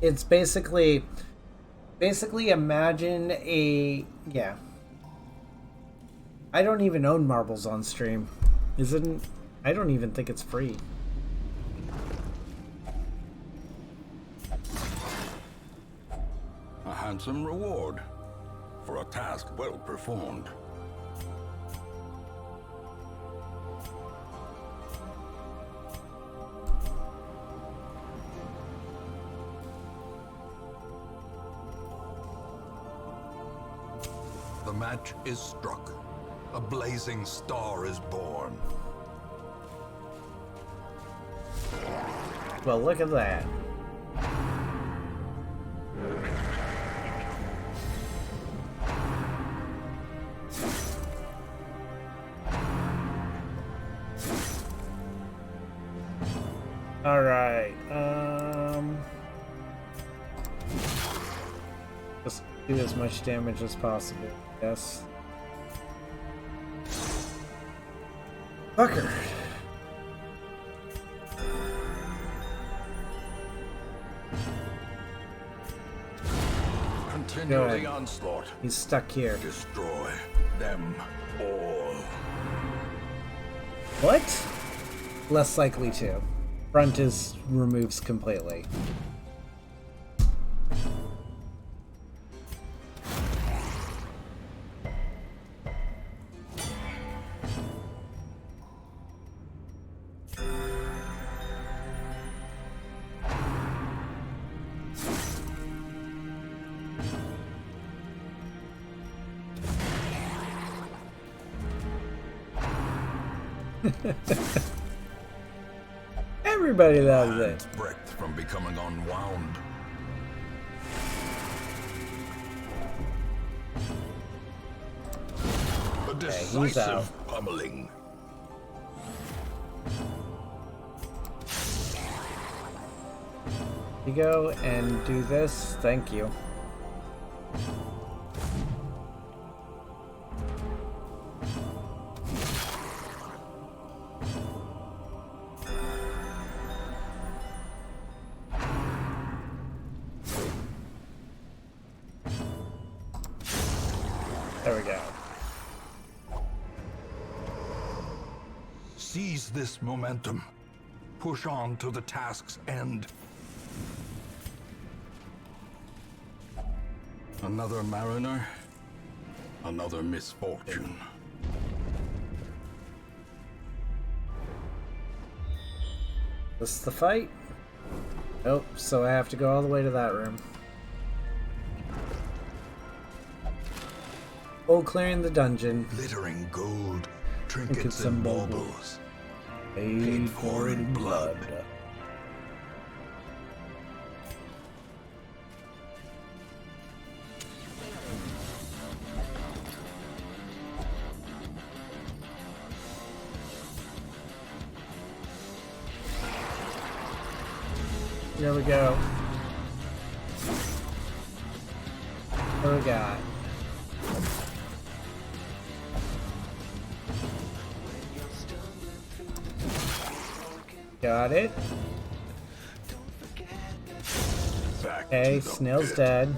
It's basically imagine a, yeah. I don't even own marbles on stream. I don't even think it's free. A handsome reward for a task well performed. The match is struck. A blazing star is born. Well, look at that. All right. Just do as much damage as possible. Yes. Fucker. Continue the onslaught. He's stuck here. Destroy them all. What? Less likely to. Front is removes completely. Everybody loves it. Breath from becoming unwound. A decisive pummeling. You go and do this. Thank you. There we go. Seize this momentum. Push on to the task's end. Another mariner, another misfortune. This is the fight? Nope, so I have to go all the way to that room. Oh, clearing the dungeon. Glittering gold, trinkets Trinkets and and baubles. Paid for in blood. Here we go. What do we got? Got it. Okay, Snail's dead.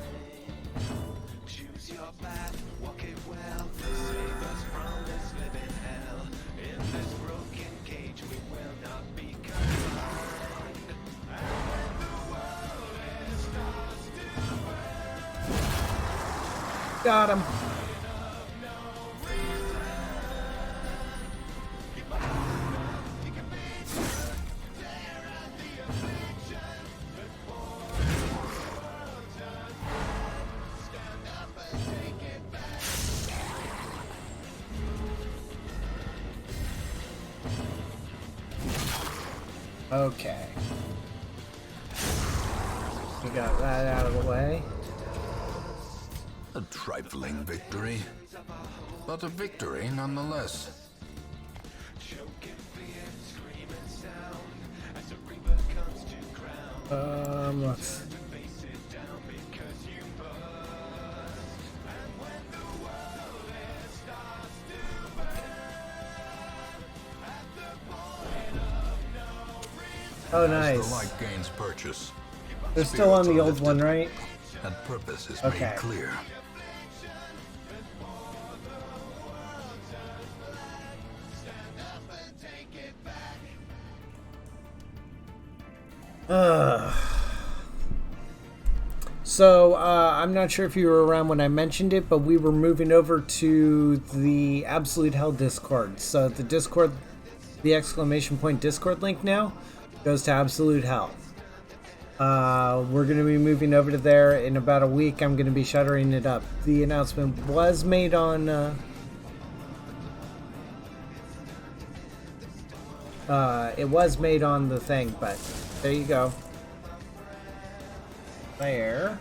Got him. Okay. We got that out of the way. A trifling victory, but a victory nonetheless. Let's... Oh, nice. As the light gains purchase, they're still on the old one, right? And purpose is Okay. made clear. So, I'm not sure if you were around when I mentioned it, but we were moving over to the Absolute Hell Discord. So the Discord, the exclamation point Discord link now goes to Absolute Hell. We're going to be moving over to there in about a week. I'm going to be shuttering it up. The announcement was made on... it was made on the thing, but there you go. There.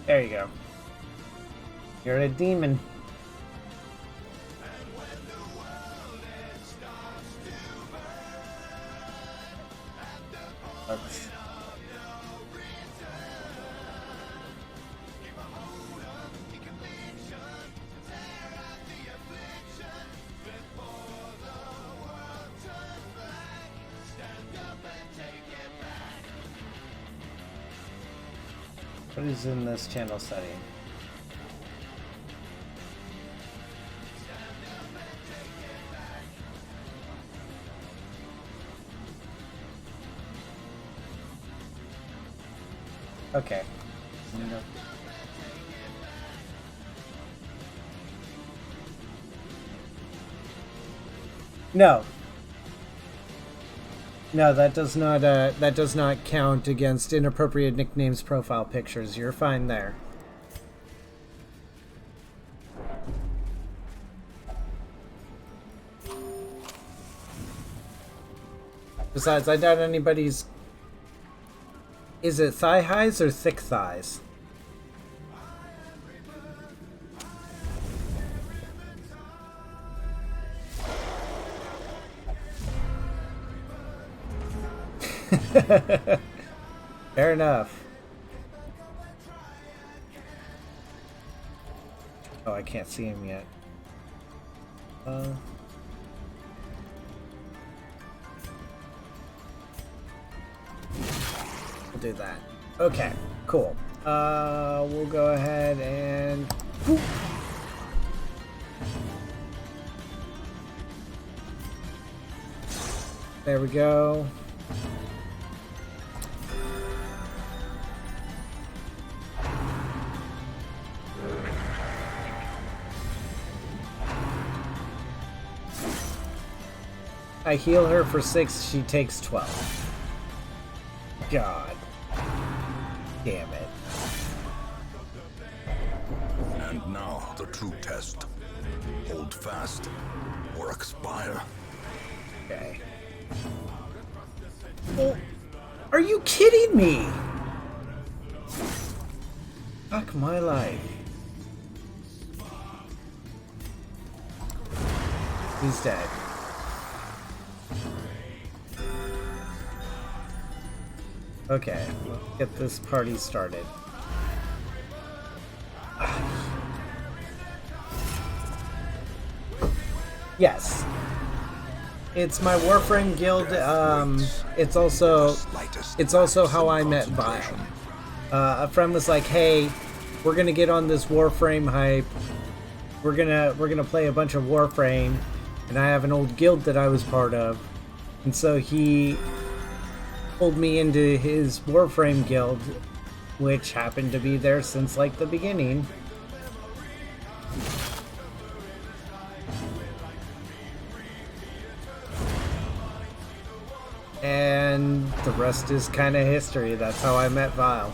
There you go. You're a demon. Let's... What is in this channel setting? Okay. No. No, that does not count against inappropriate nicknames profile pictures. You're fine there. Besides, I doubt anybody's... Is it thigh highs or thick thighs? Fair enough. Oh, I can't see him yet. We'll do that. Okay, cool. We'll go ahead and... Whoop. There we go. I heal her for 6, she takes 12. God. Damn it. And now the true test. Hold fast or expire. Okay. Oh, are you kidding me? Fuck my life. He's dead. Okay, let's get this party started. Yes. It's my Warframe guild. It's also how I met Vile. A friend was like, "Hey, we're gonna get on this Warframe hype. We're gonna play a bunch of Warframe, and I have an old guild that I was part of." And so he pulled me into his Warframe guild, which happened to be there since like the beginning. And the rest is kind of history. That's how I met Vile.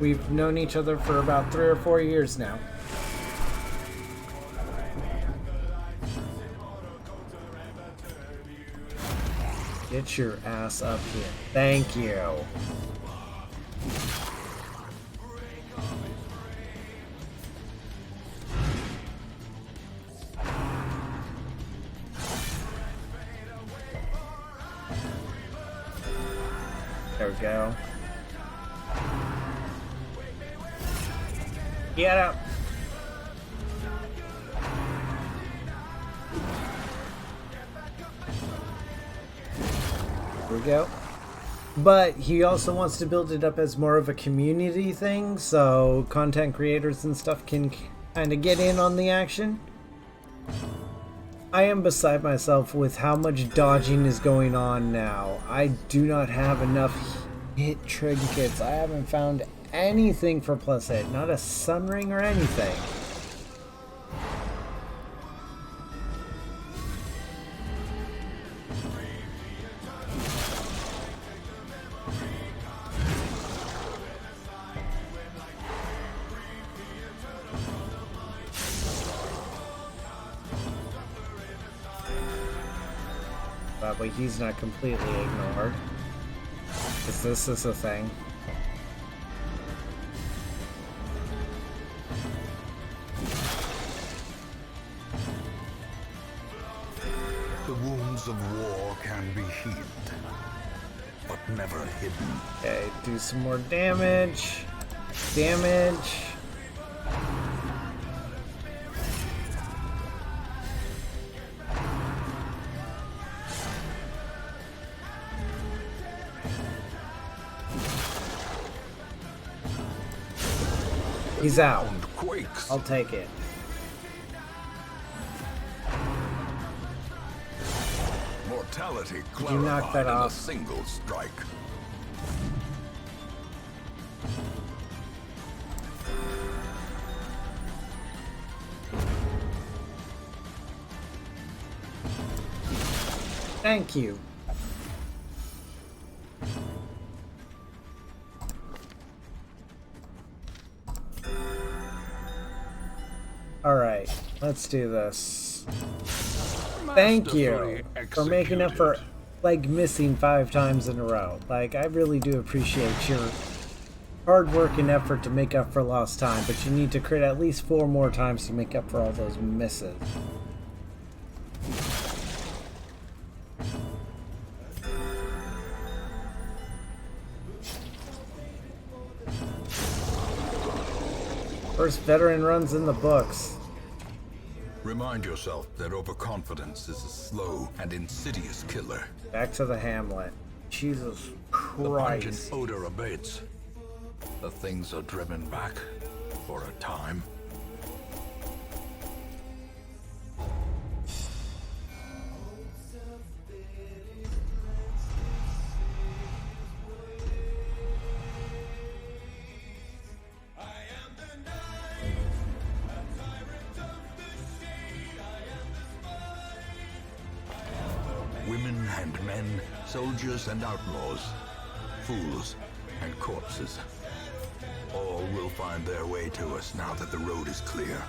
We've known each other for about 3 or 4 years now. Get your ass up here. Thank you. There we go. Get up. There we go. But he also wants to build it up as more of a community thing, so content creators and stuff can kind of get in on the action. I am beside myself with how much dodging is going on now. I do not have enough hit trinkets. I haven't found anything for plus hit, not a sun ring or anything. That way he's not completely ignored. Because this is a thing. The wounds of war can be healed, but never hidden. Okay, do some more damage. Damage. He's out. I'll take it. Mortality You knocked that clarified in a off. single strike. Thank you. Alright, let's do this. Thank you for making up for, like, missing 5 times in a row. Like, I really do appreciate your hard work and effort to make up for lost time, but you need to crit at least 4 more times to make up for all those misses. First veteran runs in the books. Remind yourself that overconfidence is a slow and insidious killer. Back to the hamlet. Jesus The pungent Christ. odor abates. The things are driven back for a time. Women and men, soldiers and outlaws, fools and corpses. All will find their way to us now that the road is clear.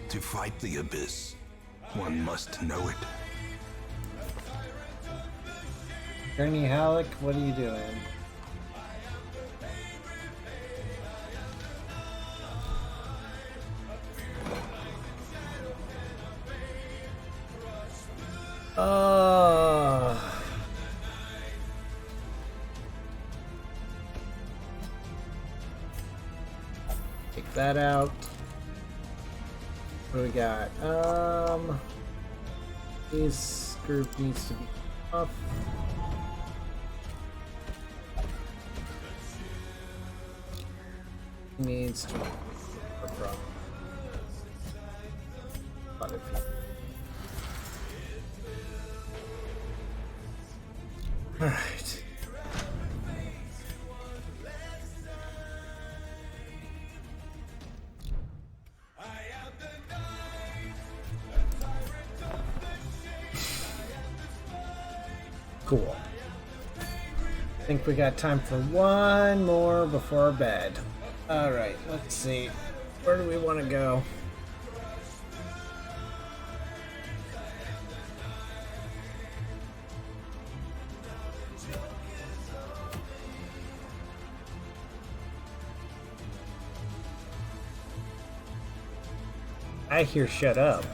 To fight the abyss, one must know it. Gurney Halleck, what are you doing? Take that out. What do we got? This group needs to be off. Needs to be from. All right. Cool. I think we got time for one more before bed. All right, let's see. Where do we want to go? I hear shut up.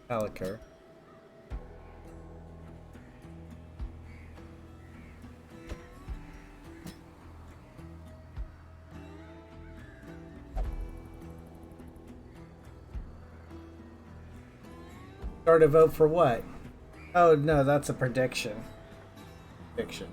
Aliker. Start a vote for what? Oh no, that's a prediction. Prediction.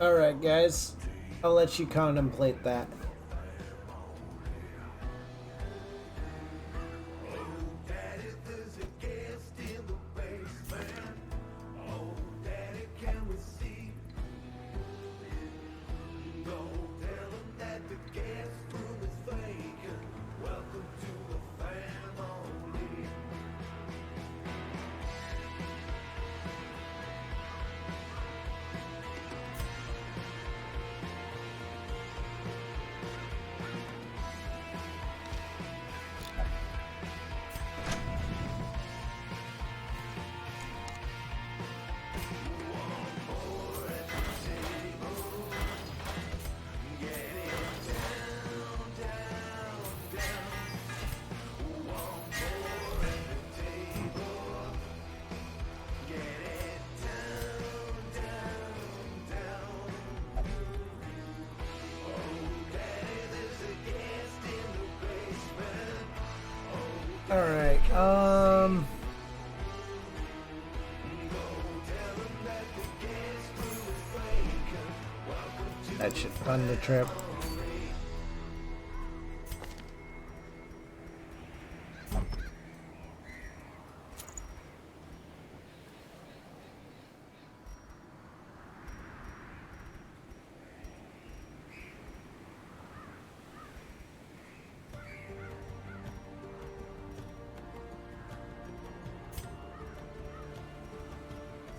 Alright guys, I'll let you contemplate that. Alright, that should fund the trip.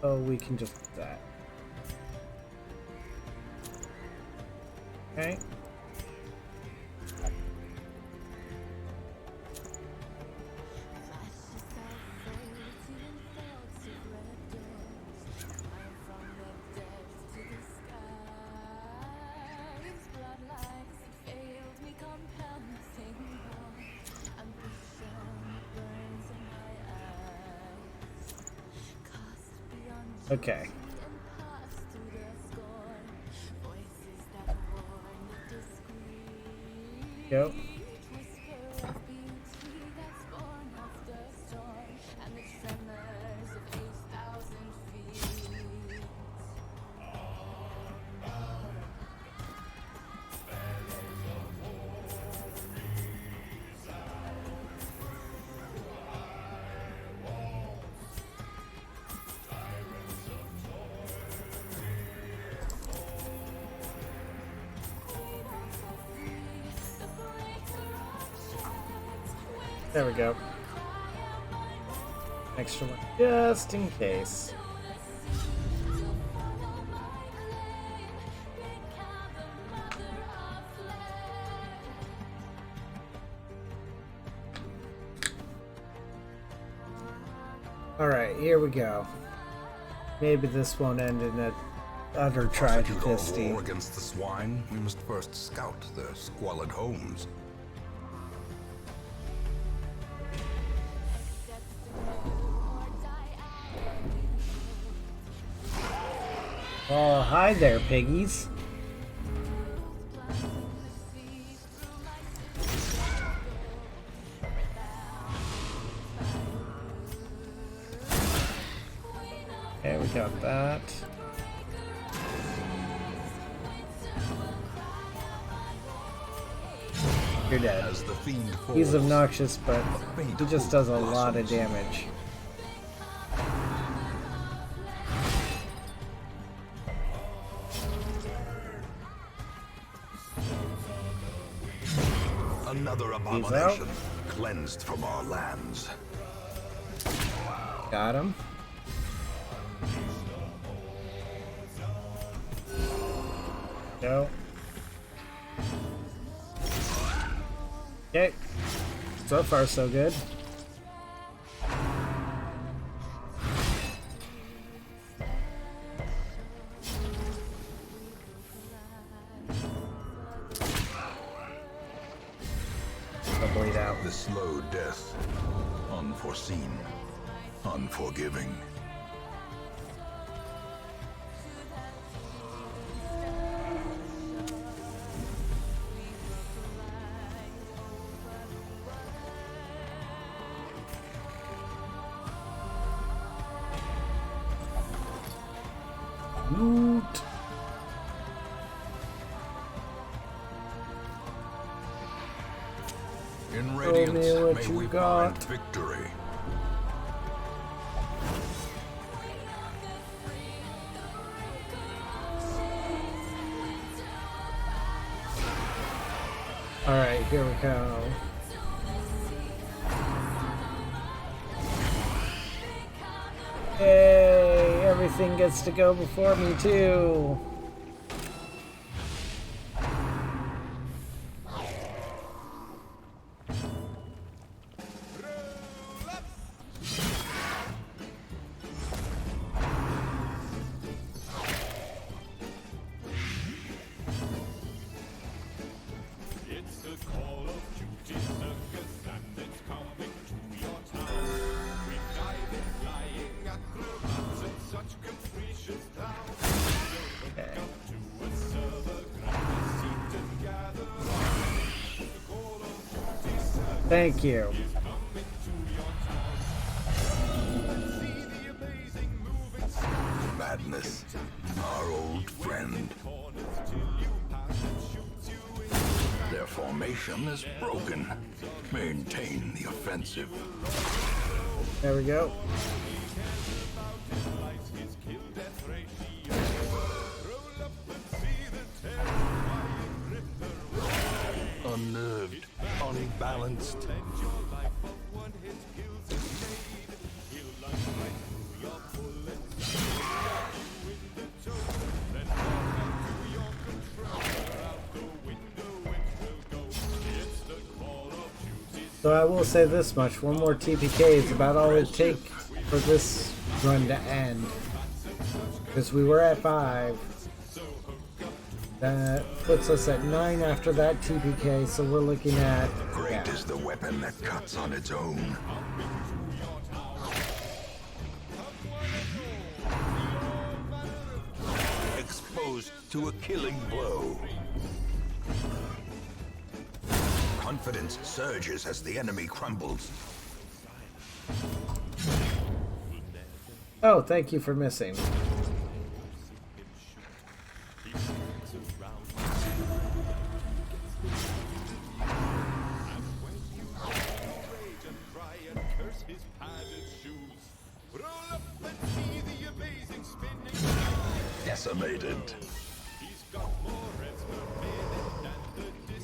Oh, we can just do that. Okay. Okay. Go. There we go. Extra one, just in case. Alright, here we go. Maybe this won't end in a utter tragedy. War against the swine, we must first scout their squalid homes. Oh, hi there, piggies. Okay, we got that. You're dead. As the fiend He's falls, obnoxious, but he just does a lot of damage. another abomination cleansed from our lands. Got him. Go. Okay. So far, so good. I'll bleed out. The slow death, unforeseen, unforgiving. Loot. In radiance, what may you we got. find victory. Alright, here we go. Yay! Everything gets to go before me, too. It's a call of duty circus and it's coming to your town. We dive in flying acrobats and such capricious clowns. So hook up to a server, grab a seat and gather round. The call of duty circus Thank you. is coming to your town. Let's see the amazing moving sound. Madness, our old friend. Corners till you pass and shoots you in. Their formation is broken. Maintain the offensive. There we go. Unnerved, unbalanced. So I will say this much, one more TPK is about all it takes for this run to end. Because we were at 5. That puts us at 9 after that TPK, so we're looking at... Great yeah. is the weapon that cuts on its own. Exposed to a killing blow. Confidence surges as the enemy crumbles. Oh, thank you for missing. Decimated.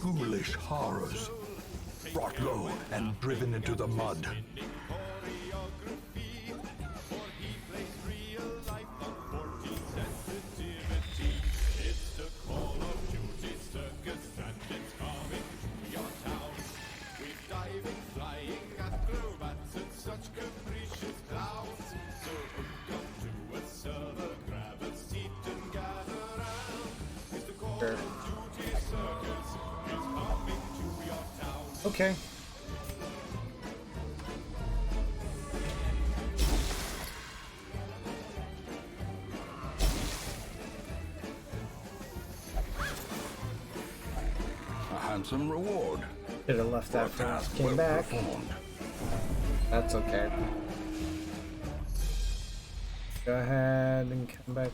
Foolish horrors. brought low and driven into the mud. Okay. A handsome reward. Should have left that for us. Came back. That's okay. Go ahead and come back.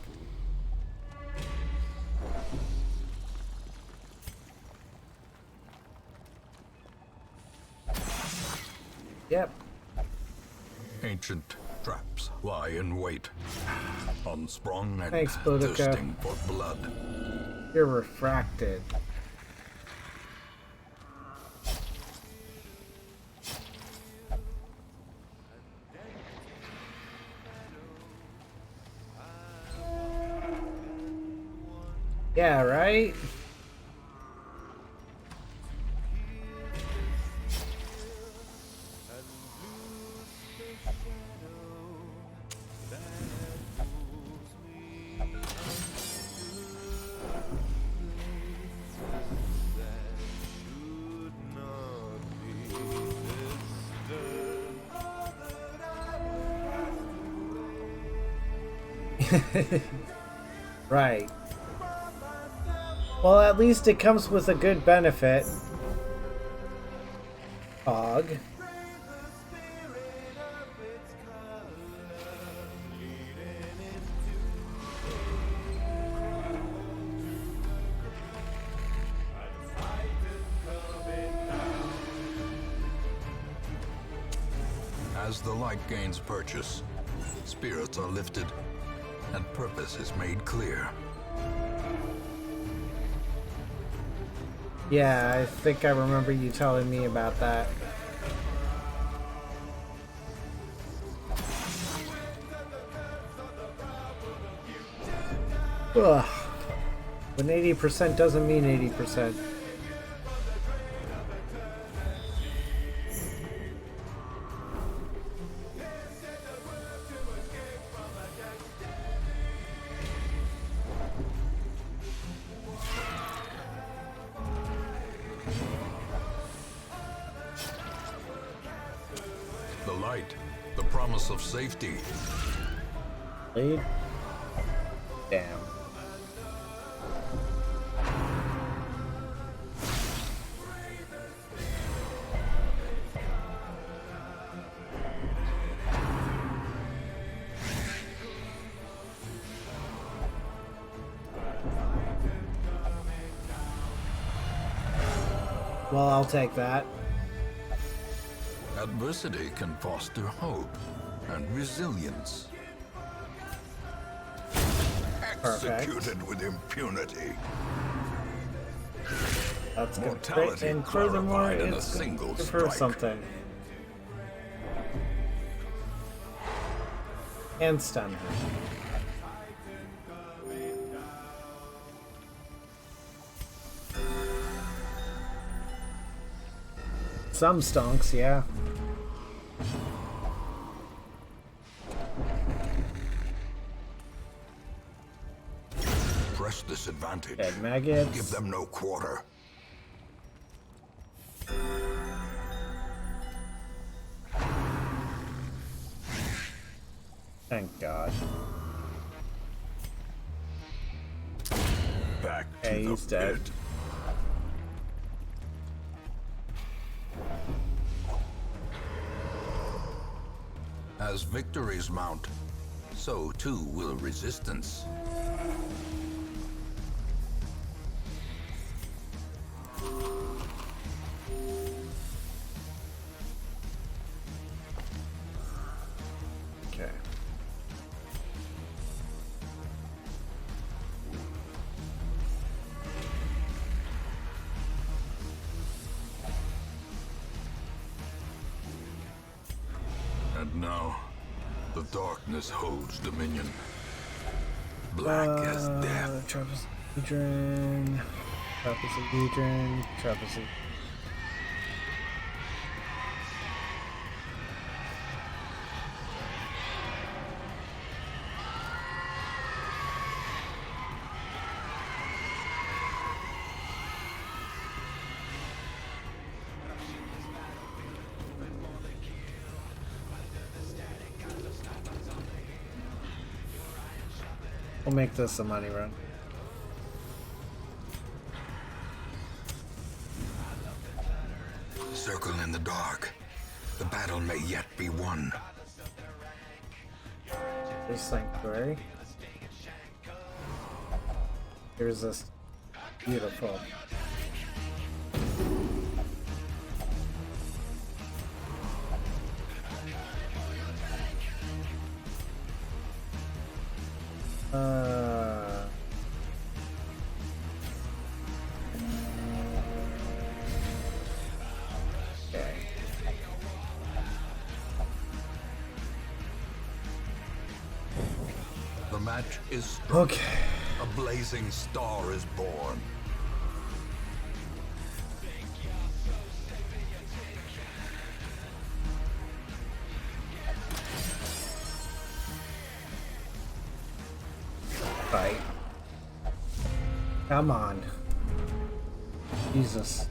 Yep. Ancient traps lie in wait, unsprung and Thanks, Boudica. thirsting for blood. You're refracted. Yeah, right? Right. Well, at least it comes with a good benefit. Fog. As the light gains purchase, spirits are lifted, and purpose is made clear. Yeah, I think I remember you telling me about that. Ugh. When 80% doesn't mean 80%. The light, the promise of safety. Lead? Damn. Well, I'll take that. Adversity can foster hope and resilience. Perfect. Executed with impunity. That's good. Mortality And furthermore, clarified in a it's single good for strike. something. And stun her. Some stonks, yeah. Press this advantage. Dead maggots. Give them no quarter. Thank God. Back to Hey, the he's dead. pit. As victories mount, so too will resistance. Okay. And now, the darkness holds dominion. Black as death. Trapezohedron. Trapezohedron. Trapezohedron. We'll make this a money run. Circle in the dark. The battle may yet be won. There's Sanctuary. Here's this. Beautiful. Okay. The match is struck. Okay. A blazing star is born. Fight. Come on. Jesus.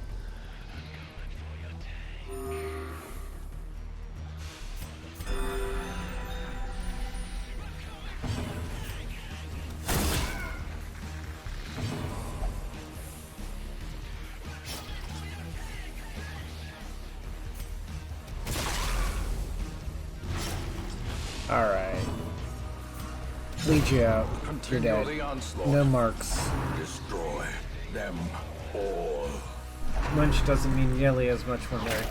All right. Lead you out. You're dead. The onslaught. No marks. Destroy them all. Munch doesn't mean nearly as much when they're...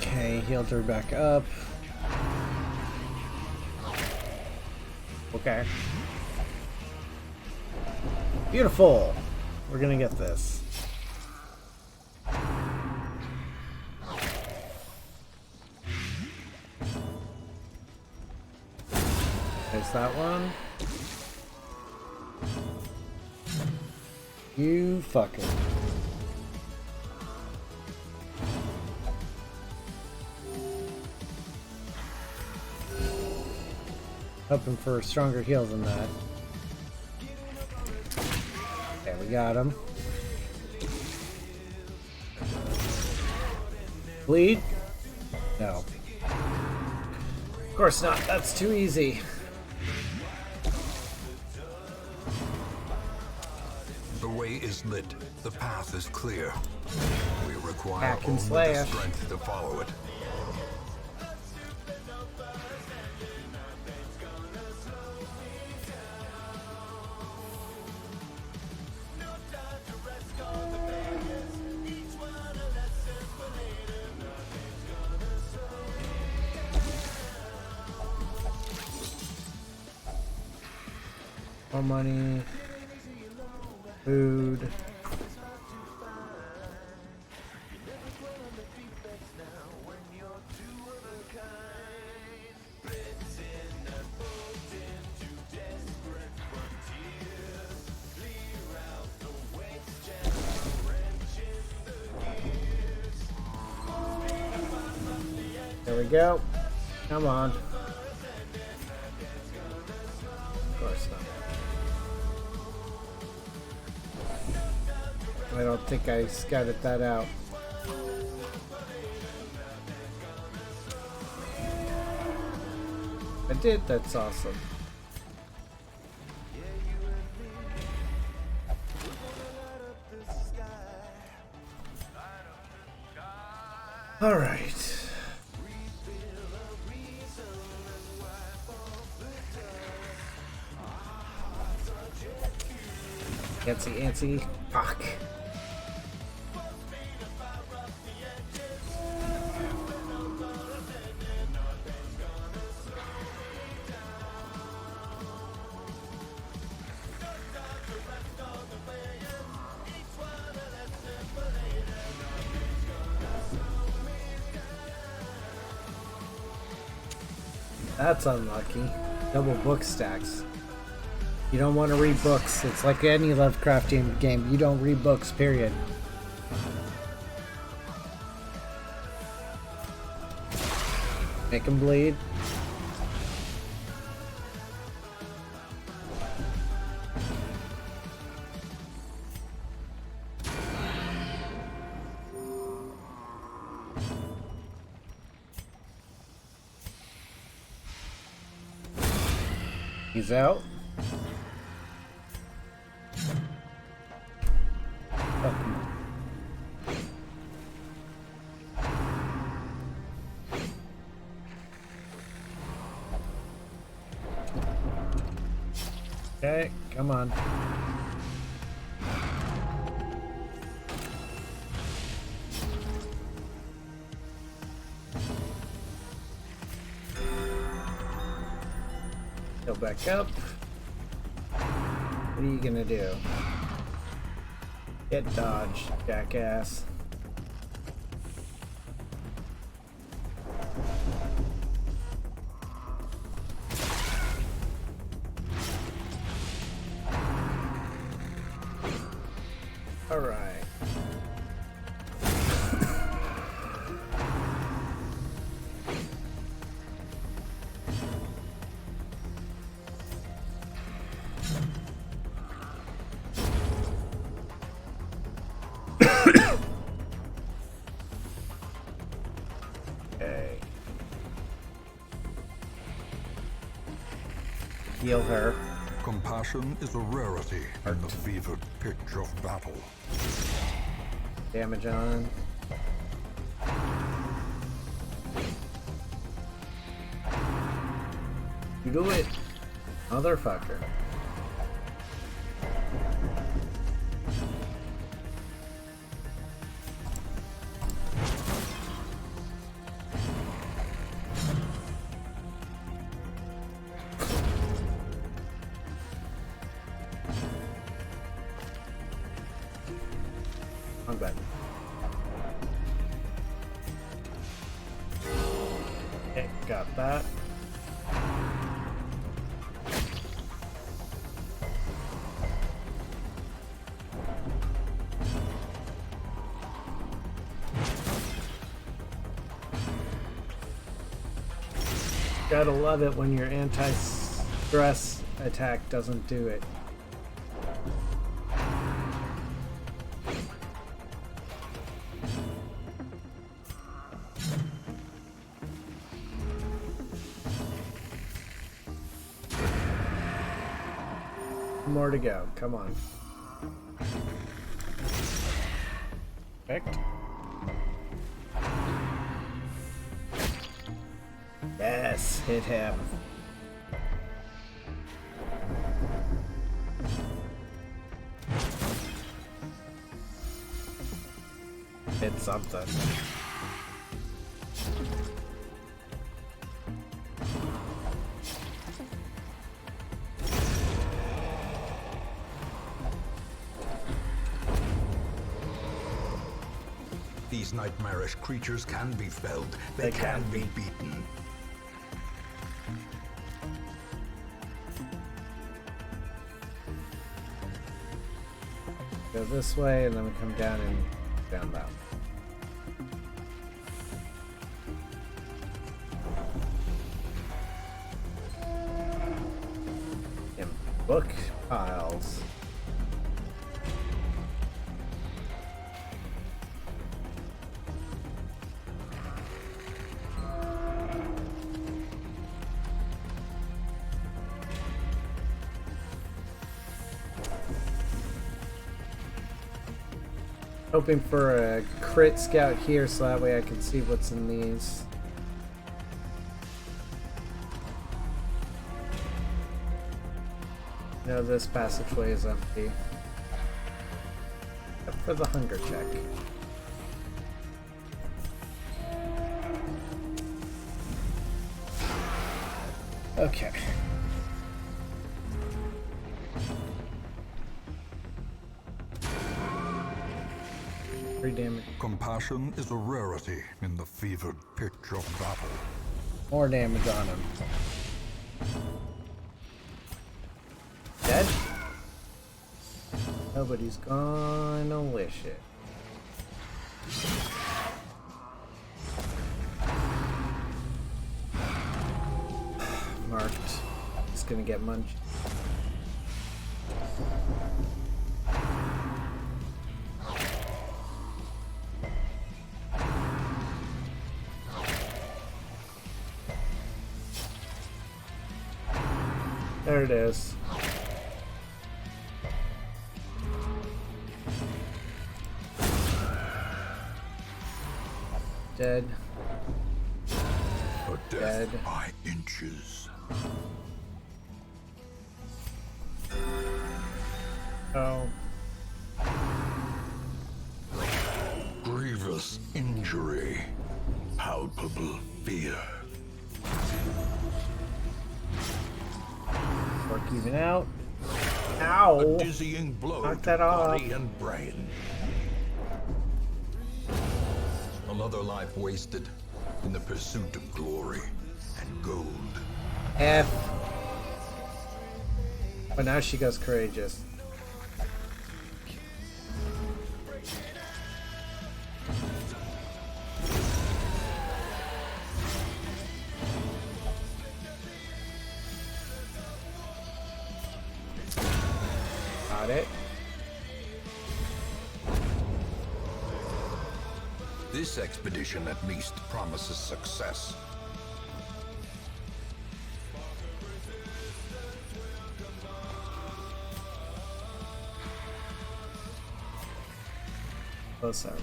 Okay, healed her back up. Okay. Beautiful. We're gonna get this. There's that one. You fucker. Hoping for a stronger heal than that. There, we got him. Bleed? No. Of course not. That's too easy. The way is lit. The path is clear. We require Hack and only the slash. strength to follow it. More money. Food. There we go. Come on. Of course not. I don't think I scouted that out. I did, that's awesome. All right. Antsy, fuck. That's unlucky. Double book stacks. You don't want to read books. It's like any Lovecraftian game. You don't read books, period. Make him bleed. He's out. Okay, come on. Go back up. What are you gonna do? Get dodged, jackass. All right. Okay. Heal her. Compassion is a rarity in the fevered pitch of battle. Damage on. You do it, motherfucker. Wrong button. Okay, got that. Gotta love it when your anti-stress attack doesn't do it. More to go. Come on. Perfect. Yes, hit him. Hit something. These nightmarish creatures can be felled. They can be beaten. Go this way, and then we come down and down that. In book piles. Hoping for a crit scout here so that way I can see what's in these. No, this passageway is empty. Except for the hunger check. Okay. Damage. Compassion is a rarity in the fevered pitch of battle. More damage on him. Dead? Nobody's gonna wish it. Marked. It's gonna get munched. There it is. Dead. A death by inches. Oh. Grievous injury. Palpable fear. Work even out. Ow! A dizzying blow Knock to that off. body and brain. Another life wasted in the pursuit of glory and gold. F. But now she goes courageous. Got it. This expedition at least promises success. Oh, sorry.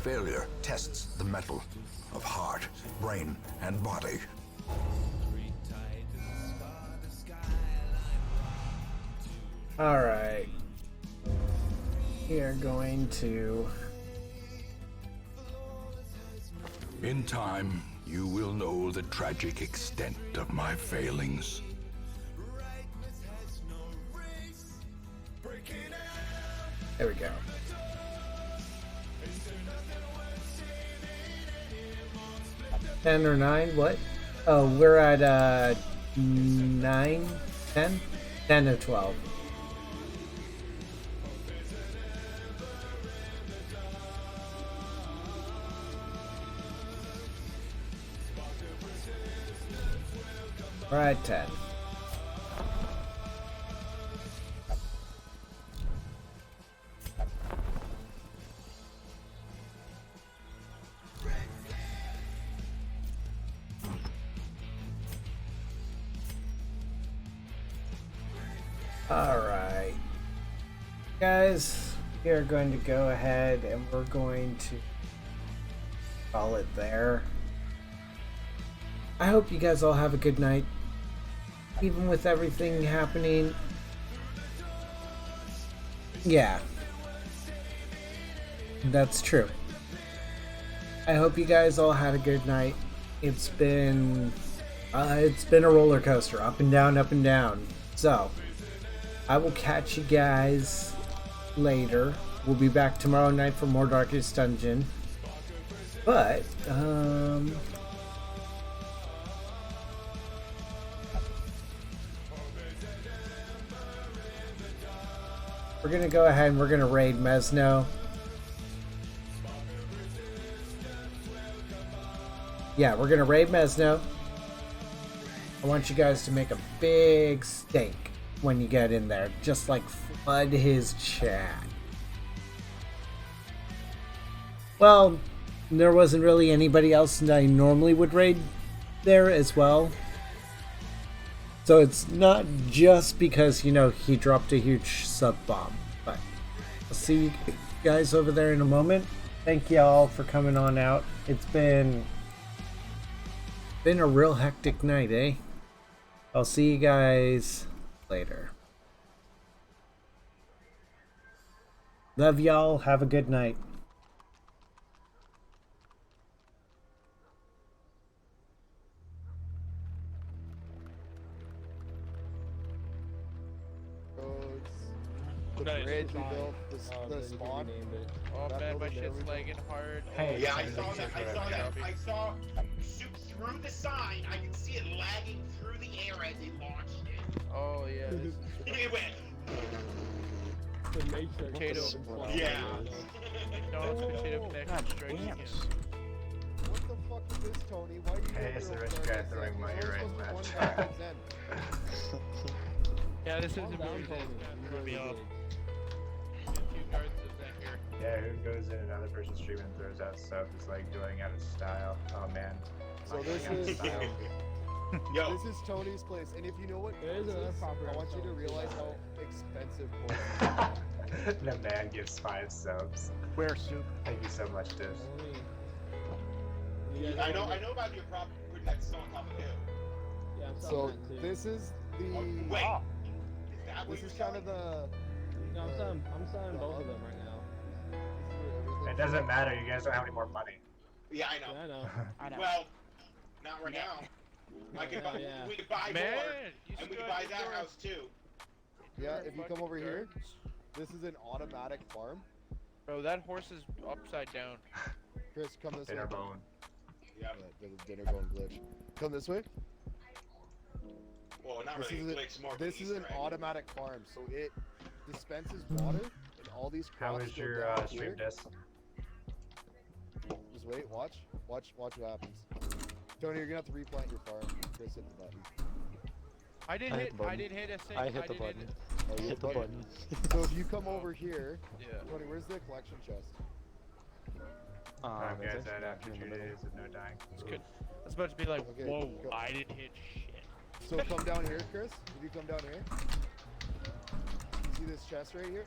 Failure tests the metal of heart, brain, and body. Alright. We are going to... In time, you will know the tragic extent of my failings. There we go. Ten or 9? What? Oh, we're at 9? 10? 10 or 12. We're at 10. Alright, guys, we are going to go ahead and we're going to call it there. I hope you guys all have a good night. Even with everything happening. Yeah. That's true. I hope you guys all had a good night. It's been a roller coaster, up and down, up and down. So, I will catch you guys later. We'll be back tomorrow night for more Darkest Dungeon. But, we're gonna go ahead and we're gonna raid Mesno. Yeah, we're gonna raid Mesno. I want you guys to make a big stink when you get in there. Just like flood his chat. Well, there wasn't really anybody else that I normally would raid there as well. So it's not just because, you know, he dropped a huge sub bomb. But I'll see you guys over there in a moment. Thank you all for coming on out. It's been a real hectic night, eh? I'll see you guys later. Love y'all. Have a good night. the spawn. Oh That man, my building there shit's we go. lagging hard. Hey, Yeah, I saw that. I saw shoot through the sign. I can see it lagging through the air as it launched it. Oh yeah, this is It went. The Matrix. potato. Yeah. No, it's potato connection strikes again. What the fuck is this, Tony? Why are you Hey, it's the rich guy throwing money right match. Yeah, this isn't down, really Tony. throw me off. Two guards of that here. Yeah, who goes in another person's stream and throws out stuff is like doing out of style. Oh man. So Not this going out of is style. Yo. this is Tony's place, and if you know what There is this another is, property I want you to on realize how expensive pork is. The man gives 5 subs. Where soup? Thank you so much, Dish. I know about your property that's still on top of the hill. Yeah, I'm So selling that too. this is the. Wait. Is that what This you're is kind of selling? the. No, I'm selling both of them right now. It doesn't matter, you guys don't have any more money. Yeah, I know. Yeah, I know. I know. Well, not right now. I can buy, Yeah. we could buy Man, more, you and we still could buy have that your house too. Yeah, if you come over here, gardens. this is an automatic farm. Bro, that horse is upside down. Chris, come this Dinner way. bone. Yep. Yeah, the dinner bone glitch. Come this way. Well, not This really. is a- Glitch, more of This is an Easter egg. automatic farm, so it dispenses water, and all these How crops is go your down stream here. disc? Just wait, watch what happens. Tony, you're gonna have to replant your farm. Chris, hit the button. I did I hit hit. the button. I did hit a thing. I hit the did button. Oh, you Hit the button. So if you come over here, Yeah. Tony, where's the collection chest? Time it's guys actually out back after here in 2 the middle. days of no dying. It's good. I was about to be like, Okay, whoa, go. I didn't hit shit. So come down here, Chris. If you come down here, see this chest right here?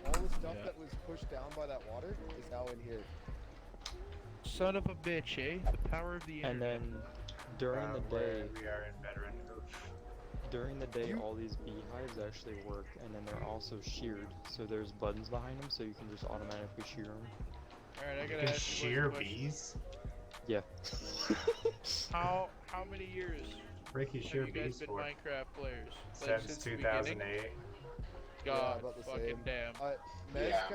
All the stuff Yeah. that was pushed down by that water is now in here. Son of a bitch, eh? The power of the And internet. then during the day, We are in veteran. during the day, all these beehives actually work, and then they're also sheared. So there's buttons behind them, so you can just automatically shear them. Alright, I You gotta can ask you shear boys a question. bees? Yeah. How many years Ricky, have shear you guys bees been for Minecraft players? Like, since the beginning? 2008. God, about the fucking same. damn. Mez Yeah.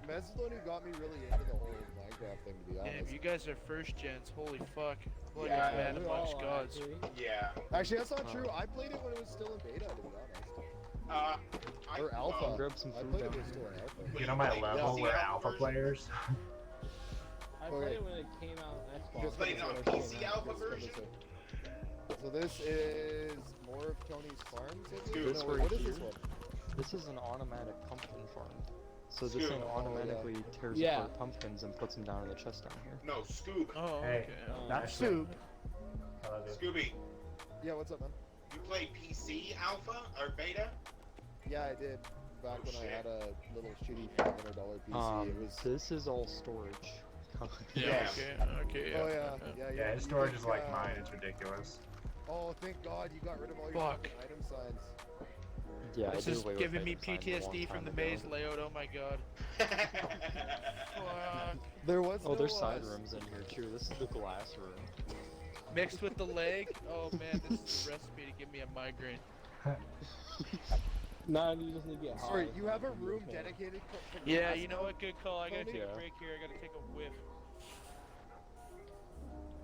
Mez is the one who got me really into the whole Minecraft thing, to be honest. Damn, you guys are first gens. Holy fuck. What Yeah, a man we amongst all are, gods. actually. Yeah. Actually, that's not true. I played it when it was still in beta, to be honest. Or alpha. well, Grab some I food played it down when it was still here. in alpha. You know my Wait, level, PC we're alpha alpha version? players. I played it when it came out on Xbox. Just played it on PC alpha version? So this is more of Tony's farm, Sydney? Dude, This No, right what is here? this one? This is an automatic pumpkin farm. So this Scoob. thing automatically tears Yeah. apart pumpkins and puts them down in the chest down here. No, Scoob. Oh, Hey, okay. not soup. I love you. Scooby, Yeah, what's up, man? you play PC alpha or beta? Yeah, I did. Back Oh, when shit. I had a little shitty $500 PC. It was. This is all storage. Yeah, okay, yeah. Oh yeah. Yeah, his you storage think, is like mine, it's ridiculous. Oh, thank God you got rid of all your Fuck. fucking item signs. Yeah, This I did is away with giving me item signs a long PTSD from time the ago. maze layout, oh my god. Fuck. There was Oh, no, there's side rooms in here too. This is the glass room. Mixed with the leg, oh man, this is a recipe to give me a migraine. Nah, you just need to get Sorry, high. you have a room dedicated for Yeah, glass you know now? what, good call. I gotta Tony? take a Yeah. break here, I gotta take a whiff.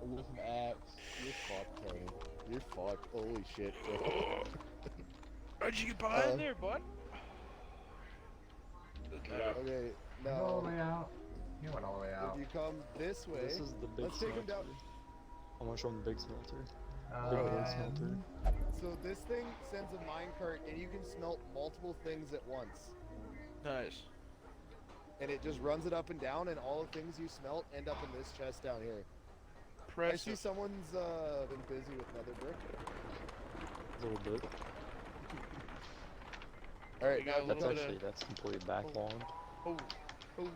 With some axe. You're fucked, Tony. You're fucked. Holy shit. How'd you get behind Uh, there, bud? Okay, Go all the now way out. You went all the way out. if you come this way, This is the big let's take him smelter. down. I want to show him the big smelter. Oh, Big yeah. wood smelter. So this thing sends a minecart, and you can smelt multiple things at once. Nice. And it just runs it up and down, and all the things you smelt end up in this chest down here. I see Impressive. someone's been busy with nether brick. A little bit. All right, You got a now That's little bit actually, that's completely backlogged. Oh, oh.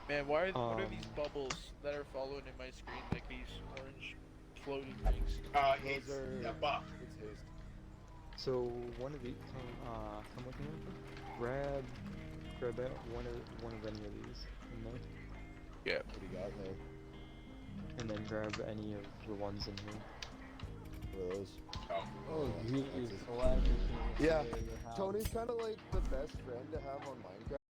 Man, why are, what are Um, these bubbles that are following in my screen, like these orange floating things? It's those are a buff. It's haste. So one of these, come with me. Grab out one of any of these, in there, Yeah. What do you got in there? and then grab any of the ones in here. those. Oh, Yeah, geez. that's it. Collaboration. Yeah, Tony's kind of like the best friend to have on Minecraft.